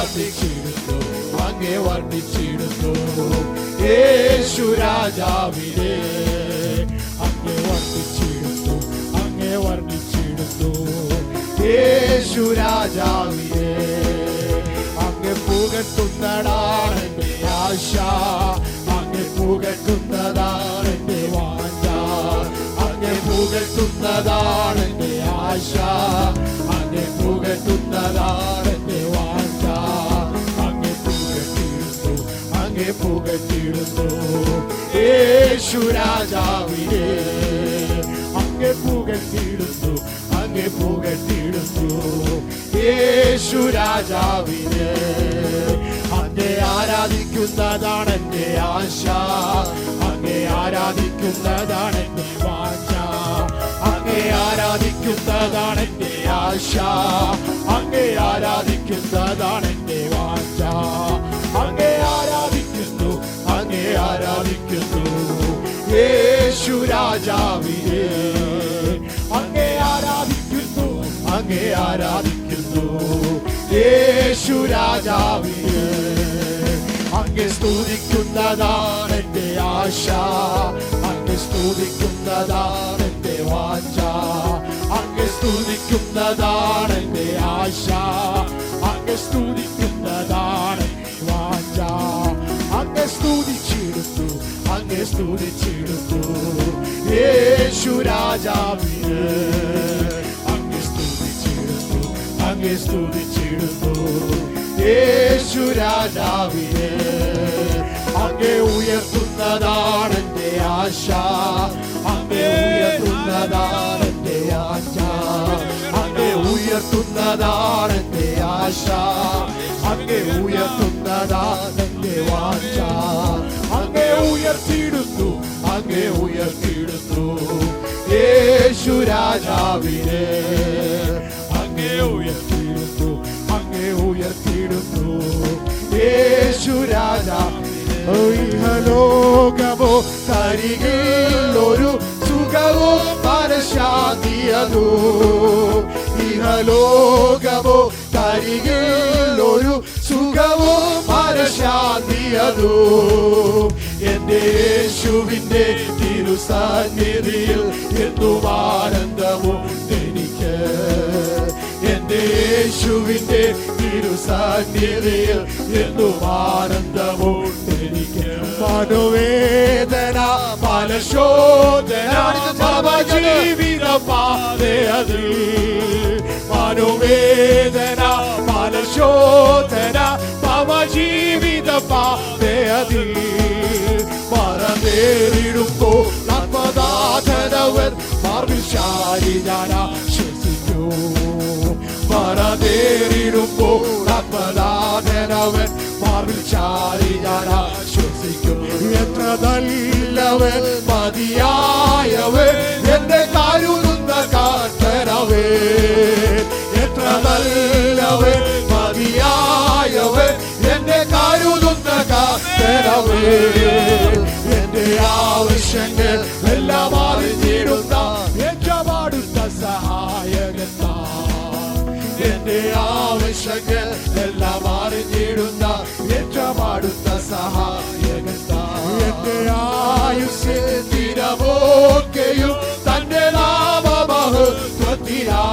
വർണ്ണിച്ചിടുന്നു, അങ്ങേ വർണ്ണിച്ചിടുന്നു. യേശു രാജാവിനെ അങ്ങേ വർണ്ണിച്ചിടുന്നു, അങ്ങേ വർണ്ണിച്ചിടുന്നു. യേശു രാജാവിനെ അങ്ങേ പുകഴ്ത്തുന്നതാണ് എന്റെ ആശ, അങ്ങേ പുകഴ്ത്തുന്നതാണ് എന്റെ വാഞ്ച, അങ്ങേ പുകഴ്ത്തുന്നതാണ് എന്റെ ആശ, അങ്ങേ പുകഴ്ത്തുന്നതാണ് എന്റെ വാഞ്ച. അങ്ങേ പുകഴ്ത്തിടുന്നു, അങ്ങേ പുകഴ്ത്തിടുന്നു. യേശു രാജാവിനെ അങ്ങേ പുകഴ്ത്തിടുന്നു, അങ്ങേ പുകഴ്ത്തിടുന്നു. യേശു രാജാവിനെ അങ്ങേ ആരാധിക്കുന്നതാണ് എന്റെ ആശ, അങ്ങേ ആരാധിക്കുന്നതാണ് എന്റെ വാഞ്ച, അങ്ങേ ആരാധിക്കുന്നതാണ് എന്റെ ആശ, അങ്ങേ ആരാധിക്കുന്നതാണ് എന്റെ വാഞ്ച. അങ്ങേ ആരാധിക്കുന്നു, അങ്ങേ ആരാധിക്കുന്നു. യേശു രാജാവിനെ അങ്ങേ ആരാധിക്കുന്നു, അങ്ങേ ആരാധിക്കുന്നു. യേശു രാജാവിനെ അങ്ങേ സ്തുതിക്കുന്നതാണ് എന്റെ ആശ, അങ്ങേ സ്തുതിക്കുന്നതാണ് എന്റെ വാഞ്ച, അങ്ങേ സ്തുതിക്കുന്നതാണ് എന്റെ ആശ, അങ്ങേ സ്തുതിക്കുന്നതാണ് വാഞ്ച. അങ്ങേ സ്തുതിച്ചിടുന്നു, അങ്ങേ സ്തുതിച്ചിടുന്നു. യേശു രാജാവിനെ അങ്ങേ സ്തുതിച്ചിടുന്നു, അങ്ങേ സ്തുതിച്ചിടുന്നു. യേശു രാജാവിനെ അങ്ങേ ഉയർത്തുന്നതാണ് എന്റെ ആശ, അങ്ങേ ഉയർത്തുന്നതാണ് എന്റെ ആശ, അങ്ങേ ഉയർത്തുന്നതാണ് എന്റെ ആശ, അങ്ങേ ഉയർത്തുന്നതാണ് എന്റെ വാഞ്ച. അങ്ങേ ഉയർത്തിയിടുന്നു, അങ്ങേ ഉയർത്തിയിടുന്നു. യേശു രാജാവിനെ അങ്ങേ ഉയർത്തിയിടുന്നു, അങ്ങേ ഉയർത്തിയിടുന്നു. യേശു രാജാവിനെ ഇഹലോകമോ തരികിൽ ഒരു സുഖമോ മനഃശാന്തിയതോ, ഇഹലോകമോ തരികിൽ ഒരു സുഖമോ മനഃശാന്തിയതോ. എന്റെ യേശുവിന്റെ തിരുസന്നിധിയിൽ എന്നും ആനന്ദമോ എനിക്ക്, എന്റെ യേശുവിന്റെ തിരുസന്നിധിയിൽ എന്നും ആനന്ദമോ എനിക്ക്. മനോവേദന മനശോധന ജീവിത പാതയതിൽ, മനോവേദന മനശോധന ജീവിത പാതയതിൽ. മറന്നേറിടുമ്പോ ആത്മദാതനവൻ മാർവിൽ ചാരി ഞാൻ ആശ്വസിക്കൂ. മറന്നേറിടുമ്പോ ആത്മദാതനവൻ മാർവിൽ ചാരി ഞാൻ ആശ്വസിക്കും. എത്ര നല്ലവൻ മതിയായവൻ എന്നെ കരുതുന്ന കർത്തനവേ, എത്ര നല്ലവൻ മതിയായവൻ എന്നെ കരുതുന്ന കർത്തനവേ. എന്റെ ആവശ്യങ്ങൾ എല്ലാം അറിഞ്ഞിടുന്ന ഏറ്റവാടുത്ത സഹായകത്താ, എന്റെ ആവശ്യങ്ങൾ എല്ലാം അറിഞ്ഞിടുന്ന ഏറ്റവാടുത്ത സഹായകത്താ. എന്റെ ആയുസ്സിൽ തിരമൊക്കെയും തന്റെ നാമമഹത്വത്തിനാ,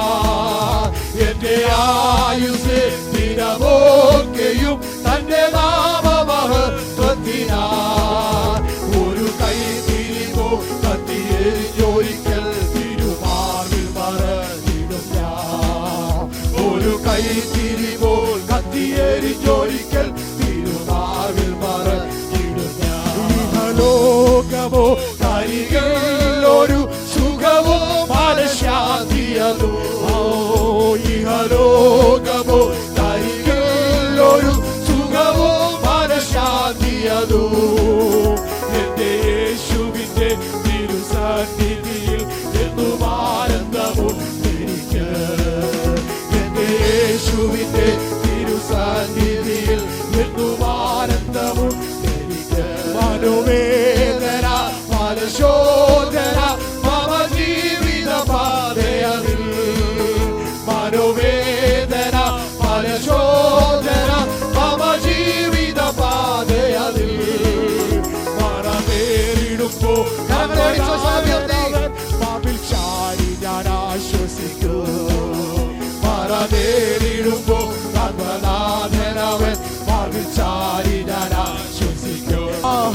എന്റെ ആയുസ്സിൽ തിരമൊക്കെയും തന്റെ നാമമഹത്വത്തിനാ. ഒരു കൈ തിരിവോ കത്തിയെരിഞ്ഞൊരിക്കൽ തിരുമാറിൽ മറഞ്ഞിടും ഞാൻ, ഒരു കൈ തിരിവോ കത്തിയെരിഞ്ഞൊരിക്കൽ തിരുമാറിൽ മറഞ്ഞിടും ഞാൻ. ഇഹലോകമോ കരികിൽ ഒരു സുഖമോ മനഃശാന്തിയതോ, ഇഹലോകമോ കരികിൽ ഒരു സുഖമോ മനഃശാന്തിയതോ. എന്റെ യേശുവിന്റെ തിരുസന്നിധിയിൽ എന്നും ആനന്ദമോ എനിക്ക്, എന്റെ യേശുവിന്റെ തിരുസന്നിധിയിൽ എന്നും ആനന്ദമോ എനിക്ക്. മനോവേദന മനശോധന ജീവിത പാതയതിൽ, മനോവേദന മനശോധന മാവിൽ ചാരി ഞാൻ ആശ്വസിക്കും. മറ നേരിടുമ്പോ നാഥനവൻ മാവിൽ ചാരി ഞാൻ ആശ്വസിക്കും.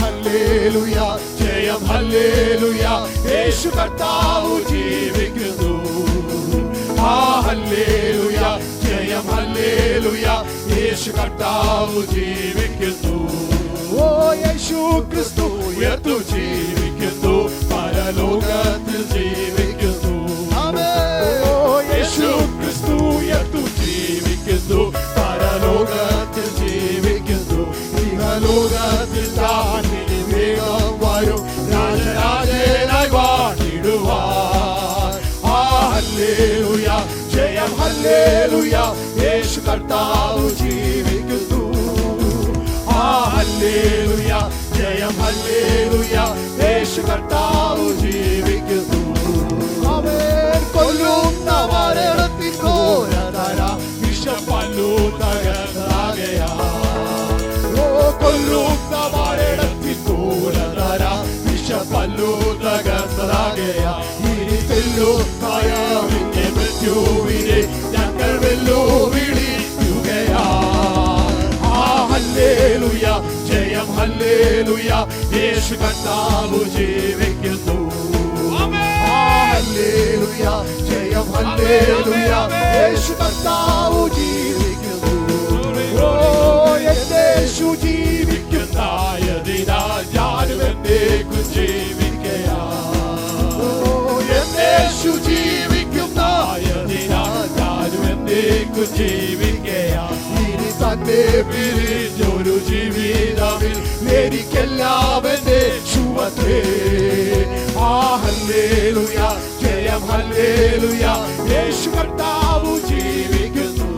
ഹല്ലേലൂയ, ജയം ഹല്ലേലൂയ, യേശു കർത്താവ് ജീവിക്കുന്നു. ഹല്ലേലൂയ, ജയം ഹല്ലേലൂയ, യേശു കർത്താവ് ജീവിക്കുന്നു. ഓ യേശു ക്രിസ്തു ഉയർത്തു ജീവിക്കുന്നു, പരലോകത്തിൽ ജീവിക്കുന്നു. ഓ യേശു ക്രിസ്തു ഉയർത്തു ജീവിക്കുന്നു, പരലോകത്തിൽ ജീവിക്കുന്നു. ഇഹലോകത്തിൽ താൻ ഇനി വേഗം വരും, രാജരാജനായി വാണിടുവാൻ. ഹല്ലേലൂയ, ജയം ഹല്ലേലൂയ, യേശു കർത്താവ് ജീവിക്കുന്നു. ഹല്ലേലൂയ, ജയം ഹല്ലേലൂയ, യേശു കർത്താവ് ജീവിക്കുന്നു. അവൻ കൊല്ലുന്ന മരണത്തിൻ ഘോരതര വിഷപ്പല്ലു തകർന്നാകയാ. ഓ കൊല്ലുന്ന മരണത്തിൻ ഘോരതര വിഷപ്പല്ലു തകർന്നാകയാ. ഇനി തെല്ലു ഭയമിന്റെ മൃത്യുവിനെ ഞങ്ങൾ വെല്ലുവിളിക്കുകയാ. ഹല്ലേലൂയ, ജയം ഹല്ലേലൂയ, യേശു കർത്താവ് ജീവിക്കുന്നു. ഹല്ലേലൂയ, ജയം ഹല്ലേലൂയ, യേശു കർത്താവ് ജീവിക്കുന്നു. ഓ എന്റെ യേശു ജീവിക്കുന്നതിനാൽ ഞാനും എന്നേക്കും ജീവിക്കയാ. ഓ എന്റെ യേശു ജീവിക്കുന്നതിനാൽ ഞാനും എന്നേക്കും ജീവിക്കയാ. തന്നെ പിരിഞ്ഞൊരു ജീവിതമിൽ എനിക്കെല്ലാം എന്റെ ശുഭത്തേ. ഹല്ലേലൂയ, ജയം ഹല്ലേലൂയ, യേശു കർത്താവ് ജീവിക്കുന്നു.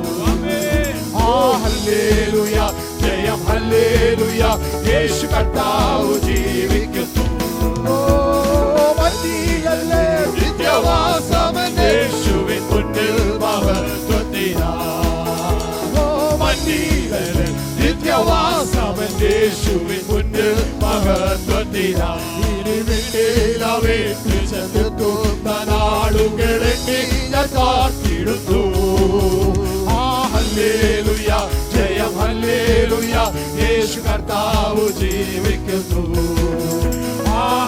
ഹല്ലേലൂയ, ജയം ഹല്ലേലൂയ, യേശു കർത്താവ് ജീവിക്കുന്നു. മത്തിയല്ലേ നിത്യവാസമെന്റെ യേശുവിൻ മുന്നിൽ മഹത്വത്തിനാ. നിത്യവാസമെന്റെ യേശുവിൻ മുന്നിൽ മഹത്വത്തിനാ. ഇനി വിട്ടേലവേറ്റ് ചെന്നെത്തുന്ന നാളുകളെണ്ണി ഞാൻ കാത്തിടുന്നു. ഹല്ലേലൂയ, ജയം ഹല്ലേലൂയ, യേശു കർത്താവ് ജീവിക്കുന്നു.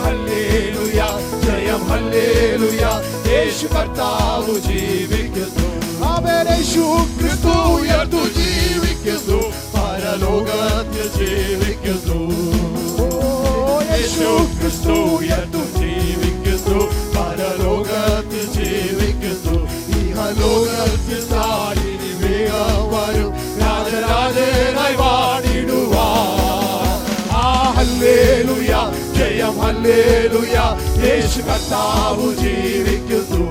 ഹല്ലേലൂയ, ജയം ഹല്ലേലൂയ, യേശു കർത്താവ് ജീവിക്കുന്നു. അവൻ യേശു ക്രിസ്തു ഉയർത്തു ജീവിക്കുന്നു, പരലോകത്തിൽ ജീവിക്കുന്നു. യേശു ക്രിസ്തു ഉയർത്തു ജീവിക്കുന്നു, പരലോകത്തിൽ ജീവിക്കുന്നു. ഇഹലോകത്തിൽ താൻ ഇനി വേഗം വരും, രാജരാജനായി വാണിടുവാൻ. ഹല്ലേലൂയ, ജയം ഹല്ലേലൂയ, യേശു കർത്താവ് ജീവിക്കുന്നു.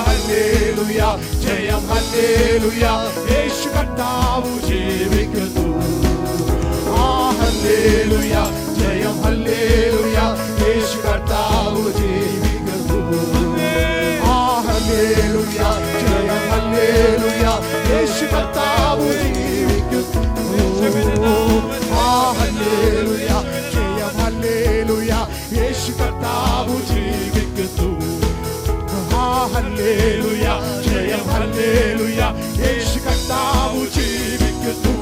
ഹല്ലേലൂയ, ജയം ഹല്ലേലൂയ, യേശു കർത്താവ് ജീവിക്കുന്നു. ഹല്ലേലൂയ, ജയം ഹല്ലേലൂയ, യേശു കർത്താവ് ജീവിക്കുന്നു. ഹല്ലേലൂയ, ജയം ഹല്ലേലൂയ, യേശു കർത്താവ് ജീവിക്കുന്നു. ഹല്ലേലൂയ, ജയം ഹല്ലേലൂയ, യേശു കർത്താവ് ജീവിക്കുന്നു. ഹല്ലേലൂയ, ജയം ഹല്ലേലൂയ, യേശു കർത്താവ് ജീവിക്കുന്നു.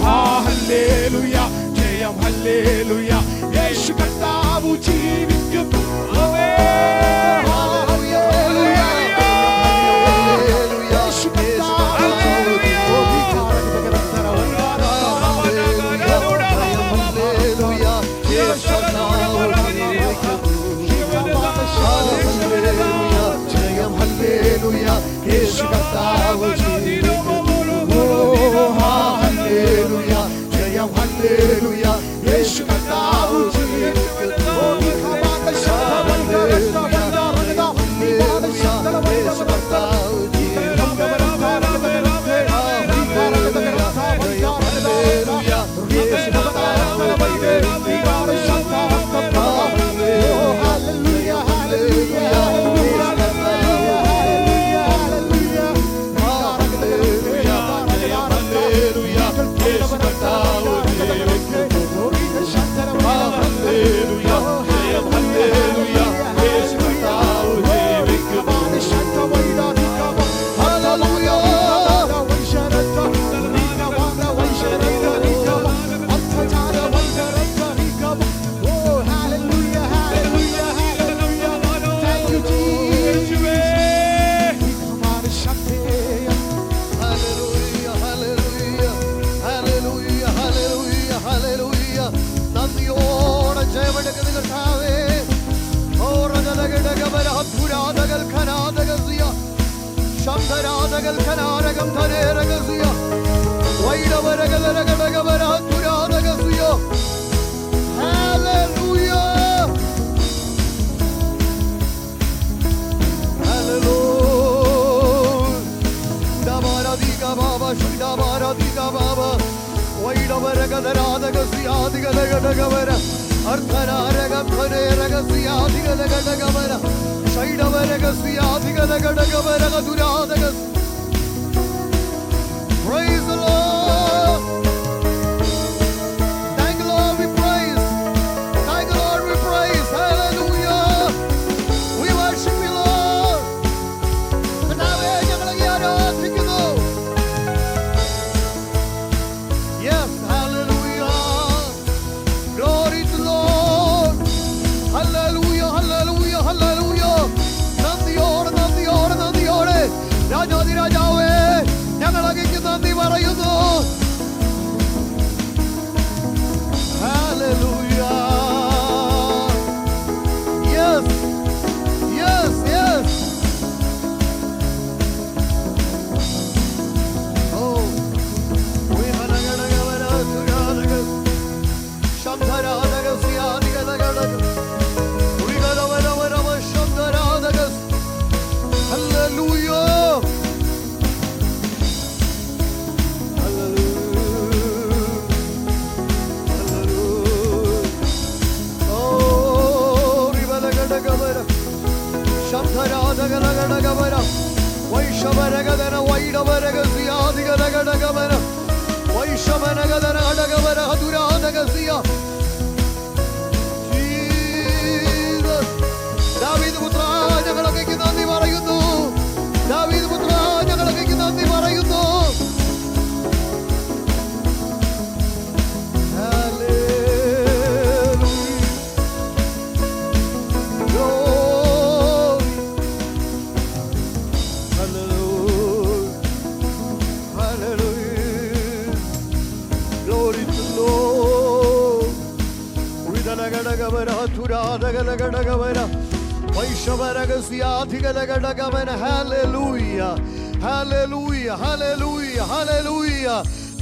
ഹല്ലേലൂയ, ജയം ഹല്ലേലൂയ, യേശു കർത്താവ് ജീവിക്കുന്നു. യേശു കർത്താവ് ജീവിക്കുന്നു. ഹല്ലേലൂയ, ജയം ഹല്ലേലൂയ, യേശു കർത്താവ് ജീവിക്കുന്നു. Hallelujah. ശംധരാധകൽ ഖനാദകസിയ ശംധരാധകൽ ഖനാരകം ധരേരകസിയ വൈഡവരകലരകടകവരാതുരാധകസിയ. Hallelujah. Hallelujah. Dabaradiga baba shidabaradiga baba വൈഡവരകലരാധകസിയ ദിഗലഗടകവര അർദ്ധനാരകം ധരേരകസിയ ദിഗലഗടകവര ശൈഡവരകസിയ ദിഗലഗടകവരകതുരാധകസ്. Praise the Lord. Thank the Lord, we praise. Thank the Lord, we praise. Hallelujah. We worship you, Lord. കർത്താവേ, ഞങ്ങളെ ആരാധിക്കുന്നു. Yes, hallelujah. Glory to the Lord. Hallelujah, hallelujah, hallelujah. നന്ദിയോടെ നന്ദിയോടെ നന്ദിയോടെ രാജാതിരാജാവേ, ഞങ്ങൾ അങ്ങേക്ക് നന്ദി പറയുന്നു. Hallelujah. Yes, yes, yes. Oh, we hanagadagadagadaga shamdharadaga siyadigadagadaga we gadavadavadava shamdharadaga. Hallelujah. ശംധരാധകലഗടകവര വൈഷവരഗദന വൈഡവരഗസിയാദിഗലഗടകവര വൈഷവനഗദന അടകവര ഹതുരാധകസിയ. ദാവീദ് പുത്ര, ഞങ്ങൾ അങ്ങേക്ക് നന്ദി പറയുന്നു. ദാവീദ് പുത്ര, ഞങ്ങൾ അങ്ങേക്ക് നന്ദി പറയുന്നു.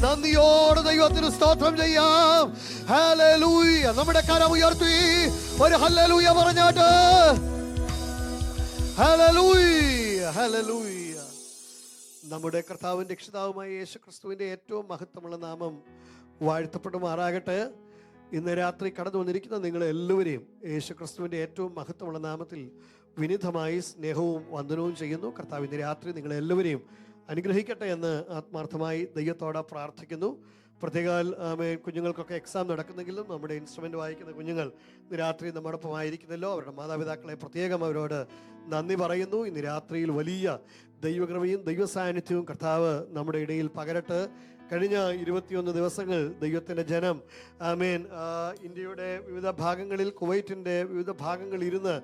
നന്ദിയോടെ ദൈവത്തിന് സ്തോത്രം ചെയ്യാം. ഹല്ലേലൂയ. നമ്മുടെ കരം ഉയർത്തി ഒരു ഹല്ലേലൂയ പറഞ്ഞാട്ട്. Hallelujah, hallelujah. നമ്മുടെ കർത്താവിന്റെ രക്ഷിതാവുമായ യേശുക്രിസ്തുവിന്റെ ഏറ്റവും മഹത്വമുള്ള നാമം വാഴ്ത്തപ്പെടുമാറാകട്ടെ. ഇന്ന് രാത്രി കടന്നു വന്നിരിക്കുന്ന നിങ്ങളെ എല്ലാവരെയും യേശുക്രിസ്തുവിൻ്റെ ഏറ്റവും മഹത്വമുള്ള നാമത്തിൽ വിനീതമായി സ്നേഹവും വന്ദനവും ചെയ്യുന്നു. കർത്താവ് ഇന്ന് രാത്രി നിങ്ങളെല്ലാവരെയും അനുഗ്രഹിക്കട്ടെ എന്ന് ആത്മാർത്ഥമായി ദൈവത്തോടെ പ്രാർത്ഥിക്കുന്നു. പ്രത്യേകാൽ കുഞ്ഞുങ്ങൾക്കൊക്കെ എക്സാം നടക്കുന്നെങ്കിലും നമ്മുടെ ഇൻസ്ട്രുമെൻ്റ് വായിക്കുന്ന കുഞ്ഞുങ്ങൾ ഇന്ന് രാത്രി നമ്മോടൊപ്പം ആയിരിക്കുന്നല്ലോ. അവരുടെ മാതാപിതാക്കളെ പ്രത്യേകം അവരോട് നന്ദി പറയുന്നു. ഇന്ന് രാത്രിയിൽ വലിയ ദൈവകൃപയും ദൈവസാന്നിധ്യവും കർത്താവ് നമ്മുടെ ഇടയിൽ പകരട്ടെ. കഴിഞ്ഞ 21 ദിവസങ്ങൾ ദൈവത്തിൻ്റെ ജനം ഇന്ത്യയുടെ വിവിധ ഭാഗങ്ങളിൽ, കുവൈറ്റിൻ്റെ വിവിധ ഭാഗങ്ങളിൽ ഇരുന്ന്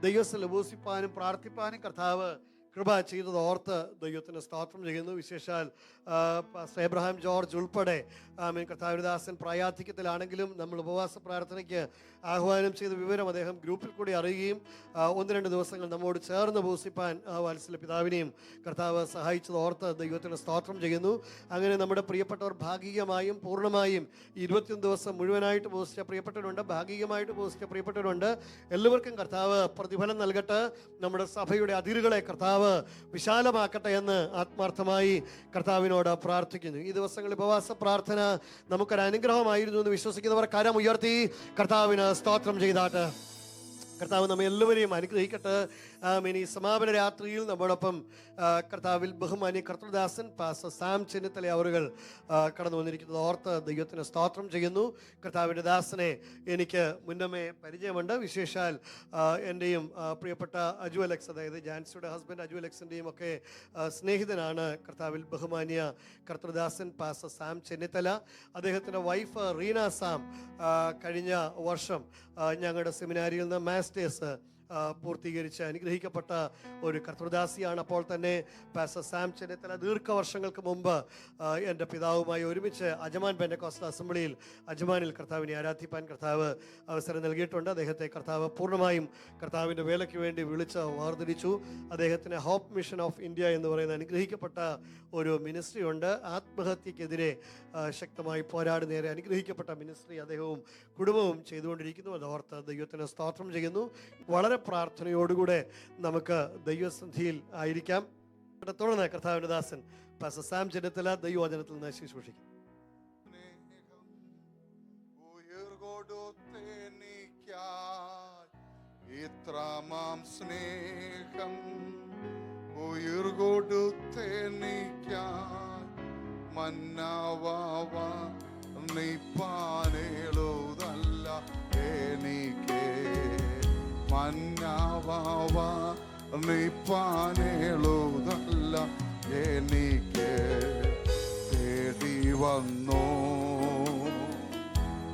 ദൈവസ്ഥ ലഘൂസിപ്പാനും പ്രാർത്ഥിപ്പാനും കർത്താവ് കൃപ ചെയ്തത് ഓർത്ത് ദൈവത്തിന് സ്തോത്രം ചെയ്യുന്നു. വിശേഷാൽ എബ്രഹാം ജോർജ് ഉൾപ്പെടെ കർത്താവിദാസൻ പ്രായാധിക്യത്തിലാണെങ്കിലും നമ്മൾ ഉപവാസ പ്രാർത്ഥനയ്ക്ക് ആഹ്വാനം ചെയ്ത വിവരം അദ്ദേഹം ഗ്രൂപ്പിൽ കൂടി അറിയുകയും 1-2 ദിവസങ്ങൾ നമ്മോട് ചേർന്ന് ഉപവസിപ്പാൻ വാത്സല്യ പിതാവിനെയും കർത്താവ് സഹായിച്ചത് ഓർത്ത് ദൈവത്തിന് സ്തോത്രം ചെയ്യുന്നു. അങ്ങനെ നമ്മുടെ പ്രിയപ്പെട്ടവർ ഭാഗികമായും പൂർണ്ണമായും 21 ദിവസം മുഴുവനായിട്ട് ഉപവസിച്ച പ്രിയപ്പെട്ടവരുണ്ട്, ഭാഗികമായിട്ട് ഉപവസിച്ച പ്രിയപ്പെട്ടവരുണ്ട്. എല്ലാവർക്കും കർത്താവ് പ്രതിഫലം നൽകട്ടെ. നമ്മുടെ സഭയുടെ അതിരുകളെ കർത്താവ് വിശാലമാക്കട്ടെ എന്ന് ആത്മാർത്ഥമായി കർത്താവിനോട് പ്രാർത്ഥിക്കുന്നു. ഈ ദിവസങ്ങളിൽ ഉപവാസ പ്രാർത്ഥന നമുക്കൊരു അനുഗ്രഹമായിരുന്നു എന്ന് വിശ്വസിക്കുന്നവർ കരം ഉയർത്തി കർത്താവിന് സ്തോത്രം ചെയ്താട്ട്. കർത്താവ് നമ്മെ എല്ലാവരെയും അനുഗ്രഹിക്കട്ടെ. ഇനി സമാപന രാത്രിയിൽ നമ്മോടൊപ്പം കർത്താവിൽ ബഹുമാന്യ കർത്തൃദാസൻ പാസ്റ്റർ സാം ചെന്നിത്തല അവരുകൾ കടന്നു വന്നിരിക്കുന്നത് ഓർത്ത് ദൈവത്തിന് സ്തോത്രം ചെയ്യുന്നു. കർത്താവിൻ്റെ ദാസനെ എനിക്ക് മുന്നമേ പരിചയമുണ്ട്. വിശേഷാൽ എൻ്റെയും പ്രിയപ്പെട്ട അജു അലക്സ്, അതായത് ജാൻസിയുടെ ഹസ്ബൻഡ് അജു അലക്സിൻ്റെയും ഒക്കെ സ്നേഹിതനാണ് കർത്താവിൽ ബഹുമാന്യ കർത്തൃദാസൻ പാസ്റ്റർ സാം ചെന്നിത്തല. അദ്ദേഹത്തിൻ്റെ വൈഫ് റീന സാം കഴിഞ്ഞ വർഷം ഞങ്ങളുടെ സെമിനാരിയിൽ നിന്ന് മാസ്റ്റേഴ്സ് പൂർത്തീകരിച്ച് അനുഗ്രഹിക്കപ്പെട്ട ഒരു കർത്തൃദാസിയാണ്. അപ്പോൾ തന്നെ പാസ്റ്റർ സാം ചെന്നിത്തല ദീർഘവർഷങ്ങൾക്ക് മുമ്പ് എൻ്റെ പിതാവുമായി ഒരുമിച്ച് അജമാൻ പെന്തക്കോസ്റ്റൽ അസംബ്ലിയിൽ അജമാനിൽ കർത്താവിനെ ആരാധിപ്പാൻ കർത്താവ് അവസരം നൽകിയിട്ടുണ്ട്. അദ്ദേഹത്തെ കർത്താവ് പൂർണ്ണമായും കർത്താവിൻ്റെ വേലയ്ക്ക് വേണ്ടി വിളിച്ച് വേർതിരിച്ചു. അദ്ദേഹത്തിന് ഹോപ്പ് മിഷൻ ഓഫ് ഇന്ത്യ എന്ന് പറയുന്ന അനുഗ്രഹിക്കപ്പെട്ട ഒരു മിനിസ്ട്രി ഉണ്ട്. ആത്മഹത്യക്കെതിരെ ശക്തമായി പോരാടി നേരെ അനുഗ്രഹിക്കപ്പെട്ട മിനിസ്ട്രി അദ്ദേഹവും കുടുംബവും ചെയ്തുകൊണ്ടിരിക്കുന്നു. അതോർത്ത് ദൈവത്തിന് സ്തോത്രം ചെയ്യുന്നു. വളരെ പ്രാർത്ഥനയോടുകൂടെ നമുക്ക് ദൈവസന്ധിയിൽ ആയിരിക്കാം. തുടർന്ന് കർത്താവിന്റെ ദാസൻ പാസ്റ്റർ സാം ചെന്നിത്തല ദൈവവചനത്തിൽ നിന്ന് ശുശ്രൂഷിക്കും. ഇത്രമാം സ്നേഹം മന്നാവാവ നിപ്പാനേളുതല്ല എനിക്ക് മന്നാവാവ നിപ്പാനേളുതല്ല എനിക്ക് തേടി വന്നോ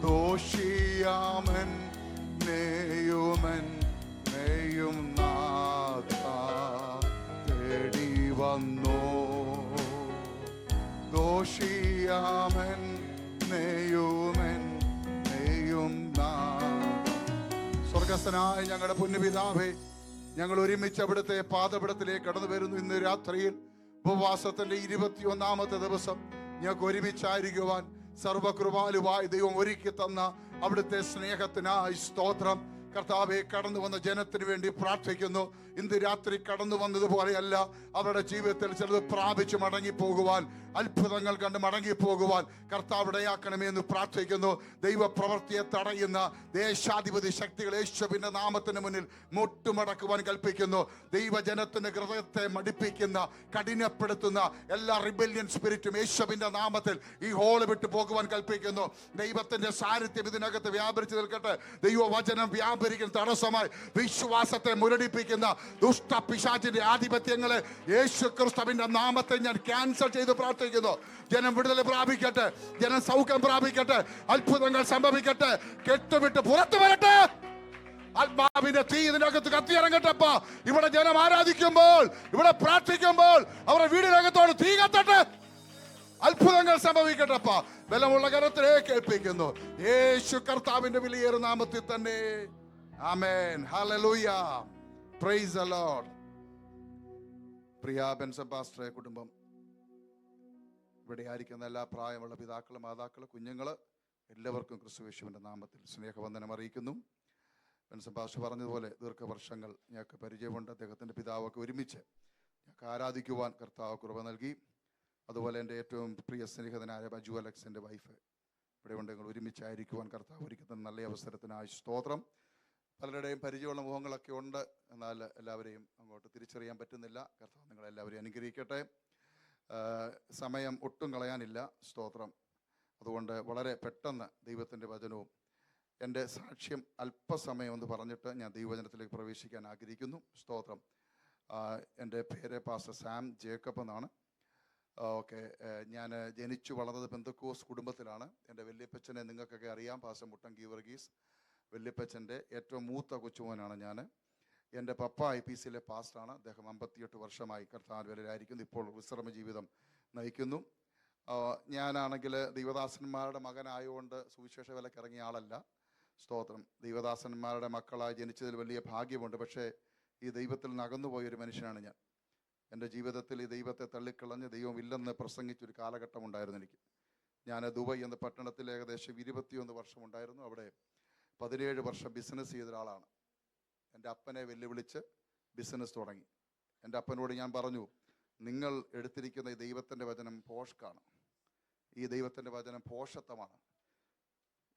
ദോഷിയാമൻ നെയ്യുമൻ നെയ്യും നാഥ തേടി വന്നോ ദോഷിയാമൻ നെയ്യുമൻ നെയ്യും നാഥ. സ്വർഗസ്ഥനായ ഞങ്ങളുടെ പുണ്യപിതാവേ, ഞങ്ങൾ ഒരുമിച്ച് അവിടുത്തെ പാദപീഠത്തിലേക്ക് കടന്നു വരുന്നു. ഇന്ന് രാത്രിയിൽ ഉപവാസത്തിന്റെ 21ാമത്തെ ദിവസം ഞങ്ങൾക്ക് ഒരുമിച്ചായിരിക്കുവാൻ സർവകൃപാലുവായ ദൈവം ഒരുക്കി തന്ന അവിടുത്തെ സ്നേഹത്തിനായി സ്തോത്രം. കർത്താവെ, കടന്നു വന്ന ജനത്തിന് വേണ്ടി പ്രാർത്ഥിക്കുന്നു. ഇന്ന് രാത്രി കടന്നു വന്നതുപോലെയല്ല അവരുടെ ജീവിതത്തിൽ ചിലത് പ്രാപിച്ച് മടങ്ങിപ്പോകുവാൻ, അത്ഭുതങ്ങൾ കണ്ട് മടങ്ങിപ്പോകുവാൻ കർത്താവ് ഇടയാക്കണമേ എന്ന് പ്രാർത്ഥിക്കുന്നു. ദൈവപ്രവൃത്തിയെ തടയുന്ന ദേശാധിപതി ശക്തികൾ യേശുവിന്റെ നാമത്തിന് മുന്നിൽ മുട്ടുമടക്കുവാൻ കൽപ്പിക്കുന്നു. ദൈവജനത്തിന്റെ ഹൃദയത്തെ മടിപ്പിക്കുന്ന, കഠിനപ്പെടുത്തുന്ന എല്ലാ റിബല്യൻ സ്പിരിറ്റും യേശുവിന്റെ നാമത്തിൽ ഈ ഹോള് വിട്ടു പോകുവാൻ കൽപ്പിക്കുന്നു. ദൈവത്തിന്റെ സാന്നിധ്യം ഇതിനകത്ത് വ്യാപരിച്ചു നിൽക്കട്ടെ. ദൈവവചനം വ്യാപരിക്കുന്ന തടസ്സമായി വിശ്വാസത്തെ മുരടിപ്പിക്കുന്ന ദുഷ്ട പിശാചിന്റെ ആധിപത്യങ്ങളെ യേശു ക്രിസ്തുവിന്റെ നാമത്തിൽ ഞാൻ ക്യാൻസൽ ചെയ്ത് പ്രാർത്ഥിക്കുന്നു. ജനം വിടുതൽ പ്രാപിക്കട്ടെ, ജനം സൗഖ്യം പ്രാപിക്കട്ടെ, അത്ഭുതങ്ങൾ സംഭവിക്കട്ടെ, കെട്ടുവിട്ട് പുറത്തു വരട്ടെ. ആത്മാവിന്റെ തീ ഇതിനകത്ത് കത്തിയിറങ്ങട്ടപ്പ. ഇവിടെ ജനം ആരാധിക്കുമ്പോൾ, ഇവിടെ പ്രാർത്ഥിക്കുമ്പോൾ അവരുടെ വീടിനകത്തോട് തീ കത്തട്ടെ, അത്ഭുതങ്ങൾ സംഭവിക്കട്ടപ്പ. ബലമുള്ള കരത്തിലേക്ക് ഏൽപ്പിക്കുന്നു യേശു കർത്താവിന്റെ വിലയേറിയ നാമത്തിൽ തന്നെ. Amen. Hallelujah. Praise the Lord. പ്രിയ ബെൻസൺ പാസ്റ്ററെ കുടുംബം, ഇവിടെ ആയിരിക്കുന്ന എല്ലാ പ്രായമുള്ള പിതാക്കള്, മാതാക്കള്, കുഞ്ഞുങ്ങള് എല്ലാവർക്കും ക്രിസ്തുയേശുവിന്റെ നാമത്തിൽ സ്നേഹവന്ദനം അറിയിക്കുന്നു. ബെൻസൺ പാസ്റ്റർ പറഞ്ഞതുപോലെ ദീർഘവർഷങ്ങൾ ഞങ്ങൾക്ക് പരിചയമുണ്ട്. അദ്ദേഹത്തിന്റെ പിതാവൊക്കെ ഒരുമിച്ച് ഞങ്ങൾക്ക് ആരാധിക്കുവാൻ കർത്താവ് കൃപ നൽകി. അതുപോലെ എൻ്റെ ഏറ്റവും പ്രിയ സ്നേഹിതനായ ബജു അലക്സിൻ്റെ വൈഫ് ഇവിടെ ഉണ്ട്. ഞങ്ങൾ ഒരുമിച്ചായിരിക്കുവാൻ കർത്താവ് ഒരുക്കുന്ന നല്ല അവസരത്തിനായി സ്തോത്രം. പലരുടെയും പരിചയമുള്ള മുഖങ്ങളൊക്കെ ഉണ്ട്, എന്നാൽ എല്ലാവരെയും അങ്ങോട്ട് തിരിച്ചറിയാൻ പറ്റുന്നില്ല. കർത്താവ് നിങ്ങളെല്ലാവരെയും അനുഗ്രഹിക്കട്ടെ. സമയം ഒട്ടും കളയാനില്ല, സ്തോത്രം. അതുകൊണ്ട് വളരെ പെട്ടെന്ന് ദൈവത്തിൻ്റെ വചനവും എൻ്റെ സാക്ഷ്യം അല്പസമയം എന്ന് പറഞ്ഞിട്ട് ഞാൻ ദൈവവചനത്തിലേക്ക് പ്രവേശിക്കാൻ ആഗ്രഹിക്കുന്നു. സ്തോത്രം. എൻ്റെ പേര് പാസ്റ്റർ സാം ജേക്കബ് എന്നാണ്. ഓക്കെ, ഞാൻ ജനിച്ചു വളർന്നത് പെന്തക്കോസ് കുടുംബത്തിലാണ്. എൻ്റെ വല്യപ്പച്ചനെ നിങ്ങൾക്കൊക്കെ അറിയാം, പാസ്റ്റർ മുട്ടം ഗീവർഗീസ്. വല്യപ്പച്ചൻ്റെ ഏറ്റവും മൂത്ത കൊച്ചുമോനാണ് ഞാൻ. എൻ്റെ പപ്പ IPCയിലെ പാസ്റ്ററാണ്. അദ്ദേഹം 58 വർഷമായി കർത്താവിലായിരിക്കുന്നു. ഇപ്പോൾ വിശ്രമ ജീവിതം നയിക്കുന്നു. ഞാനാണെങ്കിൽ ദൈവദാസന്മാരുടെ മകനായതുകൊണ്ട് സുവിശേഷ വിലക്ക് ഇറങ്ങിയ ആളല്ല. സ്തോത്രം. ദൈവദാസന്മാരുടെ മക്കളായി ജനിച്ചതിൽ വലിയ ഭാഗ്യമുണ്ട്. പക്ഷേ ഈ ദൈവത്തിൽ നിന്ന് അകന്നുപോയൊരു മനുഷ്യനാണ് ഞാൻ. എൻ്റെ ജീവിതത്തിൽ ഈ ദൈവത്തെ തള്ളിക്കളഞ്ഞ് ദൈവമില്ലെന്ന് പ്രസംഗിച്ചൊരു കാലഘട്ടം ഉണ്ടായിരുന്നു എനിക്ക്. ഞാൻ ദുബൈ എന്ന പട്ടണത്തിൽ ഏകദേശം 21 വർഷമുണ്ടായിരുന്നു. അവിടെ 17 വർഷം ബിസിനസ് ചെയ്ത ഒരാളാണ്. എൻ്റെ അപ്പനെ വെല്ലുവിളിച്ച് ബിസിനസ് തുടങ്ങി. എൻ്റെ അപ്പനോട് ഞാൻ പറഞ്ഞു, നിങ്ങൾ എടുത്തിരിക്കുന്ന ഈ ദൈവത്തിൻ്റെ വചനം പോഷ്കാണ്, ഈ ദൈവത്തിൻ്റെ വചനം പോഷത്വമാണ്.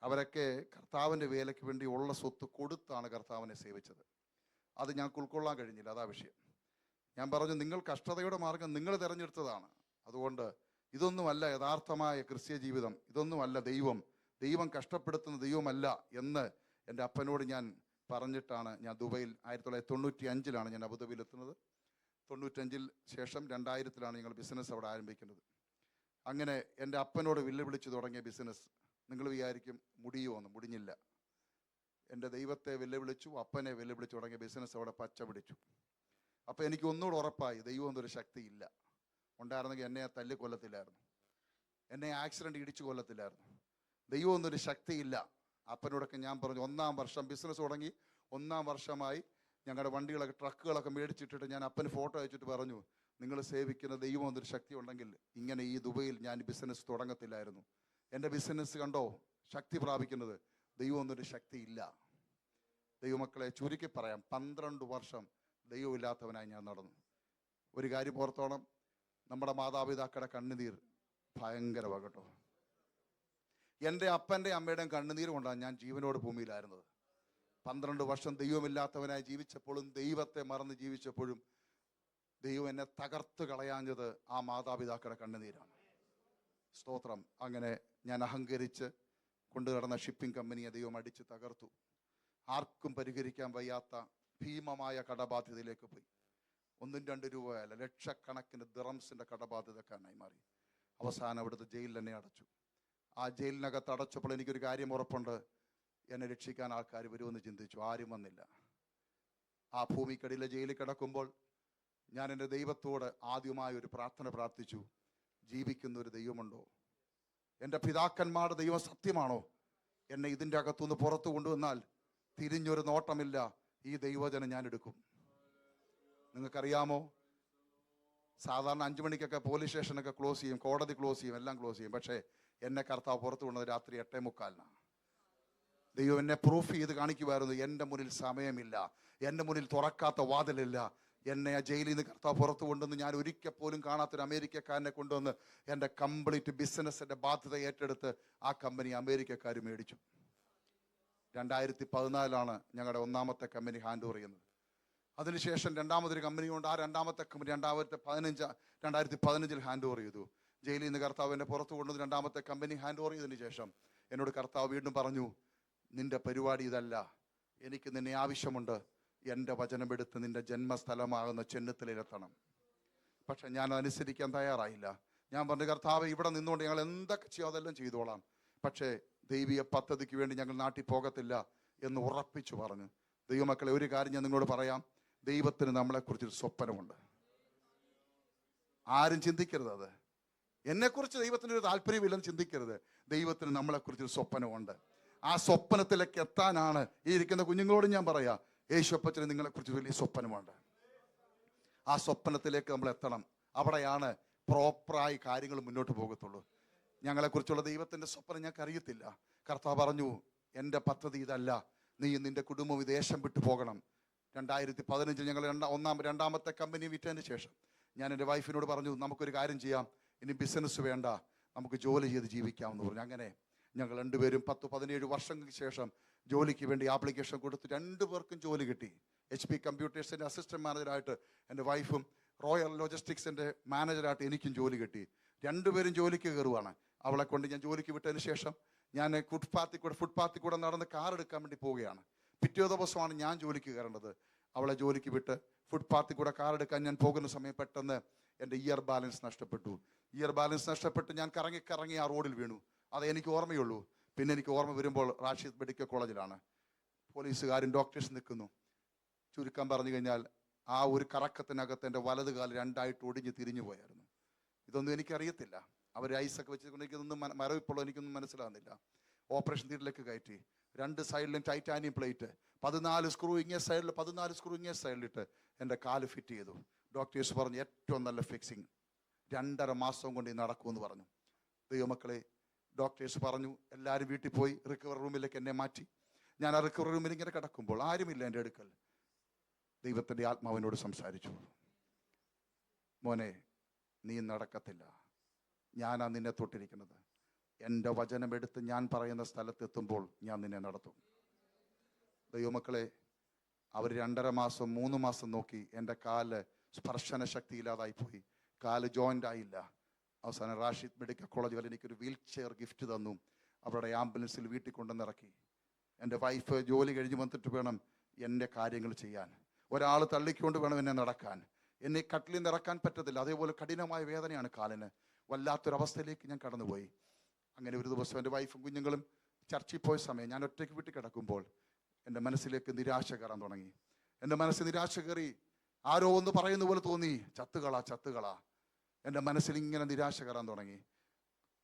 അവരൊക്കെ കർത്താവിൻ്റെ വേലയ്ക്ക് വേണ്ടി ഉള്ള സ്വത്ത് കൊടുത്താണ് കർത്താവിനെ സേവിച്ചത്. അത് ഞങ്ങൾക്ക് ഉൾക്കൊള്ളാൻ കഴിഞ്ഞില്ല, അതാ വിഷയം. ഞാൻ പറഞ്ഞു, നിങ്ങൾ കഷ്ടതയുടെ മാർഗം നിങ്ങൾ തിരഞ്ഞെടുത്തതാണ്. അതുകൊണ്ട് ഇതൊന്നുമല്ല യഥാർത്ഥമായ ക്രിസ്ത്യ ജീവിതം, ഇതൊന്നുമല്ല ദൈവം കഷ്ടപ്പെടുത്തുന്ന ദൈവമല്ല എന്ന് എൻ്റെ അപ്പനോട് ഞാൻ പറഞ്ഞിട്ടാണ് ഞാൻ ദുബൈയിൽ 1995 ഞാൻ അബുദാബിയിൽ എത്തുന്നത്. 95 ശേഷം 2000 ഞങ്ങൾ ബിസിനസ് അവിടെ ആരംഭിക്കുന്നത്. അങ്ങനെ എൻ്റെ അപ്പനോട് വെല്ലുവിളിച്ച് തുടങ്ങിയ ബിസിനസ് നിങ്ങൾ വിചാരിക്കും മുടിയുമോന്ന്, മുടിഞ്ഞില്ല. എൻ്റെ ദൈവത്തെ വെല്ലുവിളിച്ചു, അപ്പനെ വെല്ലുവിളിച്ചു തുടങ്ങിയ ബിസിനസ് അവിടെ പച്ച പിടിച്ചു. അപ്പോൾ എനിക്ക് ഒന്നുകൂടെ ഉറപ്പായി ദൈവം എന്നൊരു ശക്തിയില്ല. ഉണ്ടായിരുന്നെങ്കിൽ എന്നെ തല്ലി കൊല്ലത്തില്ലായിരുന്നു, എന്നെ ആക്സിഡൻറ്റ് ഇടിച്ചു കൊല്ലത്തില്ലായിരുന്നു. ദൈവം എന്നൊരു ശക്തിയില്ല. അപ്പനോടൊക്കെ ഞാൻ പറഞ്ഞു, 1-ാം വർഷം ബിസിനസ് തുടങ്ങി 1-ാം വർഷമായി ഞങ്ങളുടെ വണ്ടികളൊക്കെ ട്രക്കുകളൊക്കെ മേടിച്ചിട്ടിട്ട് ഞാൻ അപ്പന് ഫോട്ടോ അയച്ചിട്ട് പറഞ്ഞു, നിങ്ങൾ സേവിക്കുന്ന ദൈവം എന്നൊരു ശക്തി ഉണ്ടെങ്കിൽ ഇങ്ങനെ ഈ ദുബൈയിൽ ഞാൻ ബിസിനസ് തുടങ്ങത്തില്ലായിരുന്നു. എൻ്റെ ബിസിനസ് കണ്ടോ ശക്തി പ്രാപിക്കുന്നത്. ദൈവം എന്നൊരു ശക്തിയില്ല. ദൈവമക്കളെ ചുരുക്കി പറയാം, 12 വർഷം ദൈവമില്ലാത്തവനായി ഞാൻ നടന്നു. ഒരു കാര്യം ഓർത്തോണം, നമ്മുടെ മാതാപിതാക്കളുടെ കണ്ണുനീർ ഭയങ്കരമാണ് കേട്ടോ. എൻ്റെ അപ്പൻ്റെ അമ്മയുടെയും കണ്ണുനീർ കൊണ്ടാണ് ഞാൻ ജീവനോട് ഭൂമിയിലായിരുന്നത്. 12 വർഷം ദൈവമില്ലാത്തവനായി ജീവിച്ചപ്പോഴും ദൈവത്തെ മറന്ന് ജീവിച്ചപ്പോഴും ദൈവം എന്നെ തകർത്ത് കളയാഞ്ഞത് ആ മാതാപിതാക്കളുടെ കണ്ണുനീരാണ്. സ്തോത്രം. അങ്ങനെ ഞാൻ അഹങ്കരിച്ച് കൊണ്ടു നടന്ന ഷിപ്പിംഗ് കമ്പനിയെ ദൈവം അടിച്ച് തകർത്തു. ആർക്കും പരിഹരിക്കാൻ വയ്യാത്ത ഭീമമായ കടബാധ്യതയിലേക്ക് പോയി. 1-2 രൂപയല്ല, ലക്ഷക്കണക്കിന് ദിറംസിൻ്റെ കടബാധ്യതക്കാരനായി മാറി. അവസാനം അവിടുത്തെ ജയിലിൽ എന്നെ അടച്ചു. ആ ജയിലിനകത്ത് അടച്ചപ്പോൾ എനിക്കൊരു കാര്യം ഉറപ്പുണ്ട്, എന്നെ രക്ഷിക്കാൻ ആൾക്കാർ വരുമെന്ന് ചിന്തിച്ചു. ആരും വന്നില്ല. ആ ഭൂമിക്കടിയിലെ ജയിലിൽ കിടക്കുമ്പോൾ ഞാൻ എൻ്റെ ദൈവത്തോട് ആദ്യമായി ഒരു പ്രാർത്ഥന പ്രാർത്ഥിച്ചു. ജീവിക്കുന്ന ഒരു ദൈവമുണ്ടോ? എൻ്റെ പിതാക്കന്മാരുടെ ദൈവം സത്യമാണോ? എന്നെ ഇതിൻ്റെ അകത്തുനിന്ന് പുറത്തു കൊണ്ടുവന്നാൽ തിരിഞ്ഞൊരു നോട്ടമില്ല, ഈ ദൈവജനം ഞാൻ എടുക്കും. നിങ്ങൾക്കറിയാമോ, സാധാരണ 5 മണിക്കൊക്കെ പോലീസ് സ്റ്റേഷനൊക്കെ ക്ലോസ് ചെയ്യും, കോടതി ക്ലോസ് ചെയ്യും, എല്ലാം ക്ലോസ് ചെയ്യും. പക്ഷേ എന്നെ കർത്താവ് പുറത്തു കൊണ്ടത് രാത്രി 8:45. ദൈവം എന്നെ പ്രൂഫ് ചെയ്ത് കാണിക്കുമായിരുന്നു, എൻ്റെ മുന്നിൽ സമയമില്ല, എൻ്റെ മുന്നിൽ തുറക്കാത്ത വാതിലില്ല. എന്നെ ആ ജയിലിൽ നിന്ന് കർത്താവ് പുറത്തു കൊണ്ടുവന്ന് ഞാൻ ഒരിക്കൽ പോലും കാണാത്തൊരു അമേരിക്കക്കാരനെ കൊണ്ടുവന്ന് എൻ്റെ കംപ്ലീറ്റ് ബിസിനസ്സിൻ്റെ ബാധ്യത ഏറ്റെടുത്ത് ആ കമ്പനി അമേരിക്കക്കാർ മേടിച്ചു. 2014 ഞങ്ങളുടെ 1-ാമത്തെ കമ്പനി ഹാൻഡ് ഓവർ ചെയ്യുന്നത്. അതിനുശേഷം 2-മതൊരു കമ്പനി കൊണ്ട് ആ 2-മത്തെ കമ്പനി 2015 ഹാൻഡ് ഓവർ ചെയ്തു. ജയിലിൽ നിന്ന് കർത്താവ് എന്നെ പുറത്തു കൊണ്ടുവന്ന് 2-മത്തെ കമ്പനി ഹാൻഡ് ഓവർ ചെയ്തതിന് ശേഷം എന്നോട് കർത്താവ് വീണ്ടും പറഞ്ഞു, നിന്റെ പരിപാടി ഇതല്ല, എനിക്ക് നിന്നെ ആവശ്യമുണ്ട്. എൻ്റെ വചനമെടുത്ത് നിന്റെ ജന്മസ്ഥലമാകുന്ന ചെന്നത്തിലെത്തണം. പക്ഷെ ഞാൻ അനുസരിക്കാൻ തയ്യാറായില്ല. ഞാൻ പറഞ്ഞു, കർത്താവ് ഇവിടെ നിന്നുകൊണ്ട് ഞങ്ങൾ എന്തൊക്കെ ചെയ്യും അതെല്ലാം ചെയ്തോളാം, പക്ഷേ ദൈവീയ പദ്ധതിക്ക് വേണ്ടി ഞങ്ങൾ നാട്ടിൽ പോകത്തില്ല എന്ന് ഉറപ്പിച്ചു പറഞ്ഞു. ദൈവമക്കളെ, ഒരു കാര്യം ഞാൻ നിങ്ങളോട് പറയാം, ദൈവത്തിന് നമ്മളെക്കുറിച്ചൊരു സ്വപ്നമുണ്ട്. ആരും ചിന്തിക്കരുത് അത്. എന്നെക്കുറിച്ച് ദൈവത്തിനൊരു താല്പര്യമില്ലെന്ന് ചിന്തിക്കരുത്. ദൈവത്തിന് നമ്മളെക്കുറിച്ചൊരു സ്വപ്നമുണ്ട്. ആ സ്വപ്നത്തിലേക്ക് എത്താനാണ് ഈ ഇരിക്കുന്ന കുഞ്ഞുങ്ങളോടും ഞാൻ പറയാം, യേശുപ്പച്ചന് നിങ്ങളെക്കുറിച്ച് വലിയ സ്വപ്നമുണ്ട്. ആ സ്വപ്നത്തിലേക്ക് നമ്മൾ എത്തണം. അവിടെയാണ് പ്രോപ്പറായി കാര്യങ്ങൾ മുന്നോട്ട് പോകത്തുള്ളൂ. ഞങ്ങളെക്കുറിച്ചുള്ള ദൈവത്തിൻ്റെ സ്വപ്നം ഞങ്ങൾക്ക് അറിയത്തില്ല. കർത്താവ് പറഞ്ഞു, എൻ്റെ പദ്ധതി ഇതല്ല, നീ നിൻ്റെ കുടുംബം വിദേശം വിട്ടു പോകണം. 2015 ഞങ്ങൾ 2-മത്തെ കമ്പനി വിറ്റതിന് ശേഷം ഞാൻ എൻ്റെ വൈഫിനോട് പറഞ്ഞു, നമുക്കൊരു കാര്യം ചെയ്യാം, ഇനി ബിസിനസ് വേണ്ട, നമുക്ക് ജോലി ചെയ്ത് ജീവിക്കാമെന്ന് പറഞ്ഞു. അങ്ങനെ ഞങ്ങൾ 2 പേരും 10-17 വർഷങ്ങൾക്ക് ശേഷം ജോലിക്ക് വേണ്ടി ആപ്ലിക്കേഷൻ കൊടുത്ത് 2 പേർക്കും ജോലി കിട്ടി. HP കമ്പ്യൂട്ടേഴ്സിൻ്റെ അസിസ്റ്റന്റ് മാനേജറായിട്ട് എൻ്റെ വൈഫും റോയൽ ലോജിസ്റ്റിക്സിൻ്റെ മാനേജറായിട്ട് എനിക്കും ജോലി കിട്ടി. 2 പേരും ജോലിക്ക് കയറുവാണ്. അവളെ കൊണ്ട് ഞാൻ ജോലിക്ക് വിട്ടതിന് ശേഷം ഞാൻ ഫുട്പാത്തിൽ കൂടെ നടന്ന് കാർ എടുക്കാൻ വേണ്ടി പോവുകയാണ്. പിറ്റേ ദിവസമാണ് ഞാൻ ജോലിക്ക് കയറേണ്ടത്. അവളെ ജോലിക്ക് വിട്ട് ഫുട്പാത്തിൽ കൂടെ കാർ എടുക്കാൻ ഞാൻ പോകുന്ന സമയം പെട്ടെന്ന് എൻ്റെ ഇയർ ബാലൻസ് നഷ്ടപ്പെട്ടു. ഞാൻ കറങ്ങി ആ റോഡിൽ വീണു. അത് എനിക്ക് ഓർമ്മയുള്ളൂ. പിന്നെ എനിക്ക് ഓർമ്മ വരുമ്പോൾ റാഷിദ് മെഡിക്കൽ കോളേജിലാണ്. പോലീസുകാരും ഡോക്ടേഴ്സ് നിൽക്കുന്നു. ചുരുക്കം പറഞ്ഞു കഴിഞ്ഞാൽ ആ ഒരു കറക്കത്തിനകത്ത് എൻ്റെ വലത് കാല് 2ആയിട്ട് ഒടിഞ്ഞ് തിരിഞ്ഞു പോയായിരുന്നു. ഇതൊന്നും എനിക്കറിയത്തില്ല. അവർ ഐസൊക്കെ വെച്ചുകൊണ്ട് എനിക്കൊന്നും മരവിപ്പുള്ളൂ, എനിക്കൊന്നും മനസ്സിലാകുന്നില്ല. ഓപ്പറേഷൻ തിയേറ്ററിലേക്ക് കയറ്റി 2 സൈഡിലും ടൈറ്റാനിയം പ്ലേറ്റ്, 14 സ്ക്രൂ ഇങ്ങേ സൈഡിൽ, 14 സ്ക്രൂ ഇങ്ങേ സൈഡിലിട്ട് എൻ്റെ കാല് ഫിറ്റ് ചെയ്തു. ഡോക്ടേഴ്സ് പറഞ്ഞു, ഏറ്റവും നല്ല ഫിക്സിങ്, 2.5 മാസം കൊണ്ട് നടക്കുമെന്ന് പറഞ്ഞു. ദൈവമക്കളെ, ഡോക്ടേഴ്സ് പറഞ്ഞു എല്ലാവരും വീട്ടിൽ പോയി റിക്കവറി റൂമിലേക്ക് എന്നെ മാറ്റി. ഞാൻ ആ റിക്കവറി റൂമിൽ ഇങ്ങനെ കിടക്കുമ്പോൾ ആരുമില്ല എൻ്റെ അടുക്കൽ. ദൈവത്തിൻ്റെ ആത്മാവിനോട് സംസാരിച്ചു, മോനെ, നീ നടക്കത്തില്ല, ഞാനാ നിന്നെ തൊട്ടിരിക്കുന്നത്. എൻ്റെ വചനമെടുത്ത് ഞാൻ പറയുന്ന സ്ഥലത്തെത്തുമ്പോൾ ഞാൻ നിന്നെ നടത്തും. ദൈവമക്കളെ, അവർ 2.5 മാസം 3 മാസം നോക്കി. എൻ്റെ കാല് സ്പർശന ശക്തിയില്ലാതായിപ്പോയി, കാല് ജോയിൻ്റ് ആയില്ല. അവസാനം റാഷിദ് മെഡിക്കൽ കോളേജ് വരെ എനിക്കൊരു വീൽ ചെയർ ഗിഫ്റ്റ് തന്നു. അവരുടെ ആംബുലൻസിൽ വീട്ടിൽ കൊണ്ടുവന്നിറക്കി. എൻ്റെ വൈഫ് ജോലി കഴിഞ്ഞ് വന്നിട്ട് വേണം എൻ്റെ കാര്യങ്ങൾ ചെയ്യാൻ. ഒരാൾ തള്ളിക്കൊണ്ട് വേണം എന്നെ നടക്കാൻ. എന്നെ കട്ടിലിൽ നിന്ന് ഇറക്കാൻ പറ്റത്തില്ല. അതേപോലെ കഠിനമായ വേദനയാണ് കാലിന്. വല്ലാത്തൊരവസ്ഥയിലേക്ക് ഞാൻ കടന്നുപോയി. അങ്ങനെ ഒരു ദിവസം എൻ്റെ വൈഫും കുഞ്ഞുങ്ങളും ചർച്ചിൽ പോയ സമയം ഞാൻ ഒറ്റയ്ക്ക് വീട്ടിൽ കിടക്കുമ്പോൾ എൻ്റെ മനസ്സിലേക്ക് നിരാശ കയറാൻ തുടങ്ങി. എൻ്റെ മനസ്സിൽ നിരാശ കയറി. ആരോ ഒന്ന് പറയുന്ന പോലെ തോന്നി, ചത്തുകളാ. എൻ്റെ മനസ്സിൽ ഇങ്ങനെ നിരാശ കയറാൻ തുടങ്ങി.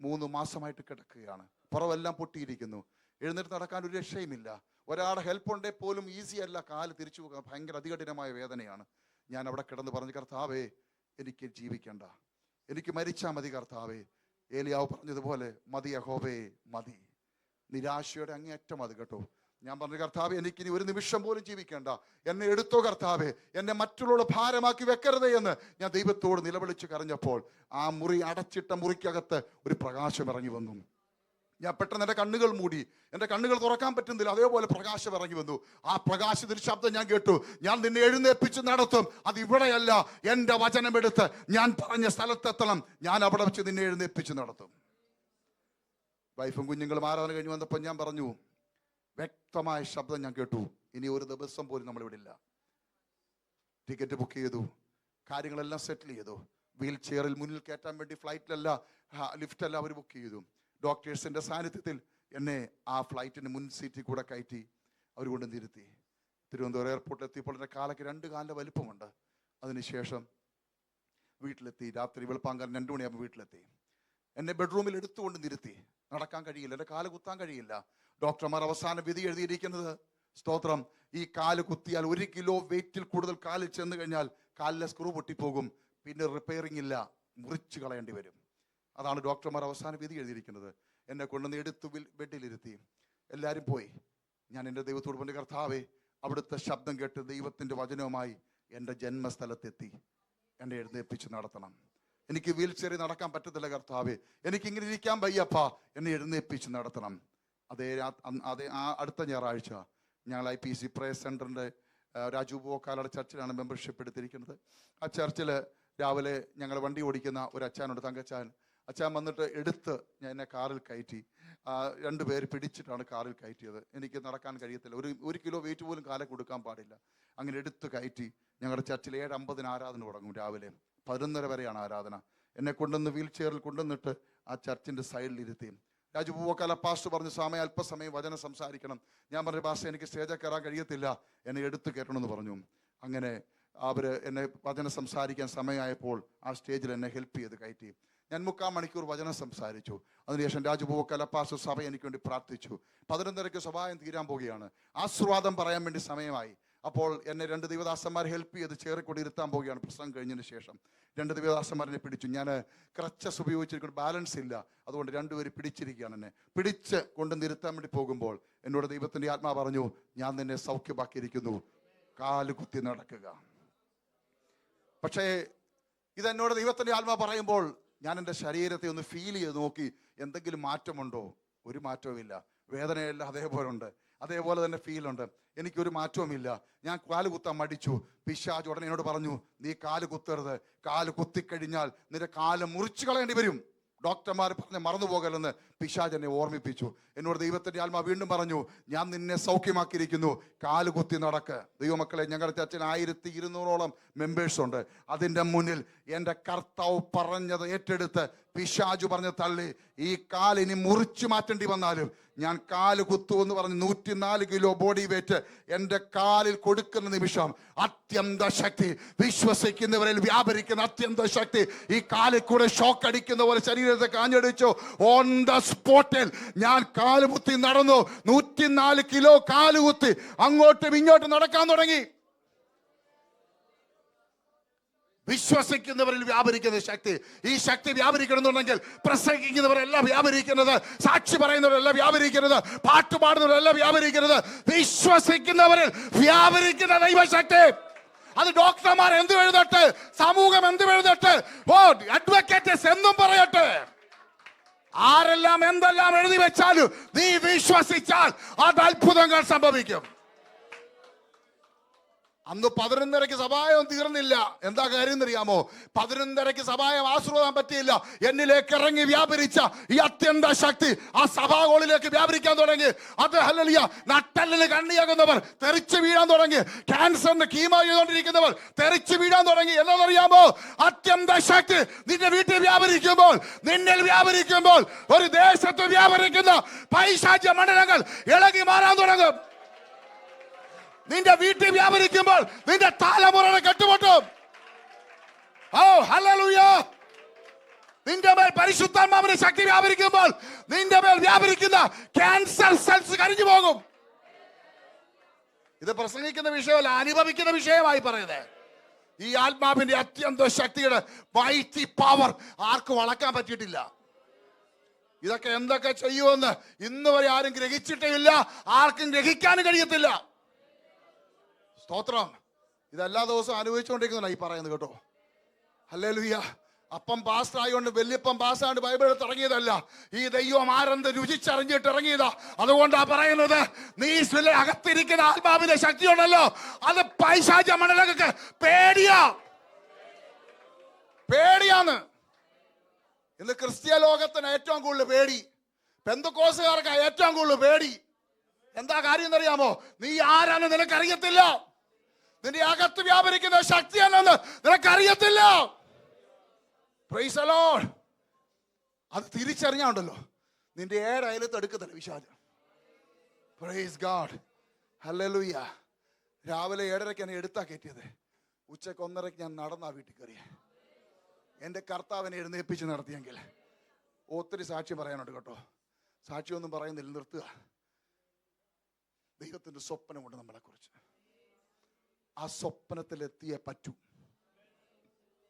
3 മാസമായിട്ട് കിടക്കുകയാണ്. പുറവെല്ലാം പൊട്ടിയിരിക്കുന്നു. എഴുന്നേറ്റ് നടക്കാൻ ഒരു രക്ഷയുമില്ല. ഒരാളുടെ ഹെൽപ്പ് ഉണ്ടെങ്കിൽ പോലും ഈസി അല്ല. കാല് തിരിച്ചു പോകാൻ ഭയങ്കര അതികഠിനമായ വേദനയാണ്. ഞാൻ അവിടെ കിടന്ന് പറഞ്ഞു, കർത്താവേ എനിക്ക് ജീവിക്കണ്ട, എനിക്ക് മരിച്ചാൽ മതി കർത്താവേ. ഏലിയാവ് പറഞ്ഞതുപോലെ മതി യഹോവേ മതി. നിരാശയുടെ അങ്ങേയറ്റം അത് കേട്ടോ. ഞാൻ പറഞ്ഞു, കർത്താവേ എനിക്കിനി ഒരു നിമിഷം പോലും ജീവിക്കേണ്ട, എന്നെ എടുത്തോ കർത്താവേ, എന്നെ മറ്റുള്ളവരുടെ ഭാരമാക്കി വെക്കരുതേ എന്ന് ഞാൻ ദൈവത്തോട് നിലവിളിച്ച് കരഞ്ഞപ്പോൾ ആ മുറി അടച്ചിട്ട മുറിക്കകത്ത് ഒരു പ്രകാശം ഇറങ്ങി വന്നു. ഞാൻ പെട്ടെന്ന് എൻ്റെ കണ്ണുകൾ മൂടി. എൻ്റെ കണ്ണുകൾ തുറക്കാൻ പറ്റുന്നില്ല. അതേപോലെ പ്രകാശം ഇറങ്ങി വന്നു. ആ പ്രകാശത്തിന് ശബ്ദം ഞാൻ കേട്ടു, ഞാൻ നിന്നെ എഴുന്നേൽപ്പിച്ച് നടത്തും. അത് ഇവിടെയല്ല, എൻ്റെ വചനമെടുത്ത് ഞാൻ പറഞ്ഞ സ്ഥലത്തെത്തണം. ഞാൻ അവിടെ വെച്ച് നിന്നെ എഴുന്നേൽപ്പിച്ച് നടത്തും. വൈഫും കുഞ്ഞുങ്ങളും ആരാധന കഴിഞ്ഞ് വന്നപ്പോൾ ഞാൻ പറഞ്ഞു, വ്യക്തമായ ശബ്ദം ഞാൻ കേട്ടു, ഇനി ഒരു ദിവസം പോലും നമ്മളിവിടെ ഇല്ല. ടിക്കറ്റ് ബുക്ക് ചെയ്തു, കാര്യങ്ങളെല്ലാം സെറ്റിൽ ചെയ്തു. വീൽ ചെയറിൽ മുന്നിൽ കയറ്റാൻ വേണ്ടി ഫ്ലൈറ്റിലല്ല, ലിഫ്റ്റല്ല അവർ ബുക്ക് ചെയ്തു. ഡോക്ടേഴ്സിൻ്റെ സാന്നിധ്യത്തിൽ എന്നെ ആ ഫ്ലൈറ്റിന് മുൻ സീറ്റിൽ കൂടെ കയറ്റി അവർ കൊണ്ട് നിർത്തി. തിരുവനന്തപുരം എയർപോർട്ടിൽ എത്തിയപ്പോൾ എൻ്റെ കാലൊക്കെ 2 കാലിൻ്റെ വലിപ്പമുണ്ട്. അതിനുശേഷം വീട്ടിലെത്തി. രാത്രി വെളുപ്പാങ്കാലം 2 മണിയാകുമ്പോൾ വീട്ടിലെത്തി. എന്നെ ബെഡ്റൂമിൽ എടുത്തുകൊണ്ട് നിർത്തി. നടക്കാൻ കഴിയില്ല, എൻ്റെ കാല് കുത്താൻ കഴിയില്ല. ഡോക്ടർമാർ അവസാന വിധി എഴുതിയിരിക്കുന്നത്, സ്തോത്രം, ഈ കാല് കുത്തിയാൽ 1 കിലോ വെയിറ്റിൽ കൂടുതൽ കാലിൽ ചെന്ന് കഴിഞ്ഞാൽ കാലിലെ സ്ക്രൂ പൊട്ടിപ്പോകും, പിന്നെ റിപ്പയറിംഗ് ഇല്ല, മുറിച്ച് കളയേണ്ടി വരും. അതാണ് ഡോക്ടർമാർ അവസാന വിധി എഴുതിയിരിക്കുന്നത്. എന്നെ കൊണ്ടുവന്ന് എടുത്തു ബെഡിലിരുത്തി. എല്ലാവരും പോയി. ഞാൻ എൻ്റെ ദൈവത്തോട് പറഞ്ഞു, കർത്താവേ അവിടുത്തെ ശബ്ദം കേട്ട് ദൈവത്തിൻ്റെ വചനവുമായി എൻ്റെ ജന്മസ്ഥലത്തെത്തി. എന്നെ എഴുന്നേൽപ്പിച്ച് നടത്തണം. എനിക്ക് വീൽ ചെയറിൽ നടക്കാൻ പറ്റത്തില്ല കർത്താവേ, എനിക്കിങ്ങനെ ഇരിക്കാൻ വയ്യപ്പാ, എന്നെ എഴുന്നേൽപ്പിച്ച് നടത്തണം. അതേ അടുത്ത ഞായറാഴ്ച ഞങ്ങൾ IPC പ്രയർ സെൻറ്ററിൻ്റെ രാജു ബോക്കാലയുടെ ചർച്ചിലാണ് മെമ്പർഷിപ്പ് എടുത്തിരിക്കുന്നത്. ആ ചർച്ചിൽ രാവിലെ ഞങ്ങൾ വണ്ടി ഓടിക്കുന്ന ഒരു അച്ഛനുണ്ട്, തങ്കച്ചാൻ. അച്ഛൻ വന്നിട്ട് എടുത്ത് എന്നെ കാറിൽ കയറ്റി. 2 പേര് പിടിച്ചിട്ടാണ് കാറിൽ കയറ്റിയത്. എനിക്ക് നടക്കാൻ കഴിയത്തില്ല, ഒരു കിലോ വെയിറ്റ് പോലും കാലെ കൊടുക്കാൻ പാടില്ല. അങ്ങനെ എടുത്ത് കയറ്റി ഞങ്ങളുടെ ചർച്ചിൽ 7:50 ആരാധന തുടങ്ങും. രാവിലെ 11:30 വരെയാണ് ആരാധന. എന്നെ കൊണ്ടുവന്ന് വീൽ ചെയറിൽ കൊണ്ടുവന്നിട്ട് ആ ചർച്ചിൻ്റെ സൈഡിലിരുത്തി. രാജു പൂവക്കാല പാസ്റ്റർ പറഞ്ഞു, സമയം അല്പസമയം വചനം സംസാരിക്കണം. ഞാൻ പറഞ്ഞു, പാസ്റ്റർ എനിക്ക് സ്റ്റേജിൽ കയറാൻ കഴിയത്തില്ല, എന്നെ എടുത്ത് കയറ്റണമെന്ന് പറഞ്ഞു. അങ്ങനെ അവർ എന്നെ വചനം സംസാരിക്കാൻ സമയമായപ്പോൾ ആ സ്റ്റേജിൽ എന്നെ ഹെൽപ്പ് ചെയ്ത് കയറ്റി. ഞാൻ 3/4 മണിക്കൂർ വചനം സംസാരിച്ചു. അതിനുശേഷം രാജു പൂവക്കാല പാസ്റ്റർ സഭ എനിക്ക് വേണ്ടി പ്രാർത്ഥിച്ചു. 11:30 സഭായം തീരാൻ പോവുകയാണ്. ആശീർവാദം പറയാൻ വേണ്ടി സമയമായി. അപ്പോൾ എന്നെ 2 ദൈവദാസന്മാർ ഹെൽപ്പ് ചെയ്ത് ചേറിക്കൂടി ഇരുത്താൻ പോവുകയാണ്. പ്രസംഗം കഴിഞ്ഞതിന് ശേഷം 2 ദൈവദാസന്മാരെന്നെ പിടിച്ചു. ഞാൻ ക്രച്ചസ് ഉപയോഗിച്ചിരിക്കുന്ന ബാലൻസ് ഇല്ല, അതുകൊണ്ട് 2 പേര് പിടിച്ചിരിക്കുകയാണ്. എന്നെ പിടിച്ച് കൊണ്ട് നിർത്താൻ വേണ്ടി പോകുമ്പോൾ എന്നോട് ദൈവത്തിൻ്റെ ആത്മാ പറഞ്ഞു, ഞാൻ നിന്നെ സൗഖ്യമാക്കിയിരിക്കുന്നു, കാല് കുത്തി നടക്കുക. പക്ഷേ ഇതെന്നോട് ദൈവത്തിൻ്റെ ആത്മാ പറയുമ്പോൾ ഞാൻ എൻ്റെ ശരീരത്തെ ഒന്ന് ഫീൽ ചെയ്ത് നോക്കി, എന്തെങ്കിലും മാറ്റമുണ്ടോ? ഒരു മാറ്റവുമില്ല. വേദനയെല്ലാം അതേപോലെ ഉണ്ട്, അതേപോലെ തന്നെ ഫീലുണ്ട്. എനിക്കൊരു മാറ്റവുമില്ല. ഞാൻ കാല് കുത്താൻ മടിച്ചു. പിശാച് ഉടനെ എന്നോട് പറഞ്ഞു, നീ കാല് കുത്തരുത്, കാല് കുത്തിക്കഴിഞ്ഞാൽ നിന്റെ കാല് മുറിച്ചു കളയേണ്ടി വരും. ഡോക്ടർമാർ പറഞ്ഞ് മറന്നു പോകലെന്ന് പിശാച് എന്നെ ഓർമ്മിപ്പിച്ചു. എന്നോട് ദൈവത്തിൻ്റെ ആത്മാ വീണ്ടും പറഞ്ഞു, ഞാൻ നിന്നെ സൗഖ്യമാക്കിയിരിക്കുന്നു, കാല് കുത്തി നടക്ക്. ദൈവമക്കളെ, ഞങ്ങളുടെ ചർച്ചിൽ 1200ഓളം മെമ്പേഴ്സ് ഉണ്ട്. അതിൻ്റെ മുന്നിൽ എൻ്റെ കർത്താവ് പറഞ്ഞത് ഏറ്റെടുത്ത് പിശാച് പറഞ്ഞ് തള്ളി. ഈ കാലിനി മുറിച്ചു മാറ്റേണ്ടി വന്നാലും ഞാൻ കാല് കുത്തുവെന്ന് പറഞ്ഞ് 104 കിലോ ബോഡി വെയിറ്റ് എൻ്റെ കാലിൽ കൊടുക്കുന്ന നിമിഷം അത്യന്ത ശക്തി, വിശ്വസിക്കുന്നവരിൽ വ്യാപരിക്കുന്ന അത്യന്ത ശക്തി ഈ കാലിൽ കൂടെ ഷോക്ക് അടിക്കുന്ന പോലെ ശരീരത്തെ കാഞ്ഞടിച്ചു. ഓൺ ദ സ്പോട്ടിൽ ഞാൻ കാല് കുത്തി നടന്നു. 104 കിലോ കാല് കുത്തി അങ്ങോട്ടും ഇങ്ങോട്ടും നടക്കാൻ തുടങ്ങി. വിശ്വസിക്കുന്നവരിൽ വ്യാപരിക്കുന്ന ശക്തി. ഈ ശക്തി വ്യാപരിക്കണമെന്നുണ്ടെങ്കിൽ പ്രസംഗിക്കുന്നവരെല്ലാം വ്യാപരിക്കുന്നത്, സാക്ഷി പറയുന്നവരെല്ലാം വ്യാപരിക്കുന്നത്, പാട്ടുപാടുന്നവരെല്ലാം വ്യാപരിക്കുന്നത്, വിശ്വസിക്കുന്നവരിൽ വ്യാപരിക്കുന്ന ദൈവശക്തി. അത് ഡോക്ടർമാർ എന്ത് എഴുതട്ടെ, സമൂഹം എന്ത് എഴുതട്ടെ, അഡ്വക്കേറ്റസ് എന്നും പറയട്ടെ, ആരെല്ലാം എന്തെല്ലാം എഴുതി വെച്ചാലും നീ വിശ്വസിച്ചാൽ അത് അത്ഭുതങ്ങൾ സംഭവിക്കും. അന്ന് 11:30 സഭായം തീർന്നില്ല. എന്താ കാര്യം എന്നറിയാമോ? 11:30 സഭായം ആശ്രയിക്കാൻ പറ്റിയില്ല. എന്നിലേക്ക് ഇറങ്ങി വ്യാപരിച്ച ഈ അത്യന്ത ശക്തി ആ സഭാഹോളിലേക്ക് വ്യാപരിക്കാൻ തുടങ്ങി. അത് ഹല്ലേലൂയ. നട്ടെല്ലിന് കണ്ണിയാകുന്നവർ തെറിച്ച് വീഴാൻ തുടങ്ങി. ക്യാൻസറിന് കീമോ ചെയ്തുകൊണ്ടിരിക്കുന്നവർ തെറിച്ച് വീഴാൻ തുടങ്ങി. എന്താണെന്നറിയാമോ? അത്യന്ത ശക്തി നിന്റെ വീട്ടിൽ വ്യാപരിക്കുമ്പോൾ, നിന്നിൽ വ്യാപരിക്കുമ്പോൾ ഒരു ദേശത്ത് വ്യാപരിക്കുന്ന പൈശാചിക മണ്ഡലങ്ങൾ ഇളകി മാറാൻ തുടങ്ങും. നിന്റെ വീട്ടിൽ വ്യാപരിക്കുമ്പോൾ നിന്റെ തലമുറ കെട്ടുപൊട്ടും. ഓ ഹല്ലേലൂയ. നിന്റെ മേൽ പരിശുദ്ധാത്മാവിന്റെ ശക്തി വ്യാപരിക്കുമ്പോൾ നിന്റെ മേൽ വ്യാപരിക്കുന്ന ക്യാൻസർ സെൽസ് കരിഞ്ഞു പോകും. ഇത് പ്രസംഗിക്കുന്ന വിഷയമല്ല, അനുഭവിക്കുന്ന വിഷയമായി പറയുന്നത്. ഈ ആത്മാവിന്റെ അത്യന്ത ശക്തിയുടെ മൈറ്റി പവർ ആർക്കും വളക്കാൻ പറ്റിയിട്ടില്ല. ഇതൊക്കെ എന്തൊക്കെ ചെയ്യുമെന്ന് ഇന്ന് വരെ ആരും ഗ്രഹിച്ചിട്ടേ ഇല്ല, ആർക്കും ഗ്രഹിക്കാനും കഴിയത്തില്ല. സ്തോത്രം. ഇതെല്ലാ ദിവസവും അനുഭവിച്ചുകൊണ്ടിരിക്കുന്നതാണ് ഈ പറയുന്നത് കേട്ടോ. ഹല്ലേലൂയ. അപ്പം പാസ്റ്റർ ആയതുകൊണ്ട് വല്യപ്പം പാസ്സാണ്ട് ബൈബിൾ തുടങ്ങിയതല്ല. ഈ ദൈവം ആരെന്ത് രുചിച്ചറിഞ്ഞിട്ട് ഇറങ്ങിയതാ. അതുകൊണ്ടാ പറയുന്നത്, നീ അകത്തിരിക്കുന്ന ആത്മാവിന്റെ ശക്തി ഉണ്ടല്ലോ, അത് പൈശാച മണ്ഡലങ്ങൾക്ക് പേടിയാന്ന്. ഇന്ന് ക്രിസ്ത്യ ലോകത്തിന് ഏറ്റവും കൂടുതൽ പേടി, പെന്തക്കോസുകാർക്ക് ഏറ്റവും കൂടുതൽ പേടി. എന്താ കാര്യം എന്നറിയാമോ? നീ ആരാന്ന് നിനക്കറിയത്തില്ല. നിന്റെ അകത്ത് വ്യാപരിക്കുന്ന ശക്തി ആണെന്ന് നിനക്കറിയത്തില്ല. Price the Lord. അത് തിരിച്ചറിഞ്ഞാണ്ടല്ലോ നിന്റെ അയലത്ത് എടുക്കത്തില്ല വിശാചം. Praise God. ഹല്ലേലൂയ. രാവിലെ 7:30 എന്നെ എടുത്താ കയറ്റിയത്. ഉച്ചക്ക് 1:30 ഞാൻ നടന്നാ വീട്ടിൽ കയറിയ. എൻ്റെ കർത്താവിനെ എഴുന്നേൽപ്പിച്ച് നടത്തിയെങ്കിൽ ഒത്തിരി സാക്ഷി പറയാനുണ്ട് കേട്ടോ. സാക്ഷിയൊന്നും പറയുന്നില്ല, നിർത്തുക. ദൈവത്തിൻ്റെ സ്വപ്നമുണ്ട് നമ്മളെക്കുറിച്ച്. ആ സ്വപ്നത്തിലെത്തിയേ പറ്റൂ.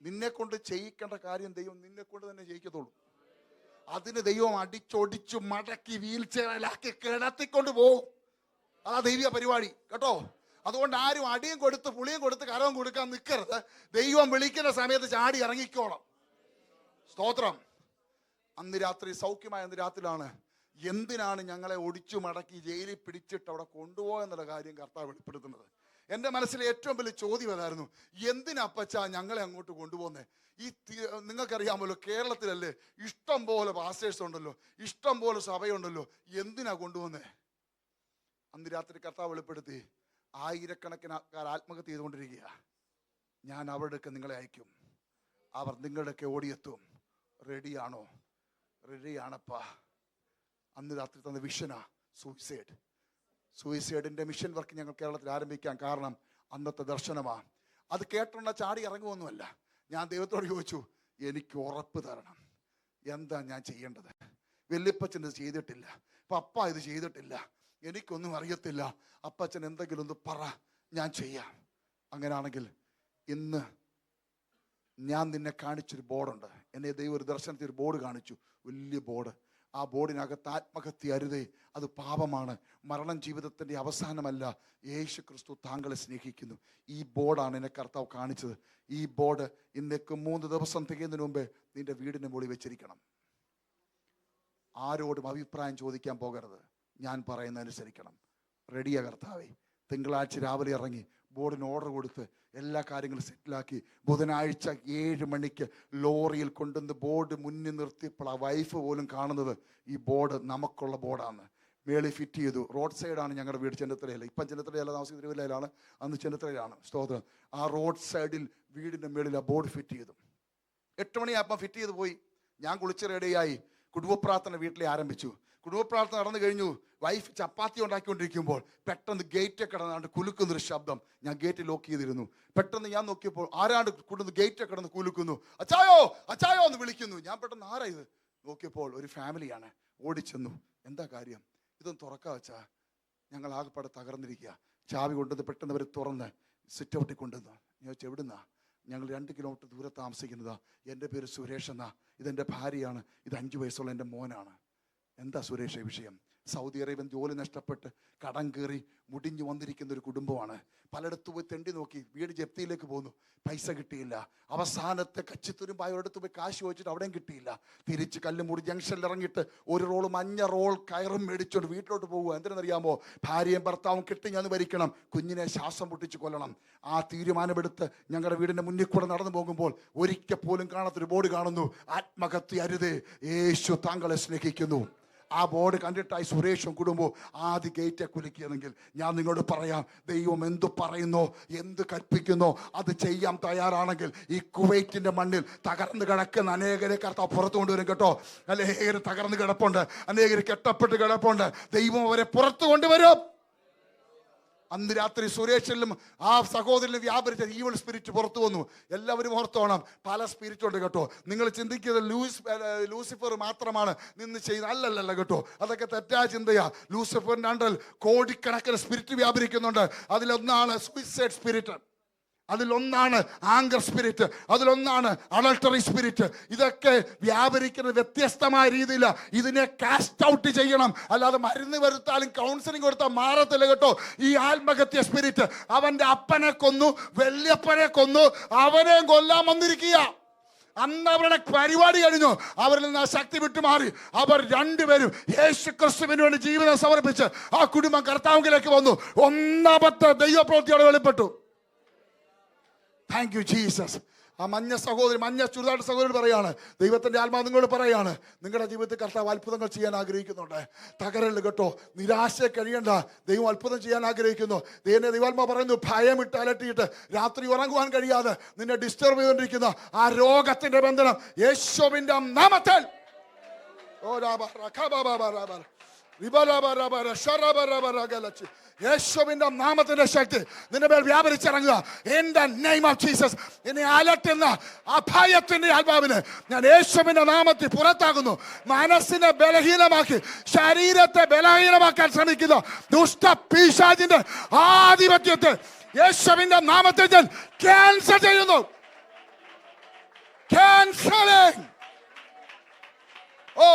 നിന്നെ കൊണ്ട് ചെയ്യിക്കേണ്ട കാര്യം ദൈവം നിന്നെ കൊണ്ട് തന്നെ ചെയ്യിക്കത്തുള്ളൂ. അതിന് ദൈവം അടിച്ചൊടിച്ചു മടക്കി വീൽ ചെയറിലാക്കി കിടത്തിക്കൊണ്ട് പോകും. അതാ ദൈവിക പരിപാടി കേട്ടോ. അതുകൊണ്ട് ആരും അടിയും കൊടുത്ത് പുളിയും കൊടുത്ത് കരവും കൊടുക്കാൻ നിൽക്കരുത്. ദൈവം വിളിക്കുന്ന സമയത്ത് ചാടി ഇറങ്ങിക്കോണം. സ്തോത്രം. അന്ന് രാത്രി സൗഖ്യമായ അന്ന് രാത്രിയിലാണ് എന്തിനാണ് ഞങ്ങളെ ഒടിച്ചു മടക്കി ജയിലിൽ പിടിച്ചിട്ട് അവിടെ കൊണ്ടുപോയെന്നുള്ള കാര്യം കർത്താവ് വെളിപ്പെടുത്തുന്നത്. എൻ്റെ മനസ്സിലെ ഏറ്റവും വലിയ ചോദ്യം അതായിരുന്നു, എന്തിനപ്പച്ചാ ഞങ്ങളെ അങ്ങോട്ട് കൊണ്ടുപോകുന്നത്? ഈ നിങ്ങൾക്കറിയാമല്ലോ, കേരളത്തിലല്ലേ ഇഷ്ടം പോലെ പാസ്റ്റേഴ്സ് ഉണ്ടല്ലോ, ഇഷ്ടം പോലെ സഭയുണ്ടല്ലോ, എന്തിനാ കൊണ്ടുപോകുന്നത്? അന്ന് രാത്രി കർത്താവ് വെളിപ്പെടുത്തി, ആയിരക്കണക്കിന് ആൾക്കാർ ആത്മഹത്യ ചെയ്തുകൊണ്ടിരിക്കുക. ഞാൻ അവിടേക്ക് നിങ്ങളെ അയക്കും, അവർ നിങ്ങളുടെയൊക്കെ ഓടിയെത്തും. റെഡിയാണോ? റെഡിയാണപ്പാ. അന്ന് രാത്രി തന്ന വിഷനാ സൂയിസൈഡിന്റെ മിഷൻ വർക്ക് ഞങ്ങൾ കേരളത്തിൽ ആരംഭിക്കാൻ കാരണം അന്നത്തെ ദർശനമാണ്. അത് കേട്ടുള്ള ചാടി ഇറങ്ങുമൊന്നുമല്ല. ഞാൻ ദൈവത്തോട് ചോദിച്ചു, എനിക്ക് ഉറപ്പ് തരണം, എന്താ ഞാൻ ചെയ്യേണ്ടത്? വല്യപ്പച്ചൻ ഇത് ചെയ്തിട്ടില്ല, പപ്പ ഇത് ചെയ്തിട്ടില്ല, എനിക്കൊന്നും അറിയത്തില്ല. അപ്പച്ചൻ എന്തെങ്കിലും ഒന്ന് പറ, ഞാൻ ചെയ്യാം. അങ്ങനെയാണെങ്കിൽ ഇന്ന് ഞാൻ നിന്നെ കാണിച്ചൊരു ബോർഡുണ്ട്. എന്നെ ദൈവം ഒരു ദർശനത്തിൽ ഒരു ബോർഡ് കാണിച്ചു, വലിയ ബോർഡ്. ആ ബോർഡിനകത്ത് ആത്മഹത്യ അരുതേ, അത് പാപമാണ്, മരണം ജീവിതത്തിൻ്റെ അവസാനമല്ല, യേശു ക്രിസ്തു താങ്കളെ സ്നേഹിക്കുന്നു. ഈ ബോർഡാണ് എന്നെ കർത്താവ് കാണിച്ചത്. ഈ ബോർഡ് ഇന്നേക്ക് 3 ദിവസം തികയുന്നതിന് മുമ്പേ നിന്റെ വീടിന് മുകളിൽ വെച്ചിരിക്കണം. ആരോടും അഭിപ്രായം ചോദിക്കാൻ പോകരുത്, ഞാൻ പറയുന്ന അനുസരിക്കണം. റെഡിയാ കർത്താവേ. തിങ്കളാഴ്ച രാവിലെ ഇറങ്ങി ബോർഡിന് ഓർഡർ കൊടുത്ത് എല്ലാ കാര്യങ്ങളും സെറ്റിലാക്കി ബുധനാഴ്ച 7 മണിക്ക് ലോറിയിൽ കൊണ്ടുവന്ന് ബോർഡ് മുന്നിൽ നിർത്തിയപ്പോൾ ആ വൈഫ് പോലും കാണുന്നത് ഈ ബോർഡ് നമുക്കുള്ള ബോർഡാണ്. മേളിൽ ഫിറ്റ് ചെയ്തു. റോഡ് സൈഡാണ് ഞങ്ങളുടെ വീട്, ചെന്നത്തലയല്ല. ഇപ്പം ചെന്നത്തലയല്ല, താമസിക്കുന്ന തിരുവല്ലയിലാണ്, അന്ന് ചെന്നത്തലയിലാണ്. സ്തോത്രം. ആ റോഡ് സൈഡിൽ വീടിൻ്റെ മേളിൽ ആ ബോർഡ് ഫിറ്റ് ചെയ്തു. 8 മണിയാകുമ്പോൾ ഫിറ്റ് ചെയ്ത് പോയി. ഞാൻ കുളിച്ച് റെഡിയായി. കുടുംബ പ്രാർത്ഥന വീട്ടിലെ ആരംഭിച്ചു. കുടുംബ പ്രാർത്ഥന നടന്നു കഴിഞ്ഞു. വൈഫ് ചപ്പാത്തി ഉണ്ടാക്കിക്കൊണ്ടിരിക്കുമ്പോൾ പെട്ടെന്ന് ഗേറ്റ് കിടന്നാണ്ട് കുലുക്കുന്നൊരു ശബ്ദം. ഞാൻ ഗേറ്റ് ലോക്ക് ചെയ്തിരുന്നു. പെട്ടെന്ന് ഞാൻ നോക്കിയപ്പോൾ ആരാണ്ട് കൂടുന്ന് ഗേറ്റ് കിടന്ന് കുലുക്കുന്നു. അച്ചായോ അച്ചായോ എന്ന് വിളിക്കുന്നു. ഞാൻ പെട്ടെന്ന് ആരാ ഇത് നോക്കിയപ്പോൾ ഒരു ഫാമിലിയാണ്. ഓടിച്ചെന്നു. എന്താ കാര്യം? ഇതൊന്ന് തുറക്കാ വെച്ചാ, ഞങ്ങൾ ആകെപ്പാടെ തകർന്നിരിക്കുക. ചാവി കൊണ്ടുവന്ന് പെട്ടെന്ന് അവർ തുറന്ന് സിറ്റ് ഔട്ടിൽ കൊണ്ടുവന്നു. ഞാൻ ചോദിച്ചു, എവിടുന്നാ? ഞങ്ങൾ 2 കിലോമീറ്റർ ദൂരെ താമസിക്കുന്നതാ. എൻ്റെ പേര് സുരേഷ് എന്നാ, ഇതെൻ്റെ ഭാര്യയാണ്, ഇത് 5 വയസ്സുള്ള എൻ്റെ മോനാണ്. എന്താ സുരേഷ് വിഷയം? സൗദി അറേബ്യൻ ജോലി നഷ്ടപ്പെട്ട് കടം കയറി മുടിഞ്ഞു വന്നിരിക്കുന്ന ഒരു കുടുംബമാണ്. പലയിടത്ത് പോയി തെണ്ടി നോക്കി, വീട് ജപ്തിയിലേക്ക് പോന്നു, പൈസ കിട്ടിയില്ല. അവസാനത്തെ കച്ചിത്തുരുമ്പായ ഒരിടത്ത് പോയി കാശ് ചോദിച്ചിട്ട് അവിടെയും കിട്ടിയില്ല. തിരിച്ച് കല്ലുമൂടി ജംഗ്ഷനിൽ ഇറങ്ങിയിട്ട് ഒരു റോൾ മഞ്ഞ റോൾ കയറും മേടിച്ചോണ്ട് വീട്ടിലോട്ട് പോകുക. എന്തിനെന്നറിയാമോ? ഭാര്യയും ഭർത്താവും കിട്ടി ഞാൻ ഭരിക്കണം, കുഞ്ഞിനെ ശ്വാസം പൊട്ടിച്ച് കൊല്ലണം. ആ തീരുമാനമെടുത്ത് ഞങ്ങളുടെ വീടിൻ്റെ മുന്നിൽ കൂടെ നടന്നു പോകുമ്പോൾ ഒരിക്കൽ പോലും കാണാത്തൊരു ബോർഡ് കാണുന്നു, ആത്മഹത്യ അരുതേ, യേശു താങ്കളെ സ്നേഹിക്കുന്നു. ആ ബോർഡ് കണ്ടിട്ടായി സുരേഷും കുടുംബവും ആദ്യ ഗേറ്റെ കുലുക്കിയതെങ്കിൽ ഞാൻ നിങ്ങളോട് പറയാം, ദൈവം എന്തു പറയുന്നോ, എന്ത് കൽപ്പിക്കുന്നോ അത് ചെയ്യാൻ തയ്യാറാണെങ്കിൽ ഈ കുവൈറ്റിന്റെ മണ്ണിൽ തകർന്ന് കിടക്കുന്ന അനേകരെ കർത്താവ് പുറത്തു കൊണ്ടുവരും കേട്ടോ. അനേകർ തകർന്ന് കിടപ്പുണ്ട്, അനേകർ കെട്ടപ്പെട്ട് കിടപ്പുണ്ട്. ദൈവം അവരെ പുറത്തു കൊണ്ടുവരും. അന്ന് രാത്രി സുരേഷിലും ആ സഹോദരനും വ്യാപരിച്ച ഈവൽ സ്പിരിറ്റ് പുറത്തു വന്നു. എല്ലാവരും ഓർത്തോണം, പല സ്പിരിറ്റ് ഉണ്ട് കേട്ടോ. നിങ്ങൾ ചിന്തിക്കുന്നത് ലൂസിഫർ മാത്രമാണ് നിന്ന് ചെയ്യുന്നത്. അല്ലല്ല കേട്ടോ, അതൊക്കെ തെറ്റായ ചിന്തയാ. ലൂസിഫറിന്റെ അണ്ടറിൽ കോടിക്കണക്കിന് സ്പിരിറ്റ് വ്യാപരിക്കുന്നുണ്ട്. അതിലൊന്നാണ് സൂയിസൈഡ് സ്പിരിറ്റ്, അതിലൊന്നാണ് ആങ്കർ സ്പിരിറ്റ്, അതിലൊന്നാണ് അഡൾട്ടറി സ്പിരിറ്റ്. ഇതൊക്കെ വ്യാപരിക്കുന്നത് വ്യത്യസ്തമായ രീതിയിലാണ്. ഇതിനെ കാസ്റ്റ് ഔട്ട് ചെയ്യണം. അല്ലാതെ മരുന്ന് വരുത്താലും കൗൺസിലിംഗ് കൊടുത്താൽ മാറത്തില്ല കേട്ടോ. ഈ ആത്മഹത്യ സ്പിരിറ്റ് അവന്റെ അപ്പനെ കൊന്നു, വല്യപ്പനെ കൊന്നു, അവനെയും കൊല്ലാൻ വന്നിരിക്കുക. അന്ന് അവരുടെ പരിപാടി കഴിഞ്ഞു. അവരിൽ നിന്ന് ആ ശക്തി വിട്ടുമാറി അവർ രണ്ടുപേരും യേശു ക്രിസ്തുവിന് വേണ്ടി ജീവിതം സമർപ്പിച്ച് ആ കുടുംബം കർത്താവിലേക്ക് വന്നു. ഒന്നാമത്തെ ദൈവപ്രവൃത്തിയോടെ വെളിപ്പെട്ടു. Thank you Jesus. ആ മഞ്ഞ ചുരിദാർ സഹോദരൻ പറയാണ്, ദൈവത്തിന്റെ ആത്മാവ് നിങ്ങളോട് പറയാണ്, നിങ്ങളുടെ ജീവിതത്തിൽ കർത്താവ് അത്ഭുതങ്ങൾ ചെയ്യാൻ ആഗ്രഹിക്കുന്നുണ്ട്. തകരല് കേട്ടോ, നിരാശ കഴിയണ്ട. ദൈവം അത്ഭുതം ചെയ്യാൻ ആഗ്രഹിക്കുന്നു. ദൈവാത്മാവ് പറയുന്നു, ഭയമിട്ട് അലട്ടിയിട്ട് രാത്രി ഉറങ്ങുവാൻ കഴിയാതെ നിന്നെ ഡിസ്റ്റർബ് ചെയ്തുകൊണ്ടിരിക്കുന്ന ആ രോഗത്തിന്റെ ബന്ധനം യേശുവിന്റെ നാമത്തിൽ യേശുവിന്റെ നാമത്തിന്റെ ശക്തി നിന്റെ മേൽ വ്യാപരിച്ചിറങ്ങുക. In the name of Jesus. എന്നെ അലട്ടുന്ന അഭയത്തിന്റെ ആത്മാവിനെ ഞാൻ യേശുവിന്റെ നാമത്തിൽ പുറത്താകുന്നു. മനസ്സിനെ ബലഹീനമാക്കി ശരീരത്തെ ബലഹീനമാക്കാൻ ശ്രമിക്കുന്ന ദുഷ്ട പിശാചിന്റെ ആധിപത്യത്തെ യേശുവിന്റെ നാമത്തിൽ ഞാൻ ക്യാൻസൽ ചെയ്യുന്നു. Cancelling. Oh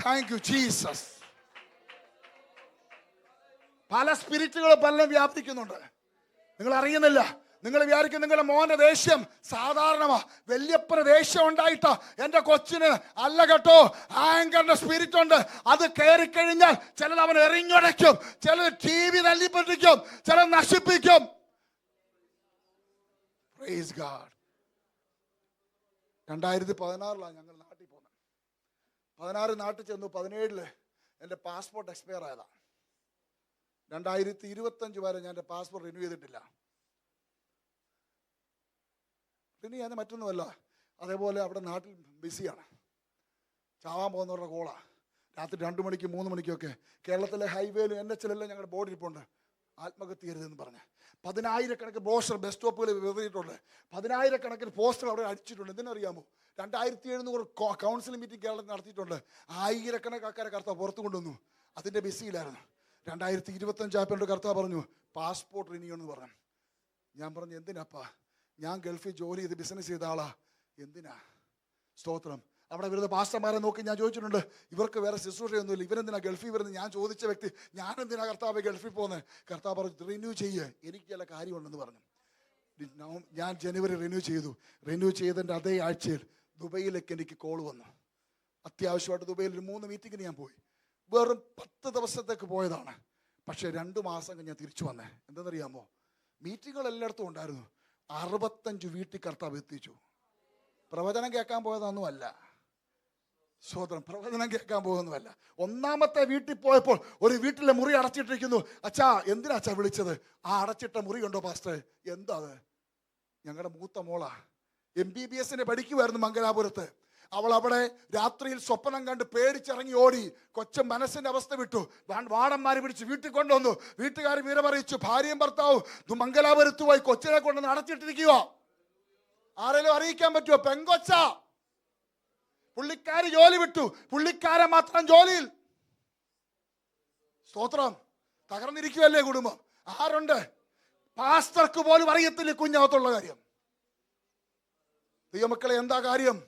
thank you Jesus. പല സ്പിരിറ്റുകളും പലരും വ്യാപിക്കുന്നുണ്ട്, നിങ്ങൾ അറിയുന്നില്ല. നിങ്ങൾ വിചാരിക്കും നിങ്ങളുടെ മോന്റെ ദേഷ്യം സാധാരണമാ, വല്യപ്പന് ദേഷ്യം ഉണ്ടായിട്ടാ എന്റെ കൊച്ചിന്. അല്ല കേട്ടോ, ആങ്കറിന്റെ സ്പിരിറ്റ് ഉണ്ട്. അത് കയറിക്കഴിഞ്ഞാൽ ചിലത് അവൻ എറിഞ്ഞുടയ്ക്കും, ചിലത് TV തല്ലിപ്പറ്റിക്കും, ചിലത് നശിപ്പിക്കും. Praise God. 2016 ഞങ്ങൾ നാട്ടിൽ പോകുന്നത്. 16 നാട്ടിൽ ചെന്നു. 17 എൻ്റെ പാസ്പോർട്ട് എക്സ്പയർ ആയതാ. 2025 വരെ ഞാൻ എൻ്റെ പാസ്പോർട്ട് റിന്യൂ ചെയ്തിട്ടില്ല. റിന്യൂ ചെയ്യാൻ മറ്റൊന്നുമല്ല, അതേപോലെ അവിടെ നാട്ടിൽ ബിസിയാണ്. ചാവാൻ പോകുന്നവരുടെ കോളാ. രാത്രി 2 മണിക്കും 3 മണിക്കൊക്കെ കേരളത്തിലെ ഹൈവേയിലും NH-ലെല്ലാം ഞങ്ങളുടെ ബോർഡ് ഇരിപ്പുണ്ട്, ആത്മഹത്യ ചെയ്യരുതെന്ന് പറഞ്ഞ്. 10,000 ബ്രോഷർ ബസ് സ്റ്റോപ്പുകളിൽ വിതറിയിട്ടുണ്ട്. 10,000 പോസ്റ്റർ അവിടെ അടിച്ചിട്ടുണ്ട്. എന്തിനറിയാമോ? 2700 കൗൺസിലിംഗ് മീറ്റിംഗ് കേരളത്തിൽ നടത്തിയിട്ടുണ്ട്. 1000 ആൾക്കാരെ കർത്താവ് പുറത്തു കൊണ്ടുവന്നു. അതിൻ്റെ ബിസിയിലായിരുന്നു. 2025 ആയപ്പോൾ കർത്താവ് പറഞ്ഞു പാസ്പോർട്ട് റിന്യൂ എന്ന് പറഞ്ഞു. ഞാൻ പറഞ്ഞു എന്തിനാപ്പാ? ഞാൻ ഗൾഫിൽ ജോലി ചെയ്ത് ബിസിനസ് ചെയ്ത ആളാ, എന്തിനാ? സ്തോത്രം. അവിടെ വരുന്ന പാസ്റ്റർമാരെ നോക്കി ഞാൻ ചോദിച്ചിട്ടുണ്ട്, ഇവർക്ക് വേറെ ശുശ്രൂഷയൊന്നുമില്ല, ഇവരെന്തിനാ ഗൾഫിൽ വരുന്നത്? ഞാൻ ചോദിച്ച വ്യക്തി, ഞാൻ എന്തിനാ കർത്താവ് ഗൾഫിൽ പോകുന്നത്? കർത്താവ് പറഞ്ഞു റിന്യൂ ചെയ്യേ, എനിക്ക് ചില കാര്യമുണ്ടെന്ന് പറഞ്ഞു. ഞാൻ ജനുവരി റിന്യൂ ചെയ്തു. റിന്യൂ ചെയ്തതിൻ്റെ അതേ ആഴ്ചയിൽ ദുബൈയിലേക്ക് എനിക്ക് കോൾ വന്നു. അത്യാവശ്യമായിട്ട് ദുബൈയിൽ ഒരു 3 മീറ്റിങ്ങിന് ഞാൻ പോയി. വെറും 10 ദിവസത്തേക്ക് പോയതാണ്. പക്ഷേ 2 മാസം കഴിഞ്ഞ് ഞാൻ തിരിച്ചു വന്നേ. എന്തെന്നറിയാമോ? മീറ്റിങ്ങുകൾ എല്ലായിടത്തും ഉണ്ടായിരുന്നു. 65 വീട്ടിൽ കർത്താവ് എത്തിച്ചു. പ്രവചനം കേൾക്കാൻ പോയതൊന്നുമല്ല. സ്വതന്ത്രം പ്രവചനം കേൾക്കാൻ പോകുന്നതല്ല. 1ാമത്തെ വീട്ടിൽ പോയപ്പോൾ ഒരു വീട്ടിലെ മുറി അടച്ചിട്ടിരിക്കുന്നു. അച്ഛാ എന്തിനാ അച്ഛാ വിളിച്ചത്? ആ അടച്ചിട്ട മുറി ഉണ്ടോ പാസ്റ്റർ? എന്താ അത്? ഞങ്ങളുടെ മൂത്ത മോളാ, MBBS പഠിക്കുമായിരുന്നു മംഗലാപുരത്ത്. അവൾ അവിടെ രാത്രിയിൽ സ്വപ്നം കണ്ട് പേടിച്ചിറങ്ങി ഓടി. കൊച്ചു മനസ്സിന്റെ അവസ്ഥ വിട്ടു. വാടന്മാരെ പിടിച്ച് വീട്ടിൽ കൊണ്ടുവന്നു. വീട്ടുകാർ വിവരമറിയിച്ചു. ഭാര്യയും ഭർത്താവും മംഗലാപുരത്ത് പോയി കൊച്ചിനെ കൊണ്ടുവന്ന് അടച്ചിട്ടിരിക്കുക. ആരെങ്കിലും അറിയിക്കാൻ പറ്റുമോ? പെങ്കൊച്ച. പുള്ളിക്കാരി ജോലി വിട്ടു, പുള്ളിക്കാരൻ മാത്രം ജോലിയിൽ. സ്തോത്രം. തകർന്നിരിക്കുവല്ലേ കുടുംബം. ആരുണ്ട്? പാസ്റ്റർക്ക് പോലും അറിയത്തില്ല കുഞ്ഞകത്തുള്ള കാര്യം. ദൈവമക്കളെ എന്താ കാര്യം?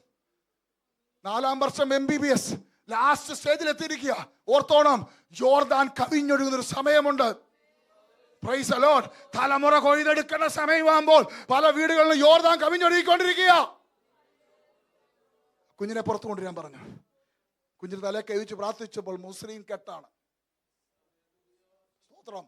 4ാം വർഷം MBBS ലാസ്റ്റ് സ്റ്റേജിൽ എത്തിയിരിക്കുക. ഓർത്തോണം, യോർദാൻ കവിഞ്ഞൊഴുകുന്നൊരു സമയമുണ്ട്. Price the Lord. തലമുറ കൊയ്തെടുക്കുന്ന സമയമാകുമ്പോൾ പല വീടുകളിലും യോർദാൻ കവിഞ്ഞൊഴുകിക്കൊണ്ടിരിക്കുക. കുഞ്ഞിനെ പുറത്തു കൊണ്ടുവരാൻ പറഞ്ഞു. കുഞ്ഞിന് തലേ കൈവച്ച് പ്രാർത്ഥിച്ചപ്പോൾ മുസ്ലിം കെട്ടാണ്. സ്തോത്രം.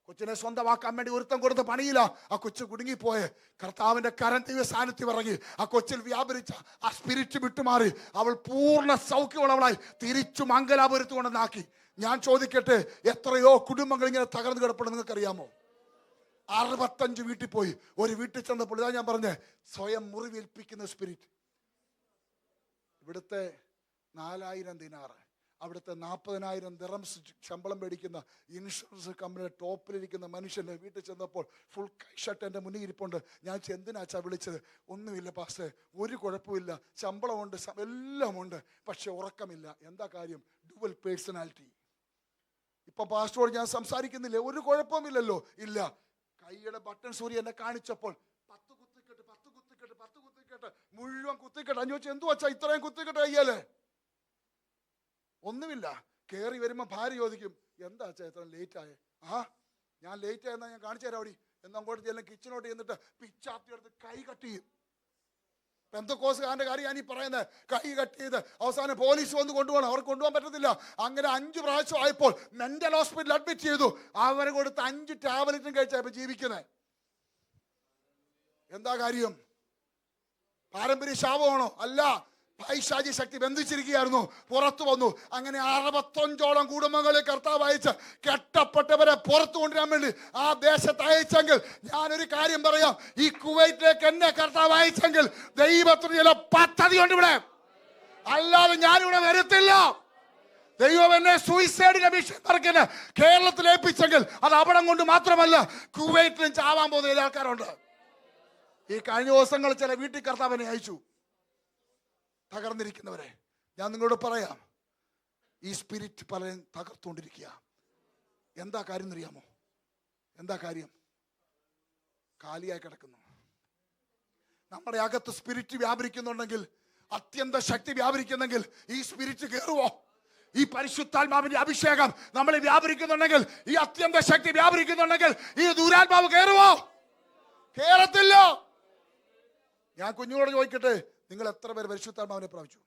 കൊച്ചിനെ സ്വന്തമാക്കാൻ വേണ്ടി ഒരുത്തം കൊടുത്ത പണിയില്ല. ആ കൊച്ചു കുടുങ്ങിപ്പോയെ. കർത്താവിന്റെ കരന്തീവ സാന്നിധ്യം ഇറങ്ങി ആ കൊച്ചിൽ വ്യാപരിച്ച ആ സ്പിരിറ്റ് വിട്ടുമാറി അവൾ പൂർണ്ണ സൗഖ്യമുള്ളവളായി തിരിച്ചു മംഗലാപുരത്ത് കൊണ്ടുവന്നാക്കി. ഞാൻ ചോദിക്കട്ടെ, എത്രയോ കുടുംബങ്ങൾ ഇങ്ങനെ തകർന്നു കിടപ്പെടുന്ന നിങ്ങൾക്കറിയാമോ? 65 വീട്ടിൽ പോയി. ഒരു വീട്ടിൽ ചെന്നപ്പോൾ ഇതാ ഞാൻ പറഞ്ഞേ, സ്വയം മുറിവേൽപ്പിക്കുന്ന സ്പിരിറ്റ്. ഇവിടുത്തെ 4000 ദിനാറ് അവിടുത്തെ 40,000 ദിറംസ് ശമ്പളം മേടിക്കുന്ന ഇൻഷുറൻസ് കമ്പനിയുടെ ടോപ്പിലിരിക്കുന്ന മനുഷ്യൻ്റെ വീട്ടിൽ ചെന്നപ്പോൾ ഫുൾ ഷർട്ട് എൻ്റെ മുന്നിൽ ഇരിപ്പുണ്ട്. ഞാൻ എന്തിനാച്ചാ വിളിച്ചത്? ഒന്നുമില്ല പാസ്റ്റേ, ഒരു കുഴപ്പമില്ല, ശമ്പളമുണ്ട്, എല്ലാം ഉണ്ട്, പക്ഷെ ഉറക്കമില്ല. എന്താ കാര്യം? Dual personality. ഇപ്പൊ പാസ്റ്ററോട് ഞാൻ സംസാരിക്കുന്നില്ലേ, ഒരു കുഴപ്പമില്ലല്ലോ. ഇല്ല, കൈയുടെ ബട്ടൺ സൂര്യ എന്നെ കാണിച്ചപ്പോൾ 10 കുത്തിക്കെട്ട് മുഴുവൻ കുത്തിക്കെട്ട്. അഞ്ഞു വെച്ചാൽ എന്തു വച്ചാ ഇത്രയും കുത്തിക്കെട്ട് കയ്യല്ലേ? ഒന്നുമില്ല. കയറി വരുമ്പോൾ ഭാര്യ ചോദിക്കും, എന്താ അച്ഛാ എത്ര ലേറ്റ് ആയേ? ഞാൻ ലേറ്റ് ആയെന്നാ ഞാൻ കാണിച്ചു തരാം അവിടെ എന്ന്. അങ്ങോട്ട് ചെല്ലാം, കിച്ചണോട്ട് ചെന്നിട്ട് പിച്ചാത്തി എടുത്ത് കൈ കട്ട് ചെയ്യും. പെന്തക്കോസുകാരൻ്റെ കാര്യം ഞാൻ ഈ പറയുന്നത്. കൈ കട്ട് ചെയ്ത് അവസാനം പോലീസ് വന്ന് കൊണ്ടുപോകണം. അവർക്ക് കൊണ്ടുപോകാൻ പറ്റത്തില്ല. അങ്ങനെ 5 പ്രാവശ്യം ആയപ്പോൾ മെന്റൽ ഹോസ്പിറ്റലിൽ അഡ്മിറ്റ് ചെയ്തു. അവരെ കൊടുത്ത് 5 ടാബ്ലറ്റും കഴിച്ചാൽ ജീവിക്കുന്നത്. എന്താ കാര്യം? പാരമ്പര്യ ശാപമാണോ? അല്ല, പൈശാചി ശക്തി ബന്ധിച്ചിരിക്കുകയായിരുന്നു. പുറത്തു വന്നു. അങ്ങനെ 65ഓളം കുടുംബങ്ങളെ കർത്താവ് അയച്ച് കെട്ടപ്പെട്ടവരെ പുറത്തു കൊണ്ടുവരാൻ വേണ്ടി ആ ദേശത്ത് അയച്ചെങ്കിൽ, ഞാനൊരു കാര്യം പറയാം, ഈ കുവൈറ്റിലേക്ക് എന്നെ കർത്താവ് അയച്ചെങ്കിൽ ദൈവത്തിന് ചില പദ്ധതി ഉണ്ട് ഇവിടെ. അല്ലാതെ ഞാനിവിടെ വരത്തില്ല. ദൈവം എന്നെ സൂയിസൈഡിന്റെ മിഷൻ വർക്കിന് കേരളത്തിൽ ഏൽപ്പിച്ചെങ്കിൽ അത് അവിടം കൊണ്ട് മാത്രമല്ല, കുവൈറ്റിലും ചാവാൻ പോകുന്ന ചില ആൾക്കാരുണ്ട്. ഈ കഴിഞ്ഞ ദിവസങ്ങൾ ചില വീട്ടിൽ കർത്താവിനെ അയച്ചു. തകർന്നിരിക്കുന്നവരെ ഞാൻ നിങ്ങളോട് പറയാം, ഈ സ്പിരിറ്റ് പലരും തകർത്തുകൊണ്ടിരിക്കുക. എന്താ കാര്യം എന്നറിയാമോ? എന്താ കാര്യം? കാലിയായി കിടക്കുന്നു. നമ്മുടെ അകത്ത് സ്പിരിറ്റ് വ്യാപരിക്കുന്നുണ്ടെങ്കിൽ, അത്യന്ത ശക്തി വ്യാപരിക്കുന്നെങ്കിൽ ഈ സ്പിരിറ്റ് കയറുവോ? ഈ പരിശുദ്ധാത്മാവിന്റെ അഭിഷേകം നമ്മൾ വ്യാപരിക്കുന്നുണ്ടെങ്കിൽ, ഈ അത്യന്ത ശക്തി വ്യാപരിക്കുന്നുണ്ടെങ്കിൽ ഈ ദുരാത്മാവ് കയറുവോ? കേറത്തില്ല. ഞാൻ കുഞ്ഞുങ്ങളോട് ചോദിക്കട്ടെ, നിങ്ങൾ എത്ര പേര് പരിശുദ്ധാത്മാവിനെ പ്രാപിച്ചു?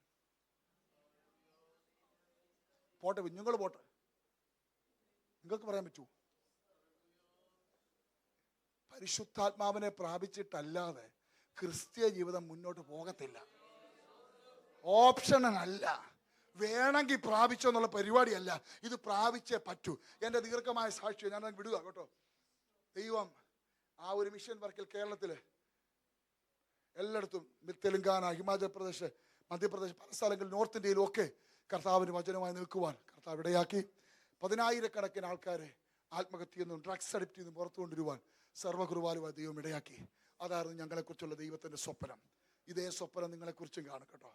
പോട്ടെ, കുഞ്ഞുങ്ങൾ പോട്ടെ, നിങ്ങൾക്ക് പറയാൻ പറ്റൂ? പരിശുദ്ധാത്മാവിനെ പ്രാപിച്ചിട്ടല്ലാതെ ക്രിസ്തീയ ജീവിതം മുന്നോട്ട് പോകത്തില്ല. ഓപ്ഷനല്ല. വേണമെങ്കിൽ പ്രാപിച്ചോ എന്നുള്ള പരിപാടിയല്ല. ഇത് പ്രാപിച്ചേ പറ്റൂ. എൻ്റെ ദീർഘമായ സാക്ഷ്യം ഞാൻ വിടുക കേട്ടോ. ദൈവം ആ ഒരു മിഷൻ വർക്കിൽ കേരളത്തില് എല്ലായിടത്തും, തെലുങ്കാന, ഹിമാചൽ പ്രദേശ്, മധ്യപ്രദേശ്, പല സ്ഥലങ്ങളിൽ, നോർത്ത് ഇന്ത്യയിലും ഒക്കെ കർത്താവിന് വചനമായി നിൽക്കുവാൻ കർത്താവ് ഇടയാക്കി. 10,000-കണക്കിന് ആൾക്കാരെ ആത്മഹത്യയിൽ നിന്നും ഡ്രഗ്സ് അഡിക്റ്റിൽ നിന്നും പുറത്തു കൊണ്ടുവരുവാൻ സർവ്വകൃപാലുവായ ദൈവം ഇടയാക്കി. അതായിരുന്നു ഞങ്ങളെക്കുറിച്ചുള്ള ദൈവത്തിൻ്റെ സ്വപ്നം. ഇതേ സ്വപ്നം നിങ്ങളെക്കുറിച്ചും കാണും കേട്ടോ.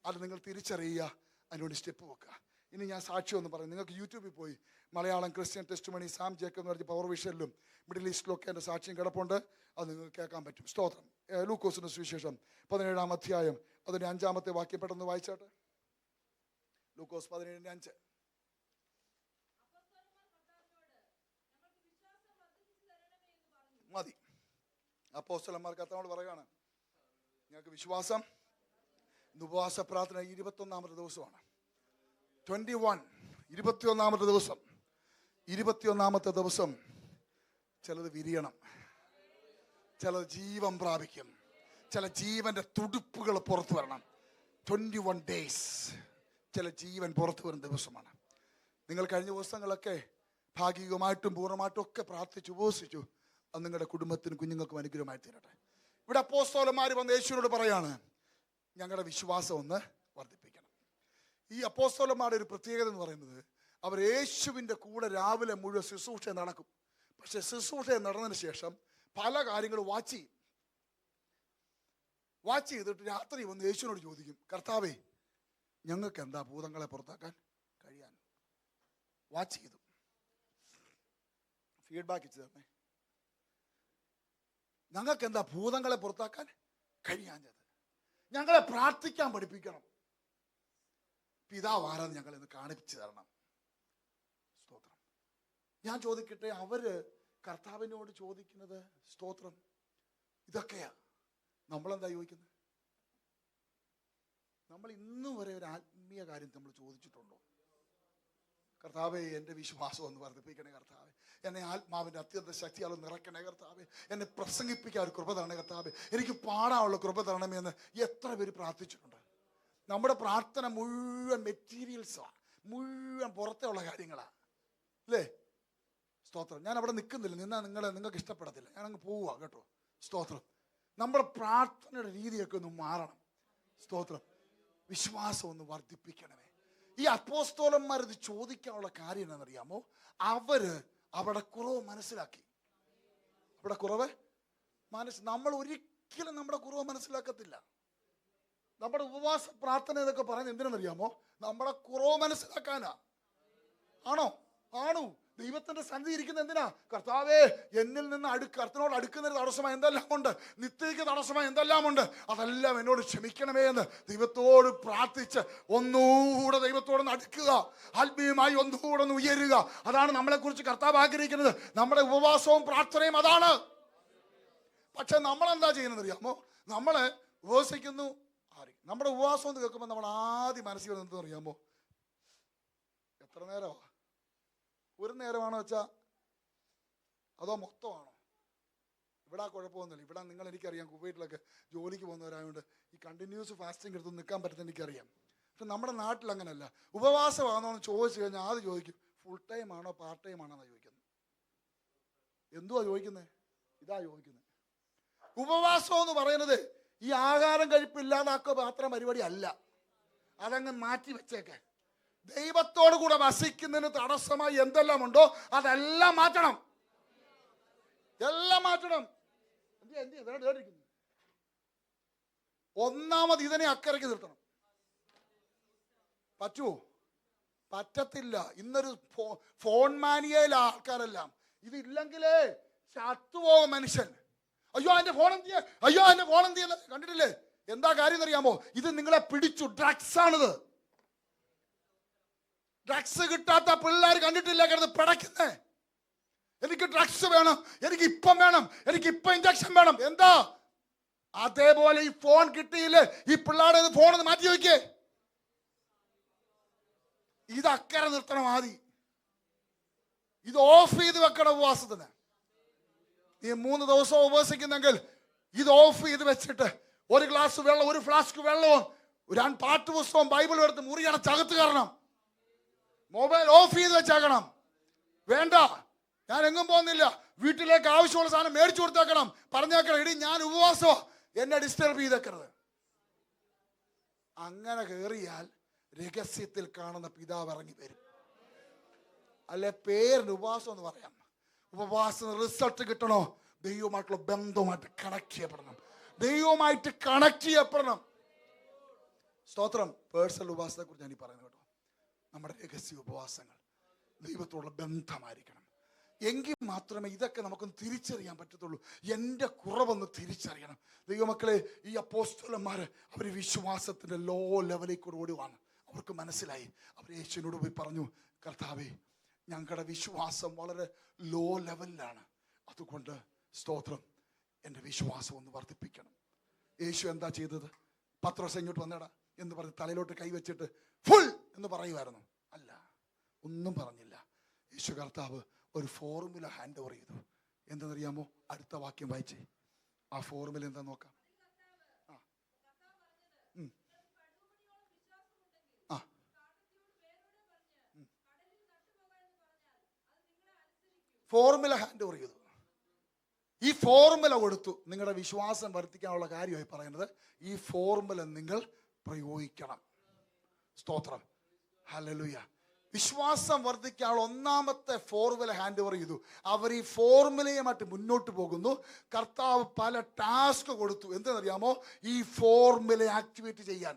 അത് നിങ്ങൾ തിരിച്ചറിയുക, അതിനുവേണ്ടി സ്റ്റെപ്പ് വെക്കുക. ഇനി ഞാൻ സാക്ഷ്യം എന്ന് പറയും. നിങ്ങൾക്ക് യൂട്യൂബിൽ പോയി Malayalam Christian testimony Sam Jacob എന്ന് പറഞ്ഞ പവർ വിഷനിലും മിഡിൽ ഈസ്റ്റിലൊക്കെ എൻ്റെ സാക്ഷ്യം കിടപ്പുണ്ട്. അത് നിങ്ങൾക്ക് കേൾക്കാൻ പറ്റും. സ്തോത്രം. ലൂക്കോസിന്റെ സുവിശേഷം 17-ാം അധ്യായം അതിൻ്റെ 5-ാമത്തെ വാക്യം പെട്ടെന്ന് വായിച്ചാട്ടെ. ലൂക്കോസ് 17:5. മതി. അപ്പോസ്തലന്മാർ കർത്താവിനോട് പറയുകയാണ്, ഞങ്ങൾക്ക് വിശ്വാസം. ഉപവാസ പ്രാർത്ഥന 21-ാമത്തെ ദിവസമാണ്. 21-ാമത്തെ ദിവസം. 21-ാമത്തെ ദിവസം ചിലത് വിരിയണം, ചിലത് ജീവൻ പ്രാപിക്കും, ചില ജീവന്റെ തുടുപ്പുകൾ പുറത്തു വരണം. 21 days ചില ജീവൻ പുറത്തു വരുന്ന ദിവസമാണ്. നിങ്ങൾ കഴിഞ്ഞ ദിവസങ്ങളൊക്കെ ഭാഗികമായിട്ടും പൂർണ്ണമായിട്ടും ഒക്കെ പ്രാർത്ഥിച്ചു ഉപവസിച്ചു. അത് നിങ്ങളുടെ കുടുംബത്തിനും കുഞ്ഞുങ്ങൾക്കും അനുഗ്രഹമായി തീരട്ടെ. ഇവിടെ അപ്പോസ്തലന്മാർ വന്ന് യേശുവിനോട് പറയാണ്, ഞങ്ങളുടെ വിശ്വാസം ഒന്ന് വർദ്ധിപ്പിക്കണം. ഈ അപ്പോസ്തലന്മാരുടെ ഒരു പ്രത്യേകത എന്ന് പറയുന്നത്, അവർ യേശുവിൻ്റെ കൂടെ രാവിലെ മുഴുവൻ ശുശ്രൂഷ നടക്കും. പക്ഷെ ശുശ്രൂഷ നടന്നതിന് ശേഷം പല കാര്യങ്ങളും വാച്ച് ചെയ്തിട്ട് രാത്രി വന്ന് യേശുവിനോട് ചോദിക്കും, കർത്താവേ, ഞങ്ങൾക്ക് എന്താ ഭൂതങ്ങളെ പുറത്താക്കാൻ കഴിയാൻ? വാച്ച് ചെയ്തു. ഫീഡ്ബാക്ക് ഇച്ചു തരണേ. ഞങ്ങൾക്ക് എന്താ ഭൂതങ്ങളെ പുറത്താക്കാൻ കഴിയാഞ്ഞത്? ഞങ്ങളെ പ്രാർത്ഥിക്കാൻ പഠിപ്പിക്കണം. പിതാവ് ആരാന്ന് ഞങ്ങളെ ഒന്ന് കാണിച്ചു തരണം. സ്തോത്രം. ഞാൻ ചോദിക്കട്ടെ, അവര് കർത്താവിനോട് ചോദിക്കുന്നത് സ്തോത്രം ഇതൊക്കെയാ. നമ്മളെന്താ ചോദിക്കുന്നത്? നമ്മൾ ഇന്നു വരെ ഒരു ആത്മീയ കാര്യം നമ്മൾ ചോദിച്ചിട്ടുണ്ടോ? കർത്താവേ, എൻ്റെ വിശ്വാസം ഒന്ന് വർദ്ധിപ്പിക്കണേ കർത്താവേ, എന്നെ ആത്മാവിൻ്റെ അത്യന്ത ശക്തിയാലും നിറയ്ക്കണേ കർത്താവേ, എന്നെ പ്രസംഗിപ്പിക്കാൻ ഒരു കൃപ തരണേ കർത്താവേ, എനിക്ക് പാടാനുള്ള കൃപ തരണമെന്ന് എത്ര പേര് പ്രാർത്ഥിച്ചിട്ടുണ്ട്? നമ്മുടെ പ്രാർത്ഥന മുഴുവൻ മെറ്റീരിയൽസാണ്, മുഴുവൻ പുറത്തുള്ള കാര്യങ്ങളാണ്, അല്ലേ? സ്തോത്രം. ഞാൻ അവിടെ നിൽക്കുന്നില്ല, നിന്നാൽ നിങ്ങൾക്ക് ഇഷ്ടപ്പെടത്തില്ല, ഞാനങ്ങ് പോവുക കേട്ടോ. സ്തോത്രം. നമ്മുടെ പ്രാർത്ഥനയുടെ രീതിയൊക്കെ ഒന്ന് മാറണം. സ്തോത്രം. വിശ്വാസം ഒന്ന് വർദ്ധിപ്പിക്കണമേ. ഈ അപ്പോസ്തലന്മാർ ഇത് ചോദിക്കാനുള്ള കാര്യം എന്താണെന്നറിയാമോ? അവര് അവിടെ കുറവ് മനസ്സിലാക്കി. അവിടെ കുറവ് നമ്മൾ ഒരിക്കലും നമ്മുടെ കുറവ് മനസ്സിലാക്കത്തില്ല. നമ്മുടെ ഉപവാസ പ്രാർത്ഥന ഇതൊക്കെ പറയുന്നത് എന്തിനാണെന്നറിയാമോ? നമ്മുടെ കുറവ് മനസ്സിലാക്കാനാ. ആണോ? ദൈവത്തിന്റെ സന്നിധി ഇരിക്കുന്ന എന്തിനാ? കർത്താവേ, എന്നിൽ നിന്ന് കർത്തനോട് അടുക്കുന്നതിന് തടസ്സമായി എന്തെല്ലാം ഉണ്ട്, നിത്യതയ്ക്ക് തടസ്സമായി എന്തെല്ലാം ഉണ്ട്, അതെല്ലാം എന്നോട് ക്ഷമിക്കണമേ എന്ന് ദൈവത്തോട് പ്രാർത്ഥിച്ച് ഒന്നുകൂടെ ദൈവത്തോടൊന്ന് അടുക്കുക, ആത്മീയമായി ഒന്നുകൂടെ ഒന്ന് ഉയരുക. അതാണ് നമ്മളെ കുറിച്ച് കർത്താവ് ആഗ്രഹിക്കുന്നത്. നമ്മുടെ ഉപവാസവും പ്രാർത്ഥനയും അതാണ്. പക്ഷെ നമ്മളെന്താ ചെയ്യുന്നത് അറിയാമോ? നമ്മള് ഉപവസിക്കുന്നു. നമ്മുടെ ഉപവാസം എന്ന് കേൾക്കുമ്പോൾ നമ്മൾ ആദ്യം മനസ്സിൽ വരുന്നത് അറിയാമോ? എത്ര നേരമാ? ഒരു നേരമാണോ വെച്ചാ അതോ മൊത്തമാണോ? ഇവിടെ കുഴപ്പമൊന്നുമില്ല. ഇവിടെ എനിക്കറിയാം, കുവൈറ്റിലൊക്കെ ജോലിക്ക് പോകുന്നവരായതുകൊണ്ട് ഈ കണ്ടിന്യൂസ് ഫാസ്റ്റിംഗ് എടുത്ത് നിൽക്കാൻ പറ്റുന്ന എനിക്കറിയാം. പക്ഷെ നമ്മുടെ നാട്ടിൽ അങ്ങനെയല്ല. ഉപവാസമാണോ എന്ന് ചോദിച്ചു കഴിഞ്ഞാൽ ആദ്യം ചോദിക്കും, ഫുൾ ടൈം ആണോ പാർട്ട് ടൈം ആണോ എന്നാണ് ചോദിക്കുന്നത്. എന്തുവാ ചോദിക്കുന്നത്? ഇതാ ചോദിക്കുന്നത്. ഉപവാസം എന്ന് പറയുന്നത് ഈ ആഹാരം കഴിപ്പില്ലാതാക്കുക മാത്രം പരിപാടി അല്ല. അതങ്ങ് മാറ്റി വെച്ചേക്കെ. ദൈവത്തോട് കൂടെ വസിക്കുന്നതിന് തടസ്സമായി എന്തെല്ലാം ഉണ്ടോ അതെല്ലാം മാറ്റണം. എല്ലാം മാറ്റണം. ഒന്നാമത് ഇതിനെ അക്കരയ്ക്ക് നിർത്തണം. പറ്റുമോ? പറ്റത്തില്ല. ഇന്നൊരു ഫോൺ മാനിയയിലെ ആൾക്കാരെല്ലാം ഇതില്ലെങ്കിലേ ചത്തുപോകും മനുഷ്യൻ. അയ്യോ എന്റെ ഫോൺ എന്ത് കണ്ടിട്ടില്ലേ? എന്താ കാര്യം എന്നറിയാമോ? ഇത് നിങ്ങളെ പിടിച്ചു. ഡ്രഗ്സ് ആണിത്. ഡ്രഗ്സ് കിട്ടാത്ത പിള്ളേർ കണ്ടിട്ടില്ല കിടന്ന് പിടയ്ക്കുന്നേ. എനിക്ക് ഡ്രഗ്സ് വേണം, എനിക്ക് ഇപ്പം വേണം, എനിക്ക് ഇപ്പം ഇഞ്ചക്ഷൻ വേണം. എന്താ? അതേപോലെ ഈ ഫോൺ കിട്ടിയില്ലേ, ഈ പിള്ളേരുടെ ഫോൺ ഒന്ന് മാറ്റി വയ്ക്കേ. ഇത് അക്കരെ നിർത്തണം ആദ്യം. ഇത് ഓഫ് ചെയ്ത് വെക്കണം ഉപവാസത്തിന്. നീ 3 ദിവസം ഉപവസിക്കുന്നെങ്കിൽ ഇത് ഓഫ് ചെയ്ത് വെച്ചിട്ട് ഒരു ഗ്ലാസ് വെള്ളം, ഒരു ഫ്ലാസ്ക് വെള്ളവും, ഒരു പാഠ്യപുസ്തകവും ബൈബിളും എടുത്ത് മുറിയടച്ചകത്ത് കയറണം. മൊബൈൽ ഓഫ് ചെയ്ത് വെച്ചേക്കണം. വേണ്ട, ഞാൻ എങ്ങും പോകുന്നില്ല, വീട്ടിലേക്ക് ആവശ്യമുള്ള സാധനം മേടിച്ചു കൊടുത്തേക്കണം. പറഞ്ഞേക്കണം, ഇടി ഞാൻ ഉപവാസമോ, എന്നെ ഡിസ്റ്റർബ് ചെയ്തേക്കരുത്. അങ്ങനെ കയറിയാൽ രഹസ്യത്തിൽ കാണുന്ന പിതാവ് ഇറങ്ങി വരും. അല്ലെ പേരിന് ഉപവാസം എന്ന് പറയാം. ഉപവാസം റിസൾട്ട് കിട്ടണോ? ദൈവമായിട്ടുള്ള ബന്ധവുമായിട്ട് കണക്ട് ചെയ്യപ്പെടണം. സ്തോത്രം. പേഴ്സണൽ ഉപവാസത്തെ കുറിച്ച് ഞാൻ പറയുന്നത് കേട്ടോ. നമ്മുടെ രഹസ്യ ഉപവാസങ്ങൾ ദൈവത്തോടുള്ള ബന്ധമായിരിക്കണം. എങ്കിൽ മാത്രമേ ഇതൊക്കെ നമുക്കൊന്ന് തിരിച്ചറിയാൻ പറ്റത്തുള്ളൂ. എൻ്റെ കുറവൊന്ന് തിരിച്ചറിയണം. ദൈവമക്കളെ, ഈ അപ്പോസ്തലന്മാര് അവർ വിശ്വാസത്തിന്റെ ലോ ലെവലിൽ കൂടെ ഓടുവാണ്. അവർക്ക് മനസ്സിലായി. അവർ യേശുവിനോട് പോയി പറഞ്ഞു, കർത്താവേ, ഞങ്ങളുടെ വിശ്വാസം വളരെ ലോ ലെവലിലാണ്. അതുകൊണ്ട് സ്തോത്രം, എൻ്റെ വിശ്വാസം ഒന്ന് വർദ്ധിപ്പിക്കണം. യേശു എന്താ ചെയ്തത്? പത്രോസ് ഇങ്ങോട്ട് വന്നേടാ എന്ന് പറഞ്ഞ് തലയിലോട്ട് കൈവച്ചിട്ട് ഫുൾ എന്ന് പറയുമായിരുന്നു? അല്ല, ഒന്നും പറഞ്ഞില്ല. യേശു കർത്താവ് ഒരു ഫോർമുല ഹാൻഡ് ഓവർ ചെയ്തു. എന്താണെന്നറിയാമോ? അടുത്ത വാക്യം വായിച്ചേ. ആ ഫോർമുല എന്താ നോക്കാം. ഫോർമുല ഹാൻഡ് ഓവർ ചെയ്തു. ഈ ഫോർമുല കൊടുത്തു. നിങ്ങളുടെ വിശ്വാസം വർദ്ധിക്കാനുള്ള കാര്യമായി പറയുന്നത്. ഈ ഫോർമുല നിങ്ങൾ പ്രയോഗിക്കണം. സ്തോത്രം. ഹല്ലേലൂയ. വിശ്വാസം വർദ്ധിക്കാനുള്ള ഒന്നാമത്തെ ഫോർമുല ഹാൻഡ് ഓവർ ചെയ്തു. അവർ ഈ ഫോർമുലയുമായിട്ട് മുന്നോട്ട് പോകുന്നു. കർത്താവ് പല ടാസ്ക് കൊടുത്തു. എന്തെന്നറിയാമോ? ഈ ഫോർമുല ആക്ടിവേറ്റ് ചെയ്യാൻ.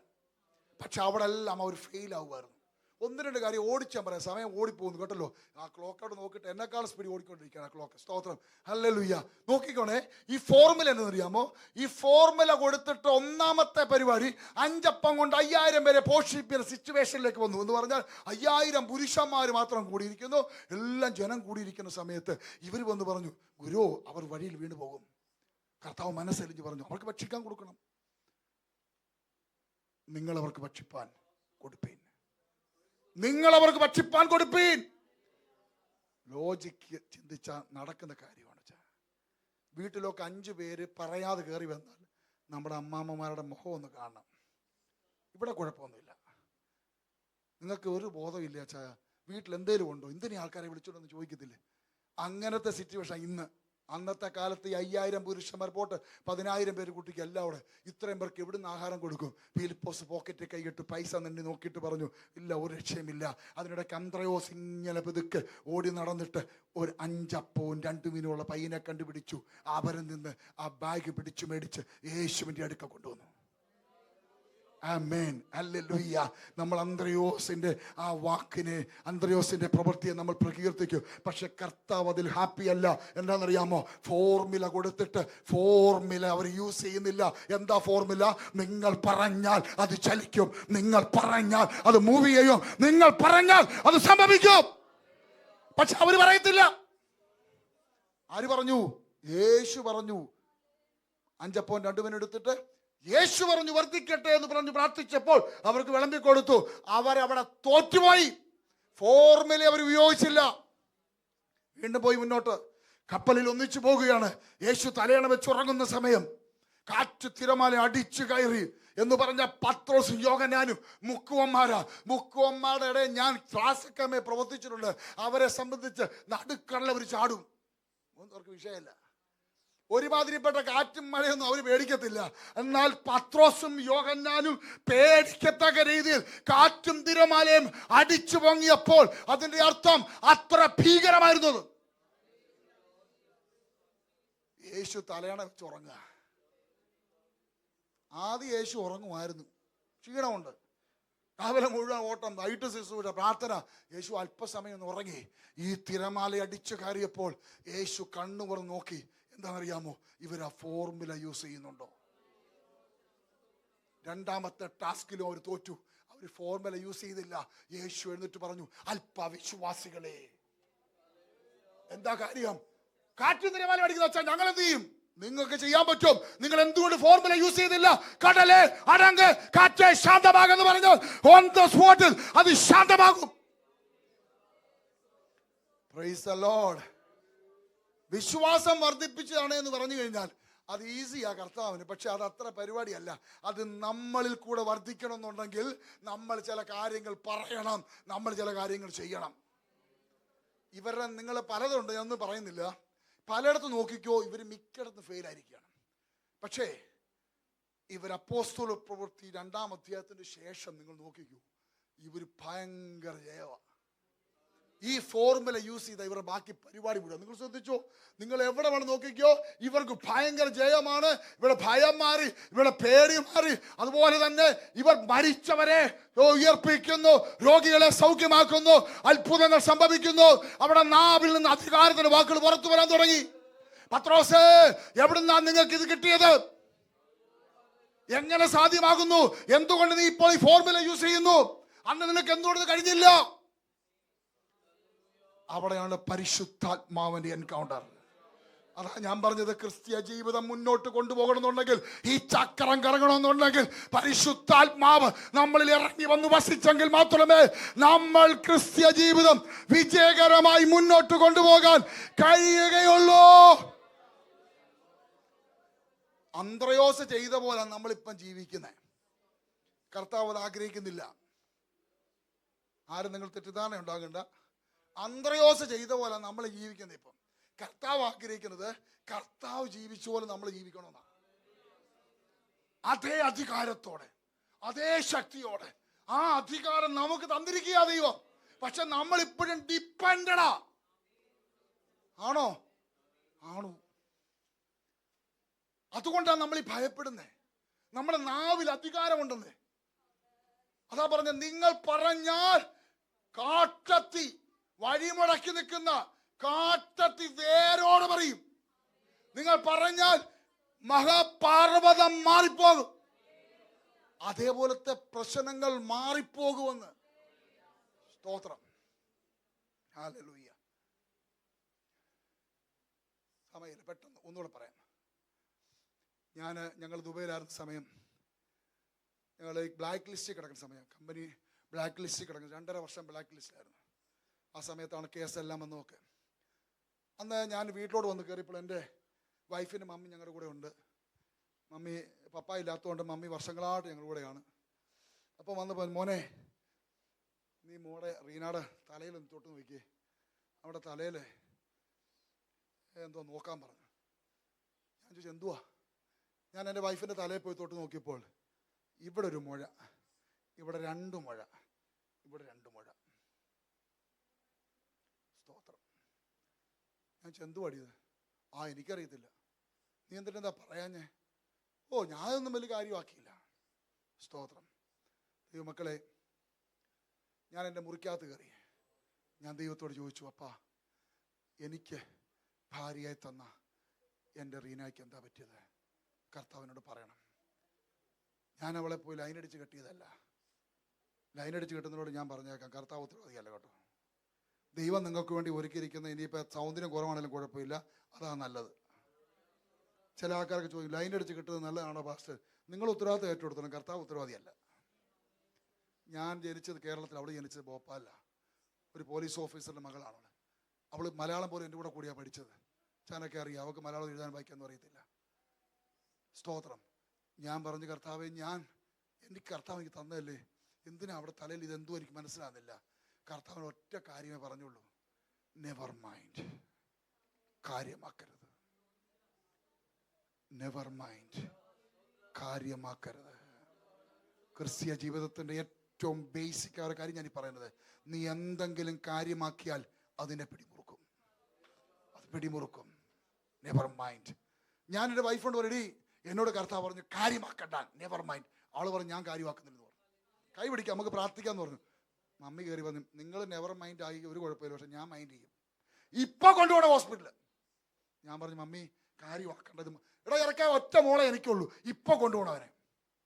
പക്ഷെ അവിടെ എല്ലാം അവർ ഫെയിൽ ആവുമായിരുന്നു. 1-2 കാര്യം ഓടിച്ചാൽ പറയാം, സമയം ഓടിപ്പോകുന്നു കേട്ടല്ലോ. ആ ക്ലോക്കോട് നോക്കിയിട്ട് എന്നെക്കാൾ സ്പീഡ് ഓടിക്കൊണ്ടിരിക്കുകയാണ് ആ ക്ലോക്ക്. സ്തോത്രം. ഹല്ലേലൂയ. നോക്കിക്കോണേ, ഈ ഫോർമുല എന്തെന്നറിയാമോ? ഈ ഫോർമുല കൊടുത്തിട്ട് ഒന്നാമത്തെ പരിപാടി 5 അപ്പം കൊണ്ട് 5000 പേരെ പോഷിപ്പിക്കുന്ന സിറ്റുവേഷനിലേക്ക് വന്നു. എന്ന് പറഞ്ഞാൽ 5000 പുരുഷന്മാർ മാത്രം കൂടിയിരിക്കുന്നു. എല്ലാം ജനം കൂടിയിരിക്കുന്ന സമയത്ത് ഇവർ വന്ന് പറഞ്ഞു, ഗുരു, അവർ വഴിയിൽ വീണ് പോകും. കർത്താവ് മനസ്സലിഞ്ഞ് പറഞ്ഞു, അവർക്ക് ഭക്ഷിക്കാൻ കൊടുക്കണം. നിങ്ങൾ അവർക്ക് ഭക്ഷിപ്പാൻ കൊടുപ്പീൻ. ലോജിക്ക് ചിന്തിച്ചാൽ നടക്കുന്ന കാര്യമാണ്. വീട്ടിലൊക്കെ 5 പേര് പറയാതെ കയറി വന്നാൽ നമ്മുടെ അമ്മാമ്മമാരുടെ മുഖം ഒന്ന് കാണണം. ഇവിടെ കുഴപ്പമൊന്നുമില്ല. നിങ്ങൾക്ക് ഒരു ബോധമില്ല ചാ, വീട്ടിൽ എന്തേലും ഉണ്ടോ, എന്തിനീ ആൾക്കാരെ വിളിച്ചോണ്ടെന്ന് ചോദിക്കത്തില്ലേ? അങ്ങനത്തെ സിറ്റുവേഷൻ ഇന്ന് അന്നത്തെ കാലത്ത് ഈ 5000 പുരുഷന്മാർ പോട്ട് 10000 പേര് കുട്ടിക്ക് എല്ലാം അവിടെ. ഇത്രയും പേർക്ക് എവിടുന്ന് ആഹാരം കൊടുക്കും? ഫിലിപ്പോസ് പോക്കറ്റ് കൈയിട്ട് പൈസ തന്നെ നോക്കിയിട്ട് പറഞ്ഞു, ഇല്ല, ഒരു രക്ഷയുമില്ല. അതിനിടയ്ക്ക് അന്ത്രയോസ് ഇങ്ങനെ പതുക്കെ ഓടി നടന്നിട്ട് ഒരു 5 അപ്പവും 2 മീനുമുള്ള പയ്യനെ കണ്ടുപിടിച്ചു. അവരിൽ നിന്ന് ആ ബാഗ് പിടിച്ചു മേടിച്ച് യേശുവിൻ്റെ അടുക്ക കൊണ്ടുവന്നു. ആമേൻ, ഹല്ലേലൂയ. നമ്മൾ അന്ത്രയോസിന്റെ ആ വാക്കിനെ, അന്ത്രയോസിന്റെ പ്രവൃത്തിയെ നമ്മൾ പ്രകീർത്തിക്കും. പക്ഷെ കർത്താവ് അതിൽ ഹാപ്പി അല്ല. എന്താണെന്നറിയാമോ? ഫോർമുല കൊടുത്തിട്ട് ഫോർമുല അവർ യൂസ് ചെയ്യുന്നില്ല. എന്താ ഫോർമുല? നിങ്ങൾ പറഞ്ഞാൽ അത് ചലിക്കും, നിങ്ങൾ പറഞ്ഞാൽ അത് മൂവ് ചെയ്യും, നിങ്ങൾ പറഞ്ഞാൽ അത് സംഭവിക്കും. പക്ഷെ അവര് പറയത്തില്ല. ആര് പറഞ്ഞു? യേശു പറഞ്ഞു. 5 അപ്പവും 2 മീനും എടുത്തിട്ട് യേശു പറഞ്ഞു വർദ്ധിക്കട്ടെ എന്ന് പറഞ്ഞു പ്രാർത്ഥിച്ചപ്പോൾ അവർക്ക് വിളമ്പി കൊടുത്തു. അവരവിടെ തോറ്റുപോയി. ഫോർമുല അവർ ഉപയോഗിച്ചില്ല. വീണ്ടും പോയി മുന്നോട്ട്. കപ്പലിൽ ഒന്നിച്ചു പോകുകയാണ്. യേശു തലയണ വെച്ചുറങ്ങുന്ന സമയം കാറ്റ് തിരമാല അടിച്ചു കയറി എന്ന് പറഞ്ഞ പത്രോസും യോഹന്നാനും മുക്കുവന്മാരുടെ ഇടയിൽ ഞാൻ ക്ലാസ്സൊക്കെ പ്രവർത്തിച്ചിട്ടുണ്ട്. അവരെ സംബന്ധിച്ച് നടുക്കടലിൽ അവർ ചാടും. അവർക്ക് വിഷയമല്ല. ഒരുമാതിരിപ്പെട്ട കാറ്റും മഴയൊന്നും അവർ പേടിക്കത്തില്ല. എന്നാൽ പത്രോസും യോഹന്നാനും പേടിക്കത്തക്ക രീതിയിൽ കാറ്റും തിരമാലയും അടിച്ചു പൊങ്ങിയപ്പോൾ അതിന്റെ അർത്ഥം അത്ര ഭീകരമായിരുന്നു. യേശു തലയണ വെച്ച് ഉറങ്ങുക. ആദ്യം യേശു ഉറങ്ങുമായിരുന്നു, ക്ഷീണമുണ്ട്. രാവിലെ മുഴുവൻ ഓട്ടം, വൈകിട്ട് ശുശ്രൂഷ, പ്രാർത്ഥന. യേശു അല്പസമയം ഒന്ന് ഉറങ്ങി. ഈ തിരമാല അടിച്ചു കയറിയപ്പോൾ യേശു കണ്ണു തുറന്ന് നോക്കി. എന്താണെന്നറിയാമോ? ഇവർ ആ ഫോർമുല യൂസ് ചെയ്യുന്നുണ്ടോ? രണ്ടാമത്തെ ടാസ്കിലും അവർ തോറ്റു. അവർ ഫോർമുല യൂസ് ചെയ്തില്ല. യേശു എഴുന്നിട്ട് പറഞ്ഞു, അല്പവിശ്വാസികളെ. എന്താ കാര്യം? കാറ്റും തിരമാല അടിക്കുന്ന വെച്ചാൽ ഞങ്ങൾ എന്ത് ചെയ്യും? നിങ്ങൾക്ക് ചെയ്യാൻ പറ്റും. നിങ്ങൾ എന്തുകൊണ്ട് ഫോർമുല യൂസ് ചെയ്തില്ല? കടലേ അടങ്ങ്, കാറ്റ് ശാന്തമാകുമെന്ന് പറഞ്ഞാൽ ഓൺ ദ സ്പോട്ടിൽ അത് ശാന്തമാകും. Price the Lord. വിശ്വാസം വർദ്ധിപ്പിച്ചതാണ് എന്ന് പറഞ്ഞു കഴിഞ്ഞാൽ അത് ഈസിയാ കർത്താവിന്. പക്ഷെ അത് അത്ര പരിപാടിയല്ല. അത് നമ്മളിൽ കൂടെ വർദ്ധിക്കണമെന്നുണ്ടെങ്കിൽ നമ്മൾ ചില കാര്യങ്ങൾ പറയണം, നമ്മൾ ചില കാര്യങ്ങൾ ചെയ്യണം. ഇവരുടെ നിങ്ങൾ പലതുണ്ട്, ഞാനൊന്നും പറയുന്നില്ല. പലയിടത്ത് നോക്കിക്കോ, ഇവർ മിക്കയിടത്തും ഫെയിൽ ആയിരിക്കുകയാണ്. പക്ഷേ ഇവർ അപ്പോസ്തല പ്രവൃത്തി 2-ാം അധ്യായത്തിന് ശേഷം നിങ്ങൾ നോക്കിക്കോ, ഇവർ ഭയങ്കര ജയമാണ്. ഈ ഫോർമുല യൂസ് ചെയ്ത ഇവരുടെ ബാക്കി പരിപാടി വിടുക. നിങ്ങൾ ശ്രദ്ധിച്ചോ, നിങ്ങൾ എവിടെ വേണം നോക്കിക്കോ, ഇവർക്ക് ഭയങ്കര ജയമാണ്. ഇവിടെ ഭയം മാറി, ഇവിടെ പേടി മാറി. അതുപോലെ തന്നെ ഇവർ മരിച്ചവരെ ഉയർപ്പിക്കുന്നു, രോഗികളെ സൗഖ്യമാക്കുന്നു, അത്ഭുതങ്ങൾ സംഭവിക്കുന്നു. അവിടെ നാവിൽ നിന്ന് അധികാരത്തിന്റെ വാക്കുകൾ പുറത്തു വരാൻ തുടങ്ങി. പത്രോസേ, എവിടുന്നാണ് നിങ്ങൾക്ക് ഇത് കിട്ടിയത്? എങ്ങനെ സാധ്യമാകുന്നു? എന്തുകൊണ്ട് നീ ഇപ്പോൾ ഈ ഫോർമുല യൂസ് ചെയ്യുന്നു? അന്ന് നിനക്ക് എന്തുകൊണ്ട് കഴിഞ്ഞില്ല? അവിടെയാണ് പരിശുദ്ധാത്മാവിന്റെ എൻകൗണ്ടർ. അതാ ഞാൻ പറഞ്ഞത്, ക്രിസ്തീയ ജീവിതം മുന്നോട്ട് കൊണ്ടുപോകണമെന്നുണ്ടെങ്കിൽ, ഈ ചക്രം കറങ്ങണമെന്നുണ്ടെങ്കിൽ പരിശുദ്ധാത്മാവ് നമ്മളിൽ ഇറങ്ങി വന്ന് വസിച്ചെങ്കിൽ മാത്രമേ നമ്മൾ ക്രിസ്തീയ ജീവിതം വിജയകരമായി മുന്നോട്ട് കൊണ്ടുപോകാൻ കഴിയുകയുള്ളൂ. അന്ത്രയോസ് ചെയ്ത പോലെ നമ്മളിപ്പം ജീവിക്കുന്നത്. കർത്താവ് അത് ആഗ്രഹിക്കുന്നില്ല. ആരും നിങ്ങൾ തെറ്റിദ്ധാരണ ഉണ്ടാകണ്ട. അന്ത്രയോസ് ചെയ്ത പോലെ നമ്മൾ ജീവിക്കുന്നത്. ഇപ്പം കർത്താവ് ആഗ്രഹിക്കുന്നത് കർത്താവ് ജീവിച്ച പോലെ നമ്മൾ ജീവിക്കണമെന്നാണ്. അതേ അധികാരത്തോടെ, അതേ ശക്തിയോടെ. ആ അധികാരം നമുക്ക് തന്നിരിക്കുക ദൈവം. പക്ഷെ നമ്മൾ ഇപ്പോഴും ഡിപ്പെൻഡഡാ. ആണോ? ആണോ? അതുകൊണ്ടാണ് നമ്മൾ ഈ ഭയപ്പെടുന്നത്. നമ്മുടെ നാവിൽ അധികാരമുണ്ടെന്ന്. അതാ പറഞ്ഞ, നിങ്ങൾ പറഞ്ഞാൽ കാട്ടത്തി, വഴിമുടക്കി നിൽക്കുന്ന കാട്ടത്തി വേരോട് പറയും. നിങ്ങൾ പറഞ്ഞാൽ മഹാപർവ്വതം മാറിപ്പോകും. അതേപോലത്തെ പ്രശ്നങ്ങൾ മാറിപ്പോകുമെന്ന്. സ്തോത്രം, ഹല്ലേലൂയ. സമയം പെട്ടെന്ന് ഒന്നുകൂടെ പറയാം. ഞങ്ങൾ ദുബൈയിലായിരുന്ന സമയം, ഞങ്ങൾ ബ്ലാക്ക് ലിസ്റ്റിൽ കിടക്കുന്ന സമയം, കമ്പനി ബ്ലാക്ക് ലിസ്റ്റിൽ കിടക്കുന്നത് 2.5 വർഷം ബ്ലാക്ക് ലിസ്റ്റിലായിരുന്നു. ആ സമയത്താണ് കേസെല്ലാം വന്നതൊക്കെ. അന്ന് ഞാൻ വീട്ടിലോട്ട് വന്ന് കയറിയപ്പോൾ എൻ്റെ വൈഫിൻ്റെ മമ്മി ഞങ്ങളുടെ കൂടെ ഉണ്ട്. മമ്മി, പപ്പ ഇല്ലാത്തതുകൊണ്ട് മമ്മി വർഷങ്ങളായിട്ട് ഞങ്ങളുടെ കൂടെയാണ്. അപ്പോൾ വന്നപ്പോൾ, മോനെ നീ മോടെ റീനാടെ തലയിലൊന്ന് തൊട്ട് നോക്കിയേ, അവിടെ തലയിൽ എന്തോ നോക്കാൻ പറഞ്ഞു. ഞാൻ ചോദിച്ചു എന്തുവാ? ഞാൻ എൻ്റെ വൈഫിൻ്റെ തലയിൽ പോയി തൊട്ട് നോക്കിയപ്പോൾ ഇവിടെ ഒരു മുഴ, ഇവിടെ 2 മുഴ, ഇവിടെ 2 മുഴ. സ്തോത്രം. ഞാൻ എന്തു പാടിയത്? എനിക്കറിയത്തില്ല. നീ എന്തിനെന്താ പറയാഞ്ഞേ? ഞാനൊന്നും വലിയ കാര്യമാക്കിയില്ല. സ്തോത്രം. ദൈവമക്കളെ, ഞാൻ എൻ്റെ മുറിക്കകത്ത് കയറി. ഞാൻ ദൈവത്തോട് ചോദിച്ചു, അപ്പാ, എനിക്ക് ഭാര്യയായി തന്ന എൻ്റെ റീനയ്ക്ക് എന്താ പറ്റിയത്? കർത്താവിനോട് പറയണം. ഞാൻ അവളെ പോയി ലൈനടിച്ച് കെട്ടിയതല്ല. ലൈനടിച്ച് കെട്ടുന്നതിനോട് ഞാൻ പറഞ്ഞേക്കാം, കർത്താവ് ഉത്തരവാദിയല്ല കേട്ടോ. ദൈവം നിങ്ങൾക്ക് വേണ്ടി ഒരുക്കിയിരിക്കുന്ന, ഇനിയിപ്പോൾ സൗന്ദര്യം കുറവാണെങ്കിലും കുഴപ്പമില്ല, അതാണ് നല്ലത്. ചില ആൾക്കാർക്ക് ചോദിക്കും, ലൈനടിച്ച് കിട്ടുന്നത് നല്ലതാണോ പാസ്റ്റർ? നിങ്ങൾ ഉത്തരവാദിത്തം ഏറ്റെടുത്തോണം, കർത്താവ് ഉത്തരവാദിയല്ല. ഞാൻ ജനിച്ചത് കേരളത്തിൽ, അവൾ ജനിച്ചത് ഭോപ്പാലിലാണ്. ഒരു പോലീസ് ഓഫീസറുടെ മകളാണ് അവൾ. മലയാളം പോലും എൻ്റെ കൂടെ കൂടിയാണ് പഠിച്ചത്. ചാനൊക്കെ അറിയാം, അവൾക്ക് മലയാളം എഴുതാൻ വായിക്കാനൊന്നും അറിയത്തില്ല. സ്തോത്രം. ഞാൻ പറഞ്ഞു, കർത്താവെ, എനിക്ക് കർത്താവ് എനിക്ക് തന്നതല്ലേ, എന്തിനാ അവിടെ തലയിൽ ഇതെന്തോ എനിക്ക് മനസ്സിലാകുന്നില്ല. കർത്താവിന് ഒറ്റ കാര്യമേ പറഞ്ഞുള്ളൂ, നെവർ മൈൻഡ്, കാര്യമാക്കരുത്. നെവർ മൈൻഡ്, കാര്യമാക്കരുത്. ക്രിസ്തീയ ജീവിതത്തിൻ്റെ ഏറ്റവും ബേസിക് ആയ കാര്യം ഞാൻ ഈ പറയുന്നത്, നീ എന്തെങ്കിലും കാര്യമാക്കിയാൽ അതിനെ പിടിമുറുക്കും, അത് പിടിമുറുക്കും. Never mind. ഞാൻ എൻ്റെ വൈഫോട് പറയടി, എന്നോട് കർത്താവ് പറഞ്ഞു കാര്യമാക്കണ്ട, നെവർ മൈൻഡ്. അവള് പറഞ്ഞു ഞാൻ കാര്യമാക്കുന്നില്ലെന്ന് പറഞ്ഞു. കൈ പിടിക്കാം, നമുക്ക് പ്രാർത്ഥിക്കാമെന്ന് പറഞ്ഞു. മമ്മി കയറി പറഞ്ഞു, നിങ്ങൾ നെവർ മൈൻഡ് ആയി ഒരു കുഴപ്പമില്ല, പക്ഷെ ഞാൻ മൈൻഡ് ചെയ്യും. ഇപ്പൊ കൊണ്ടുപോകണം ഹോസ്പിറ്റലിൽ. ഞാൻ പറഞ്ഞു, മമ്മി കാര്യമാക്കേണ്ടത്, ഇറക്കാൻ ഒറ്റ മോളെ എനിക്കുള്ളൂ, ഇപ്പൊ കൊണ്ടുപോകണം. അവനെ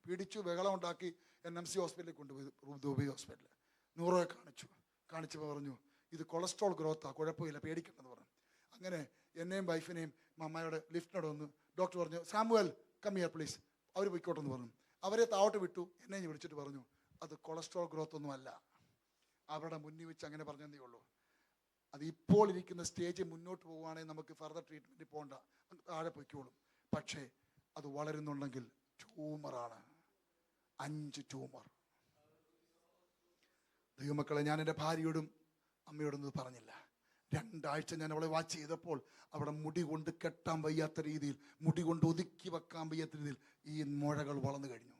പിടിച്ചു ബഹളം ഉണ്ടാക്കി NMC ഹോസ്പിറ്റലിൽ കൊണ്ടുപോയി, ദുബൈ ഹോസ്പിറ്റലിൽ. 100 രൂപ കാണിച്ചപ്പോൾ പറഞ്ഞു, ഇത് കൊളസ്ട്രോൾ ഗ്രോത്താ, കുഴപ്പമില്ല, പേടിക്കണ്ടെന്ന് പറഞ്ഞു. അങ്ങനെ എന്നെയും വൈഫിനെയും മമ്മയുടെ ലിഫ്റ്റിനോട് വന്നു. ഡോക്ടർ പറഞ്ഞു, സാമുവൽ കം ഹിയർ പ്ലീസ്. അവർ പോയിക്കോട്ടെന്ന് പറഞ്ഞു. അവരെ താഴോട്ട് വിട്ടു. എന്നെ വിളിച്ചിട്ട് പറഞ്ഞു, അത് കൊളസ്ട്രോൾ ഗ്രോത്ത് ഒന്നുമല്ല. അവരുടെ മുന്നിൽ വെച്ച് അങ്ങനെ പറഞ്ഞതേ ഉള്ളൂ. അത് ഇപ്പോൾ ഇരിക്കുന്ന സ്റ്റേജ് മുന്നോട്ട് പോവുകയാണെങ്കിൽ നമുക്ക് ഫർദർ ട്രീറ്റ്മെൻറ്റ് പോകണ്ട, താഴെ പൊയ്ക്കോളും. പക്ഷേ അത് വളരുന്നുണ്ടെങ്കിൽ ട്യൂമറാണ്, 5 ട്യൂമർ. ദൈവമക്കളെ, ഞാൻ എൻ്റെ ഭാര്യയോടും അമ്മയോടൊന്നും പറഞ്ഞില്ല. 2 ആഴ്ച ഞാൻ അവളെ വാച്ച് ചെയ്തപ്പോൾ അവിടെ മുടി കൊണ്ട് കെട്ടാൻ വയ്യാത്ത രീതിയിൽ, മുടി കൊണ്ട് ഒതുക്കി വെക്കാൻ വയ്യാത്ത രീതിയിൽ ഈ മുഴകൾ വളർന്നു കഴിഞ്ഞു.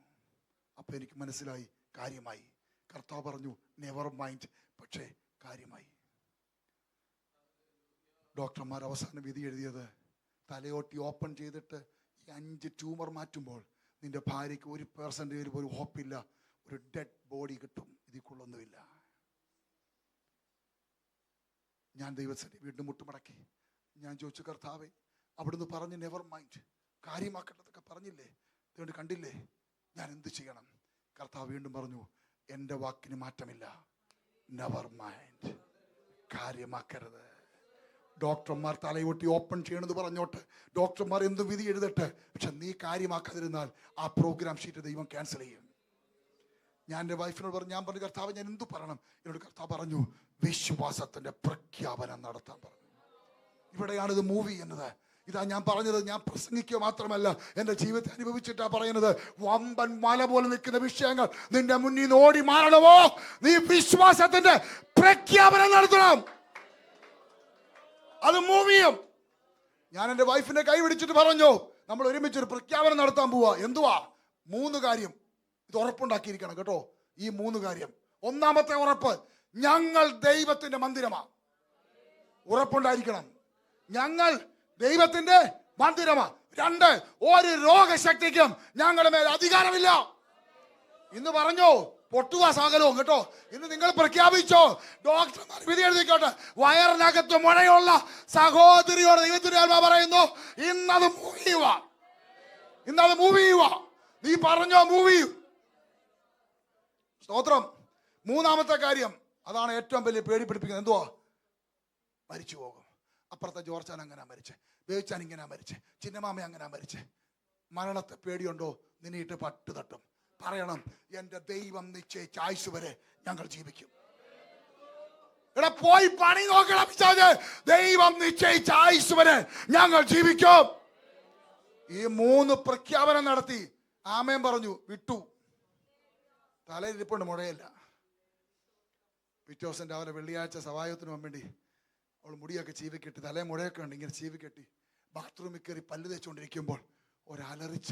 അപ്പോൾ എനിക്ക് മനസ്സിലായി, കാര്യമായി. കർത്താവ് പറഞ്ഞു നെവർ മൈൻഡ്, പക്ഷേ കാര്യമായി. ഡോക്ടർമാർ അവസാനം വിധി എഴുതിയത്, തലയോട്ടി ഓപ്പൺ ചെയ്തിട്ട് ഈ 5 ട്യൂമർ മാറ്റുമ്പോൾ നിന്റെ ഭാര്യയ്ക്ക് 1% പോലും ഹോപ്പില്ല, ഒരു ഡെഡ് ബോഡി കിട്ടും, ഇതിൽ കൊള്ളൊന്നുമില്ല. ഞാൻ ദൈവസന്നിധി വീണ്ടും മുട്ടുമടക്കി. ഞാൻ ചോദിച്ചു, കർത്താവേ, അവിടുന്ന് പറഞ്ഞ് നെവർ മൈൻഡ്, കാര്യമാക്കേണ്ടതൊക്കെ പറഞ്ഞില്ലേ, അതുകൊണ്ട് കണ്ടില്ലേ, ഞാൻ എന്ത് ചെയ്യണം? കർത്താവ് വീണ്ടും പറഞ്ഞു, എൻ്റെ വാക്കിന് മാറ്റമില്ല, നെവർ മൈൻഡ്, കാര്യമാക്കരുത്. ഡോക്ടർമാർ തലയൊട്ടി ഓപ്പൺ ചെയ്യണമെന്ന് പറഞ്ഞോട്ട്, ഡോക്ടർമാർ എന്ത് വിധി എഴുതട്ടെ, പക്ഷെ നീ കാര്യമാക്കാതിരുന്നാൽ ആ പ്രോഗ്രാം ഷീറ്റ് ദൈവം ക്യാൻസൽ ചെയ്യും. ഞാൻ എൻ്റെ വൈഫിനോട് പറഞ്ഞു, ഞാൻ പറഞ്ഞു, കർത്താവ് ഞാൻ എന്തു പറയണം? എന്നോട് കർത്താവ് പറഞ്ഞു, വിശ്വാസത്തിന്റെ പ്രഖ്യാപനം നടത്താൻ പറഞ്ഞു. ഇവിടെയാണ് ഇത് മൂവ് ചെയ്യുന്നത്. ഇതാ ഞാൻ പറഞ്ഞത്, ഞാൻ പ്രസംഗിക്കുക മാത്രമല്ല, എൻ്റെ ജീവിതത്തെ അനുഭവിച്ചിട്ടാ പറയുന്നത്. വമ്പൻ മല പോലെ നിൽക്കുന്ന വിഷയങ്ങൾ നിന്റെ മുന്നിൽ നിന്ന് ഓടി മാറണമോ, നീ വിശ്വാസത്തിന്റെ പ്രഖ്യാപനം നടത്തണം. അത് മൂവ് ചെയ്യും. ഞാൻ എൻ്റെ വൈഫിനെ കൈ പിടിച്ചിട്ട് പറഞ്ഞു, നമ്മൾ ഒരുമിച്ചൊരു പ്രഖ്യാപനം നടത്താൻ പോവാ. എന്തുവാ? 3 കാര്യം ഇത് ഉറപ്പുണ്ടാക്കിയിരിക്കണം കേട്ടോ. ഈ 3 കാര്യം. ഒന്നാമത്തെ ഉറപ്പ്, ഞങ്ങൾ ദൈവത്തിന്റെ മന്ദിരമാണ്. ഉറപ്പുണ്ടായിരിക്കണം, ഞങ്ങൾ ദൈവത്തിന്റെ മന്ദിരമാണ്. 2, ഒരു രോഗശക്തിക്കും ഞങ്ങളുടെ മേൽ അധികാരമില്ല. ഇന്ന് പറഞ്ഞോ, പൊട്ടുക സകലവും കേട്ടോ. ഇന്ന് നിങ്ങൾ പ്രഖ്യാപിച്ചോ, ഡോക്ടർമാർ വിധി എഴുതിക്കോട്ടെ. വയറിനകത്ത് മുഴയുള്ള സഹോദരിയോട് ദൈവത്തിന്റെ ആത്മാവ് പറയുന്നു, ഇന്നത് മൂവ് ചെയ്യുക, ഇന്നത് മൂവ് ചെയ്യുക. നീ പറഞ്ഞോ, മൂവ് ചെയ്യൂ. സ്തോത്രം. 3-ാമത്തെ കാര്യം, അതാണ് ഏറ്റവും വലിയ പേടി പിടിപ്പിക്കുന്നത്. എന്തുവാ? മരിച്ചു പോകും. അപ്പുറത്തെ ജോർച്ചാൻ അങ്ങനെ മരിച്ചേ, ബേച്ചാൻ ഇങ്ങനെ മരിച്ചേ, ചിന്നമാമ അങ്ങനെ മരിച്ചേ. മരണത്തെ പേടിയുണ്ടോ? നിന്നിട്ട് പട്ട് തട്ടും. പറയണം, എൻ്റെ ദൈവം നിശ്ചയിച്ച ആയുസ് വരെ ഞങ്ങൾ ജീവിക്കും. ഇവിടെ പോയി പണി നോക്കണം. ദൈവം നിശ്ചയിച്ച ആയുസ് വരെ ഞങ്ങൾ ജീവിക്കും. ഈ 3 പ്രഖ്യാപനം നടത്തി ആമേൻ പറഞ്ഞു, വിട്ടു. തലയിരിപ്പുണ്ട്, മുഴയില്ല. പിറ്റേ ദിവസം രാവിലെ വെള്ളിയാഴ്ച സവായത്തിന് വേണ്ടി അവൾ മുടിയൊക്കെ ചീവി കെട്ടി, തലേ മുഴയൊക്കെ ഉണ്ട്, ഇങ്ങനെ ചീവി കെട്ടി ബാത്റൂമിൽ കയറി പല്ല് തേച്ചുകൊണ്ടിരിക്കുമ്പോൾ ഒരലറിച്ച.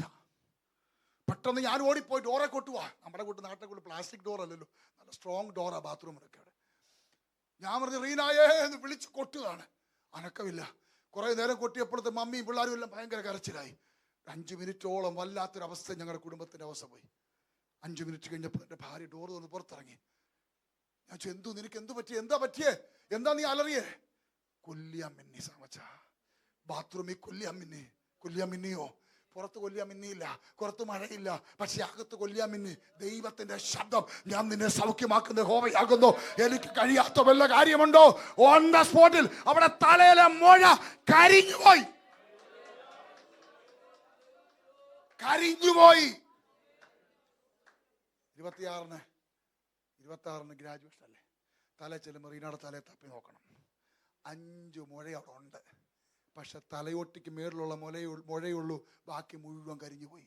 പെട്ടെന്ന് ഞാൻ ഓടിപ്പോയി ഡോറെ കൊട്ടുവാ. നമ്മുടെ കൂട്ട് നാട്ടിലെ കൂട്ട് പ്ലാസ്റ്റിക് ഡോർ അല്ലല്ലോ, നല്ല സ്ട്രോങ് ഡോറാ ബാത്റൂമിലൊക്കെ അവിടെ. ഞാൻ പറഞ്ഞു റീനായേ എന്ന് വിളിച്ച് കൊട്ടുകയാണ്. അനക്കമില്ല. കുറേ നേരം കൊട്ടിയപ്പോഴത്തെ മമ്മിയും പിള്ളേരും എല്ലാം ഭയങ്കര കരച്ചിലായി. 5 മിനിറ്റോളം വല്ലാത്തൊരവസ്ഥ ഞങ്ങളുടെ കുടുംബത്തിൻ്റെ അവസ്ഥ പോയി. 5 മിനിറ്റ് കഴിഞ്ഞപ്പോൾ എൻ്റെ ഭാര്യ ഡോർ തുറന്ന് പുറത്തിറങ്ങി. ഞാൻ ചോദിച്ചു, നിനക്ക് എന്ത് പറ്റിയേ, എന്താ പറ്റിയേ, എന്താ നീ അലറിയേ? കൊല്ലിയാൻ മിന്നി സാമച്ച, ബാത്റൂമിൽ കൊല്ലിയാൻ മിന്നിയോ? പുറത്ത് കൊല്ലിയാൻ മിന്നിയില്ല, പുറത്ത് മഴയില്ല, പക്ഷെ അകത്ത് കൊല്ലിയാൻ മിന്നി. ദൈവത്തിന്റെ ശബ്ദം, ഞാൻ നിന്നെ സൗഖ്യമാക്കുന്ന യഹോവയാകുന്നു, എനിക്ക് കഴിയാത്ത വല്ല കാര്യമുണ്ടോ? ഓൺ ദ സ്പോട്ടിൽ അവിടെ തലയിലെ മുഴ കരിഞ്ഞുപോയി. 26-ന് ഗ്രാജുവേഷൻ അല്ലേ, തല ചെല്ലുമ്പോൾ റീനയുടെ തലയെ തപ്പി നോക്കണം. 5 മുഴ അവിടെ ഉണ്ട്, പക്ഷെ തലയൊട്ടിക്ക് മേളിലുള്ള മുഴയുള്ളൂ, ബാക്കി മുഴുവൻ കരിഞ്ഞു പോയി.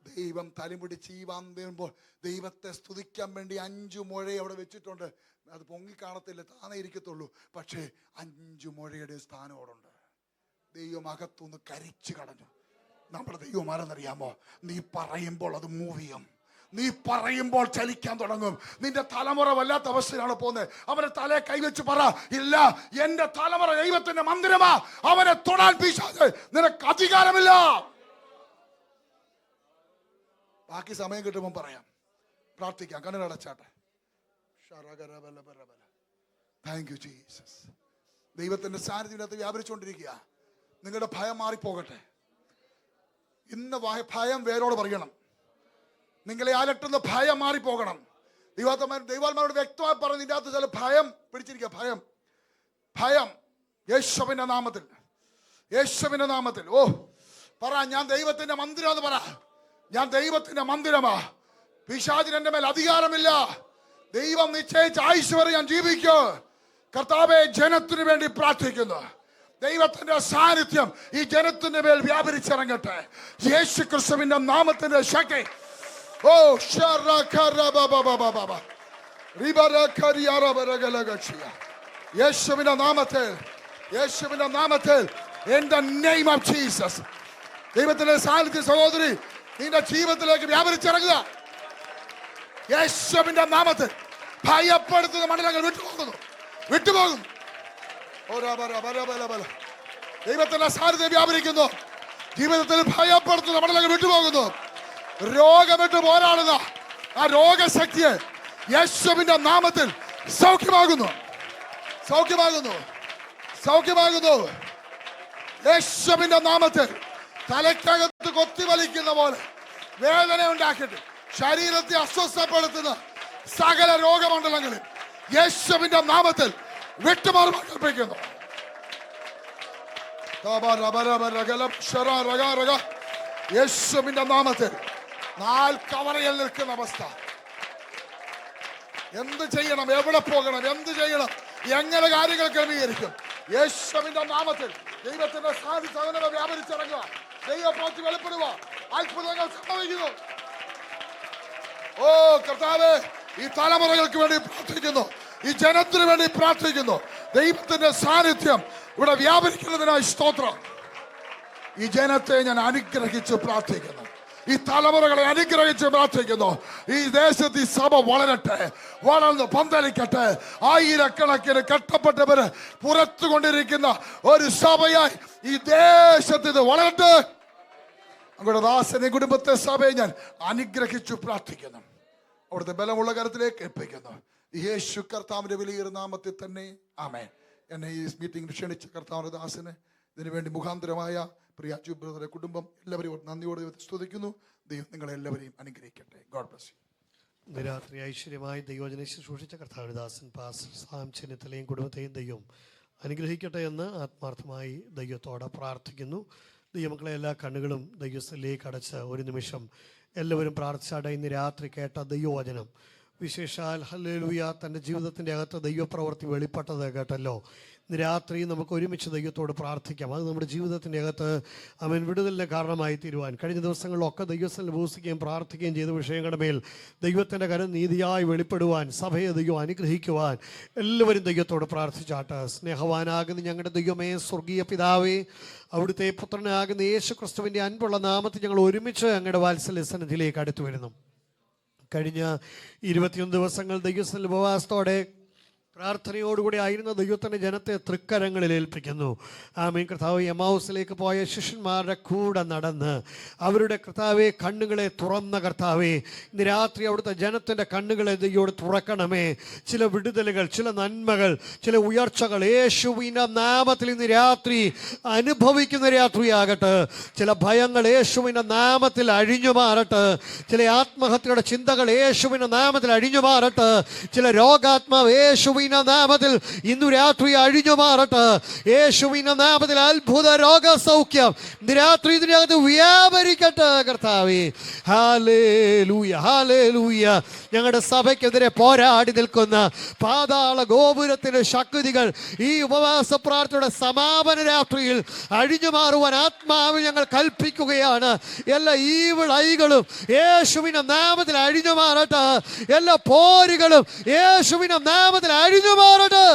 ദൈവം തലമുടിച്ച് ഈ വാമ്പുമ്പോൾ ദൈവത്തെ സ്തുതിക്കാൻ വേണ്ടി 5 മുഴ അവിടെ വെച്ചിട്ടുണ്ട്. അത് പൊങ്ങി കാണത്തില്ല, താനേ ഇരിക്കത്തുള്ളൂ, പക്ഷേ 5 മുഴയുടെ സ്ഥാനം അവിടെ ഉണ്ട്. ദൈവം അകത്തുനിന്ന് കരിച്ചു കളഞ്ഞു. നമ്മുടെ ദൈവം ആരെന്നറിയാമോ? നീ പറയുമ്പോൾ അത് മൂവ് ചെയ്യും, നീ പറയുമ്പോൾ ചലിക്കാൻ തുടങ്ങും. നിന്റെ തലമുറ വല്ലാത്ത അവസ്ഥയിലാണ് പോകുന്നത്. അവന്റെ തലയെ കൈവച്ച് പറ, ഇല്ല, എന്റെ തലമുറ ദൈവത്തിന്റെ മന്ദിരമാ, അവനെ തൊടാൻ പിശാച് നിനക്ക് അധികാരമില്ല. ബാക്കി സമയം കിട്ടുമ്പോൾ പറയാം, പ്രാർത്ഥിക്കാം. കണ്ണുകളടച്ചാട്ടെ. Thank you Jesus. ദൈവത്തിന്റെ സാന്നിധ്യത്തിനകത്ത് വ്യാപരിച്ചുകൊണ്ടിരിക്കുക. നിങ്ങളുടെ ഭയം മാറിപ്പോകട്ടെ. ഇന്ന് ഭയം വേരോട് പറയണം. നിങ്ങളെ അലട്ടുന്ന ഭയം മാറിപ്പോകണം. ദൈവാത്മാരോട് വ്യക്തമായി പറഞ്ഞു, ഇതിൻ്റെ അകത്ത് ചില ഭയം പിടിച്ചിരിക്കുക. ഭയം യേശുവിന്റെ നാമത്തിൽ. ഓ പറ, ഞാൻ ദൈവത്തിന്റെ മന്ദിരം എന്ന് പറ. ഞാൻ ദൈവത്തിന്റെ മന്ദിരമാ. പിശാചിന് എന്റെ മേൽ അധികാരമില്ല. ദൈവം നിശ്ചയിച്ച ആയുഷ്വരെ ഞാൻ ജീവിക്കൂ. കർത്താവേ, ജനത്തിനു വേണ്ടി പ്രാർത്ഥിക്കുന്നു. ദൈവത്തിന്റെ സാന്നിധ്യം ഈ ജനത്തിന്റെ മേൽ വ്യാപരിച്ചിറങ്ങട്ടെ. യേശു ക്രിസ്തുവിന്റെ നാമത്തിന്റെ ശക്തി. ഓ യേശുവിന്റെ നാമത്തിൽ in the name of Jesus. ദൈവത്തിന്റെ സാന്നിധ്യം സഹോദരി നിന്റെ ജീവിതത്തിലേക്ക് വ്യാപരിച്ചിറങ്ങുക. യേശുവിന്റെ നാമത്തിൽ ഭയപ്പെടുത്തുന്ന മണ്ഡലങ്ങൾ വിട്ടുപോകും. ദൈവത്തിന്റെ സാന്നിധ്യം വ്യാപരിക്കുന്നു. ജീവിതത്തിൽ ഭയപ്പെടുത്തുന്ന മണ്ഡലങ്ങൾ വിട്ടുപോകുന്നു. രോഗം വിട്ട് പോരാടുന്ന ആ രോഗശക്തിയെ യേശുവിന്റെ നാമത്തിൽ സൗഖ്യമാകുന്നു. യേശുവിന്റെ നാമത്തിൽ തലക്കകത്ത് കൊത്തിവലിക്കുന്ന പോലെ വേദന ഉണ്ടാക്കിയിട്ട് ശരീരത്തെ അസ്വസ്ഥപ്പെടുത്തുന്ന സകല രോഗമണ്ഡലങ്ങളിൽ യേശുവിന്റെ നാമത്തിൽ വിട്ടുമാറുവാൻ കൽപ്പിക്കുന്നു. യേശുവിന്റെ നാമത്തിൽ 4 കവറയിൽ നിൽക്കുന്ന അവസ്ഥ. എന്ത് ചെയ്യണം, എവിടെ പോകണം, എന്ത് ചെയ്യണം, എങ്ങനെ കാര്യങ്ങൾ ക്രമീകരിക്കും? യേശുവിന്റെ നാമത്തിൽ ദൈവത്തിന്റെ സാന്നിധ്യം വ്യാപരിച്ചിറങ്ങുക. ദൈവപ്രവൃത്തി വെളിപ്പെടുക. അത്ഭുതങ്ങൾ സംഭവിക്കുന്നു. ഓ കർത്താവേ, ഈ തലമുറകൾക്ക് വേണ്ടി പ്രാർത്ഥിക്കുന്നു, ഈ ജനത്തിന് വേണ്ടി പ്രാർത്ഥിക്കുന്നു. ദൈവത്തിന്റെ സാന്നിധ്യം ഇവിടെ വ്യാപരിക്കുന്നതിനായി സ്തോത്രം. ഈ ജനത്തെ ഞാൻ അനുഗ്രഹിച്ച് പ്രാർത്ഥിക്കുന്നു. ഈ തലമുറകളെ അനുഗ്രഹിച്ച് പ്രാർത്ഥിക്കുന്നു. ഈ ദേശത്ത് ഈ സഭ വളർന്ന് പന്തലിക്കട്ടെ. ആയിരക്കണക്കിന് കെട്ടപ്പെട്ടവര് പുറത്തു കൊണ്ടിരിക്കുന്ന ഒരു സഭയായി ഈ ദേശത്ത് ഇത് വളരട്ടെ. അങ്ങയുടെ ദാസനെ കുടുംബത്തെ സഭയെ ഞാൻ അനുഗ്രഹിച്ചു പ്രാർത്ഥിക്കുന്നു. അവിടുത്തെ ബലമുള്ള കരത്തിലേക്ക് ഏൽപ്പിക്കുന്നു. യേശു കർത്താവിന്റെ വലിയ നാമത്തിൽ തന്നെ ആമേൻ. എന്നെ ഈ മീറ്റിംഗിൽ ക്ഷണിച്ച കർത്താവിന്റെ ദാസന് ഇതിനുവേണ്ടി മുഖാന്തരമായ പ്രിയ അജു ബ്രദറെ കുടുംബം എല്ലാവരെയും നന്ദിയോടെ സ്തുതിക്കുന്നു. ദൈവം നിങ്ങളെല്ലാവരെയും അനുഗ്രഹിക്കട്ടെ. God bless you. ഇന്ന് രാത്രി ഐശ്വര്യമായി ദൈവജനെ ശുശ്രൂഷിച്ച കർത്താവിന്റെ ദാസൻ പാസ്റ്റർ സാം ചെന്നിത്തലയും കുടുംബത്തെയും ദൈവം അനുഗ്രഹിക്കട്ടെ എന്ന് ആത്മാർത്ഥമായി ദൈവത്തോടെ പ്രാർത്ഥിക്കുന്നു. ദൈവമക്കളെ എല്ലാ കണ്ണുകളും ദൈവസ്ഥലേക്ക് അടച്ച് ഒരു നിമിഷം എല്ലാവരും പ്രാർത്ഥിച്ചാടെ. ഇന്ന് രാത്രി കേട്ട ദൈവവചനം വിശേഷാൽ ഹല്ലേലൂയ തൻ്റെ ജീവിതത്തിൻ്റെ അകത്ത് ദൈവപ്രവൃത്തി വെളിപ്പെട്ടത് കേട്ടല്ലോ. ഇന്ന് രാത്രി നമുക്ക് ഒരുമിച്ച് ദൈവത്തോട് പ്രാർത്ഥിക്കാം. അത് നമ്മുടെ ജീവിതത്തിൻ്റെ അകത്ത് അവൻ വിടുതലിന് കാരണമായി തീരുവാൻ കഴിഞ്ഞ ദിവസങ്ങളിലൊക്കെ ദൈവസ്ഥലിൽ ഉപസിക്കുകയും പ്രാർത്ഥിക്കുകയും ചെയ്ത വിഷയങ്ങളുടെ മേൽ ദൈവത്തിൻ്റെ കരം നീതിയായി വെളിപ്പെടുവാൻ, സഭയെ ദൈവം അനുഗ്രഹിക്കുവാൻ എല്ലാവരും ദൈവത്തോട് പ്രാർത്ഥിച്ചാട്ട്. സ്നേഹവാനാകുന്ന ഞങ്ങളുടെ ദൈവമേ, സ്വർഗീയ പിതാവേ, അവിടുത്തെ പുത്രനാകുന്ന യേശു ക്രിസ്തുവിൻ്റെ അൻപുള്ള നാമത്തിൽ ഞങ്ങൾ ഒരുമിച്ച് അങ്ങയുടെ വാത്സല്യ സന്നിധിയിലേക്ക് അടുത്തു വരുന്നു. കഴിഞ്ഞ 21 ദിവസങ്ങൾ ദൈവസ്ഥലിൽ ഉപവാസത്തോടെ പ്രാർത്ഥനയോടുകൂടി ആയിരുന്ന ദൈവത്തിൻ്റെ ജനത്തെ തൃക്കരങ്ങളിൽ ഏൽപ്പിക്കുന്നു. ആമേൻ. കർത്താവ് എമൗസിലേക്ക് പോയ ശിഷ്യന്മാരുടെ കൂടെ നടന്ന് അവരുടെ കർത്താവെ കണ്ണുകളെ തുറന്ന കർത്താവെ, ഇന്ന് രാത്രി അവിടുത്തെ ജനത്തിൻ്റെ കണ്ണുകളെ ദൈവോട് തുറക്കണമേ. ചില വിടുതലുകൾ, ചില നന്മകൾ, ചില ഉയർച്ചകൾ യേശുവിൻ്റെ നാമത്തിൽ ഇന്ന് രാത്രി അനുഭവിക്കുന്ന രാത്രിയാകട്ടെ. ചില ഭയങ്ങൾ യേശുവിൻ്റെ നാമത്തിൽ അഴിഞ്ഞു മാറട്ടെ. ചില ആത്മഹത്യയുടെ ചിന്തകൾ യേശുവിൻ്റെ നാമത്തിൽ അഴിഞ്ഞു മാറട്ടെ. ചില രോഗാത്മാവ് യേശുവിൻ്റെ നാമത്തിൽ ഇന്നു രാത്രി അഴിഞ്ഞു മാറട്ടെ. യേശുവിന്റെ നാമത്തിൽ അത്ഭുത രോഗസൗഖ്യം ഇന്ന് രാത്രി ഇതിനകത്ത് വ്യാപരിക്കട്ടെ കർത്താവേ. Hallelujah, hallelujah. ഞങ്ങളുടെ സഭയ്ക്കെതിരെ പോരാടി നിൽക്കുന്ന പാതാള ഗോപുരത്തിന്റെ ശക്തികൾ ഈ ഉപവാസ പ്രാർത്ഥനയുടെ സമാപന രാത്രിയിൽ അഴിഞ്ഞു മാറുവാൻ ആത്മാവിൽ ഞങ്ങൾ കൽപ്പിക്കുകയാണ്. എല്ലാ ഈവിൾ ഐകളും യേശുവിന്റെ നാമത്തിൽ അഴിഞ്ഞു മാറട്ടെ. എല്ലാ പോരുകളും യേശുവിന്റെ നാമത്തിൽ അഴിഞ്ഞു മാറട്ടെ.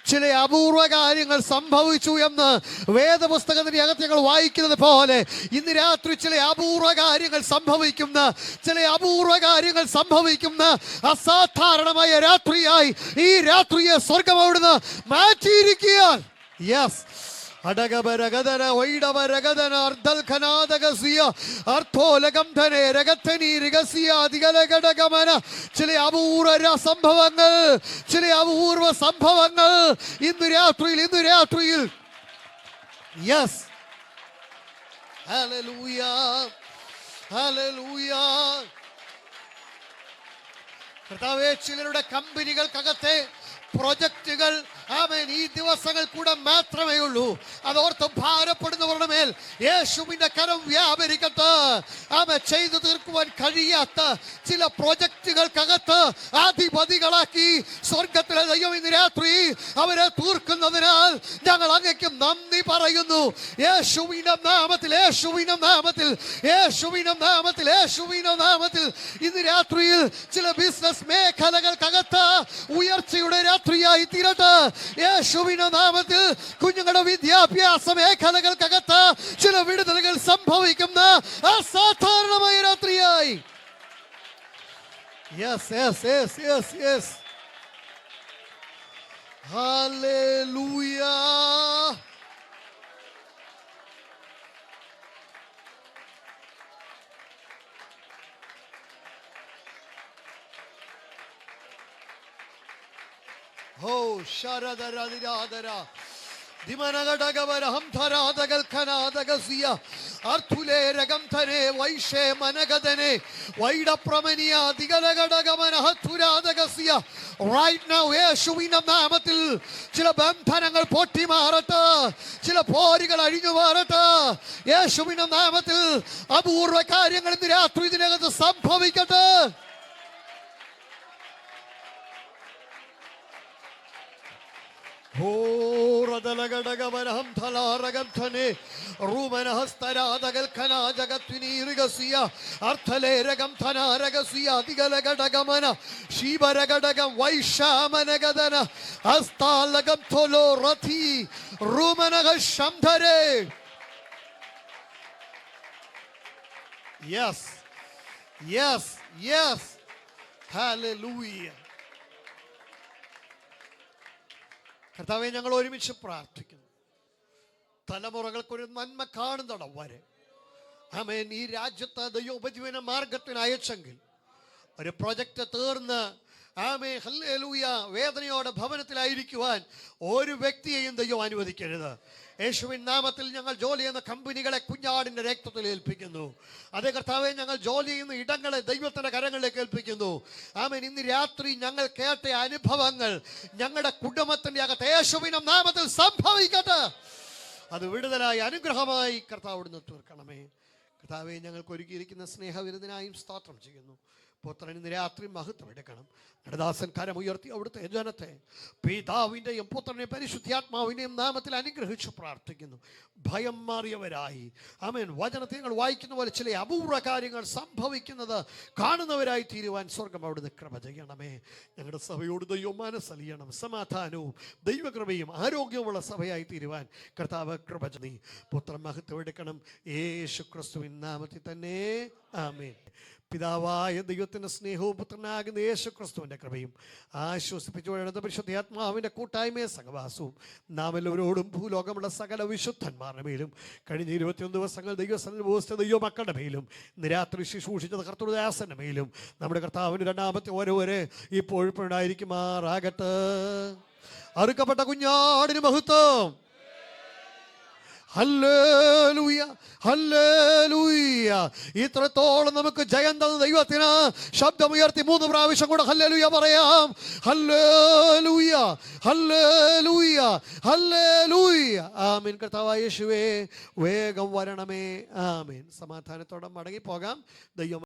ചില അപൂർവ കാര്യങ്ങൾ സംഭവിച്ചു എന്ന് വേദപുസ്തകത്തിന്റെ അകത്ത് ഞങ്ങൾ വായിക്കുന്നത് പോലെ ഇന്ന് രാത്രി ചില അപൂർവ കാര്യങ്ങൾ സംഭവിക്കുന്ന അസാധാരണമായ രാത്രിയായി ഈ രാത്രിയെ സ്വർഗം അവിടുന്ന് മാറ്റിയിരിക്കുകയാൽ. യെസ്. അടകബരഗദന വൈഡവരഗദന അർദ്ധൽഖനാദഗസിയ അർത്ഥോലഗംധനെ രഗത്തനി രഗസിയ അധികലഘടകമന. ചില അപൂർവ സംഭവങ്ങൾ ഇന്ന് രാത്രിയിൽ യെസ്. Hallelujah, hallelujah. കർത്താവേ, ചിലരുടെ കമ്പനികൾക്കകത്തെ പ്രൊജക്റ്റുകൾ ആമേൻ ഈ ദിവസങ്ങൾ കൂടെ മാത്രമേ ഉള്ളൂ. അതോർത്ത് ഭാരപ്പെടുന്നവരുടെ മേൽ യേശുവിന്റെ കരം വ്യാപരിക്കട്ടെ. ആമേൻ. ചെയ്തു തീർക്കുവാൻ കഴിയാത്ത ചില പ്രൊജക്റ്റുകൾക്കകത്ത് അധിപതികളാക്കി സ്വർഗത്തിലെ ദൈവം ഇന്ന് രാത്രി അവരെ തീർക്കുന്നതിനാൽ ഞങ്ങൾ അങ്ങേക്ക് നന്ദി പറയുന്നു. യേശുവിന്റെ നാമത്തിൽ ഇന്ന് രാത്രിയിൽ ചില ബിസിനസ് മേഖലകൾക്കകത്ത് ഉയർച്ചയുടെ രാത്രിയായി തീരട്ടെ. യേശുവിന്റെ നാമത്തിൽ കുഞ്ഞുങ്ങളുടെ വിദ്യാഭ്യാസ മേഖലകൾക്കകത്ത് ചില വിടുതലുകൾ സംഭവിക്കുന്ന അസാധാരണമായ രാത്രിയായി. Yes, yes, yes, yes, yes. Hallelujah. ഹോ ശരദരദിരാദര ദിമനഗടഗവരഹം ധരാദഗൽഖനാദഗസിയ അർഥുലേരഗംധനെ വൈഷേ മനഗദനെ വൈഡപ്രമനിയ ദിഗലഗടഗമനഹത്തുരാദഗസിയ. റൈറ്റ് നൗ യേശുവിന്റെ നാമത്തിൽ ചില ബന്ധനങ്ങൾ പൊട്ടി മാറട്ടെ. ചില പോരുകൾ അഴിഞ്ഞു മാറട്ടെ. യേശുവിന്റെ നാമത്തിൽ അപൂർവ കാര്യങ്ങൾ ഇന്ന് രാത്രി ഇതിനകത്ത് സംഭവിക്കട്ടെ. Yes, yes, yes. Hallelujah. കർത്താവേ, ഞങ്ങൾ ഒരുമിച്ച് പ്രാർത്ഥിക്കുന്നു. തലമുറകൾക്കൊരു നന്മ കാണുന്നിടം വരെ ആമേൻ ഈ രാജ്യത്ത് ദൈവ ഉപജീവന മാർഗത്തിന് അയച്ചെങ്കിൽ ഒരു പ്രൊജക്റ്റ് തീർന്ന് ആമേൻ ഹല്ലേലൂയ വേദനയോടെ ഭവനത്തിലായിരിക്കുവാൻ ഒരു വ്യക്തിയെയും ദൈവം അനുവദിക്കരുത്. യേശുവിൻ നാമത്തിൽ ഞങ്ങൾ ജോലി ചെയ്യുന്ന കമ്പനികളെ കുഞ്ഞാടിന്റെ രക്തത്തിൽ ഏൽപ്പിക്കുന്നു. അതേ കർത്താവെ, ഞങ്ങൾ ജോലി ചെയ്യുന്ന ഇടങ്ങളെ ദൈവത്തിന്റെ കരങ്ങളിലേക്ക് ഏൽപ്പിക്കുന്നു. ആമേൻ. ഇന്ന് രാത്രി ഞങ്ങൾ കേട്ട അനുഭവങ്ങൾ ഞങ്ങളുടെ കുടുംബത്തിന്റെ അകത്ത് യേശുവിന്റെ നാമത്തിൽ സംഭവിക്കട്ടെ. അത് വിടുതലായി അനുഗ്രഹമായി കർത്താവ് അവിടുന്ന് തീർക്കണമേ. കർത്താവെ, ഞങ്ങൾക്ക് ഒരുക്കിയിരിക്കുന്ന സ്നേഹവിരുദ്ധനായും സ്തോത്രം ചെയ്യുന്നു. പുത്രൻ ഇന്ന് രാത്രി മഹത്വം എടുക്കണം. കടദാസൻ കരമുയർത്തി അവിടുത്തെ ജനത്തെ പിതാവിൻ്റെയും പുത്രനെയും പരിശുദ്ധാത്മാവിൻ്റെയും നാമത്തിൽ അനുഗ്രഹിച്ചു പ്രാർത്ഥിക്കുന്നു. ഭയം മാറിയവരായി, ആമേൻ, വചനത്തെ ഞങ്ങൾ വായിക്കുന്ന പോലെ ചില അപൂർവ കാര്യങ്ങൾ സംഭവിക്കുന്നത് കാണുന്നവരായി തീരുവാൻ സ്വർഗം അവിടുന്ന് കൃപ ചെയ്യണമേ. ഞങ്ങളുടെ സഭയോട് ദൈവം മനസ്സലിയണം. സമാധാനവും ദൈവകൃപയും ആരോഗ്യവുമുള്ള സഭയായി തീരുവാൻ കർത്താവ് കൃപ ചെയ്യണമേ. പുത്രൻ മഹത്വം എടുക്കണം. യേശു ക്രിസ്തുവിൻ നാമത്തിൽ തന്നെ, ആമേൻ. പിതാവായ ദൈവത്തിൻ്റെ സ്നേഹവും പുത്രനാകുന്ന യേശു ക്രിസ്തുവിൻ്റെ കൃപയും ആശ്വസിപ്പിച്ചുകൊണ്ടിരുന്ന പരിശുദ്ധാത്മാവിൻ്റെ കൂട്ടായ്മയും സഹവാസവും നാം എല്ലാവരോടും ഭൂലോകമുള്ള സകല വിശുദ്ധന്മാരുടെ മേലും കഴിഞ്ഞ 21 ദിവസങ്ങൾ ദൈവസന്നിധിയിൽ ഉപവസിച്ച ദൈവമക്കളുടെ മേലും ഇന്ന് രാത്രി ശുശ്രൂഷിച്ചത് കർത്തൃദാസന്റെ മേലും നമ്മുടെ കർത്താവിൻ്റെ രണ്ടാമത്തെ ഓരോവരെ ഇപ്പോഴുണ്ടായിരിക്കുമാറാകട്ടെ. അറുക്കപ്പെട്ട കുഞ്ഞാടിന് മഹത്വം. Hallelujah, hallelujah. ഇത്രത്തോളം നമുക്ക് ജയം തന്ന ദൈവത്തിന് ശബ്ദമുയർത്തി 3 പ്രാവശ്യം കൂടെ ഹല്ലേലൂയ പറയാം. Hallelujah, hallelujah, hallelujah. ആമേൻ. കർത്താവായ യേശുവേ വേഗം വരണമേ. ആമേൻ. സമാധാനത്തോടെ മടങ്ങി പോകാം. ദൈവം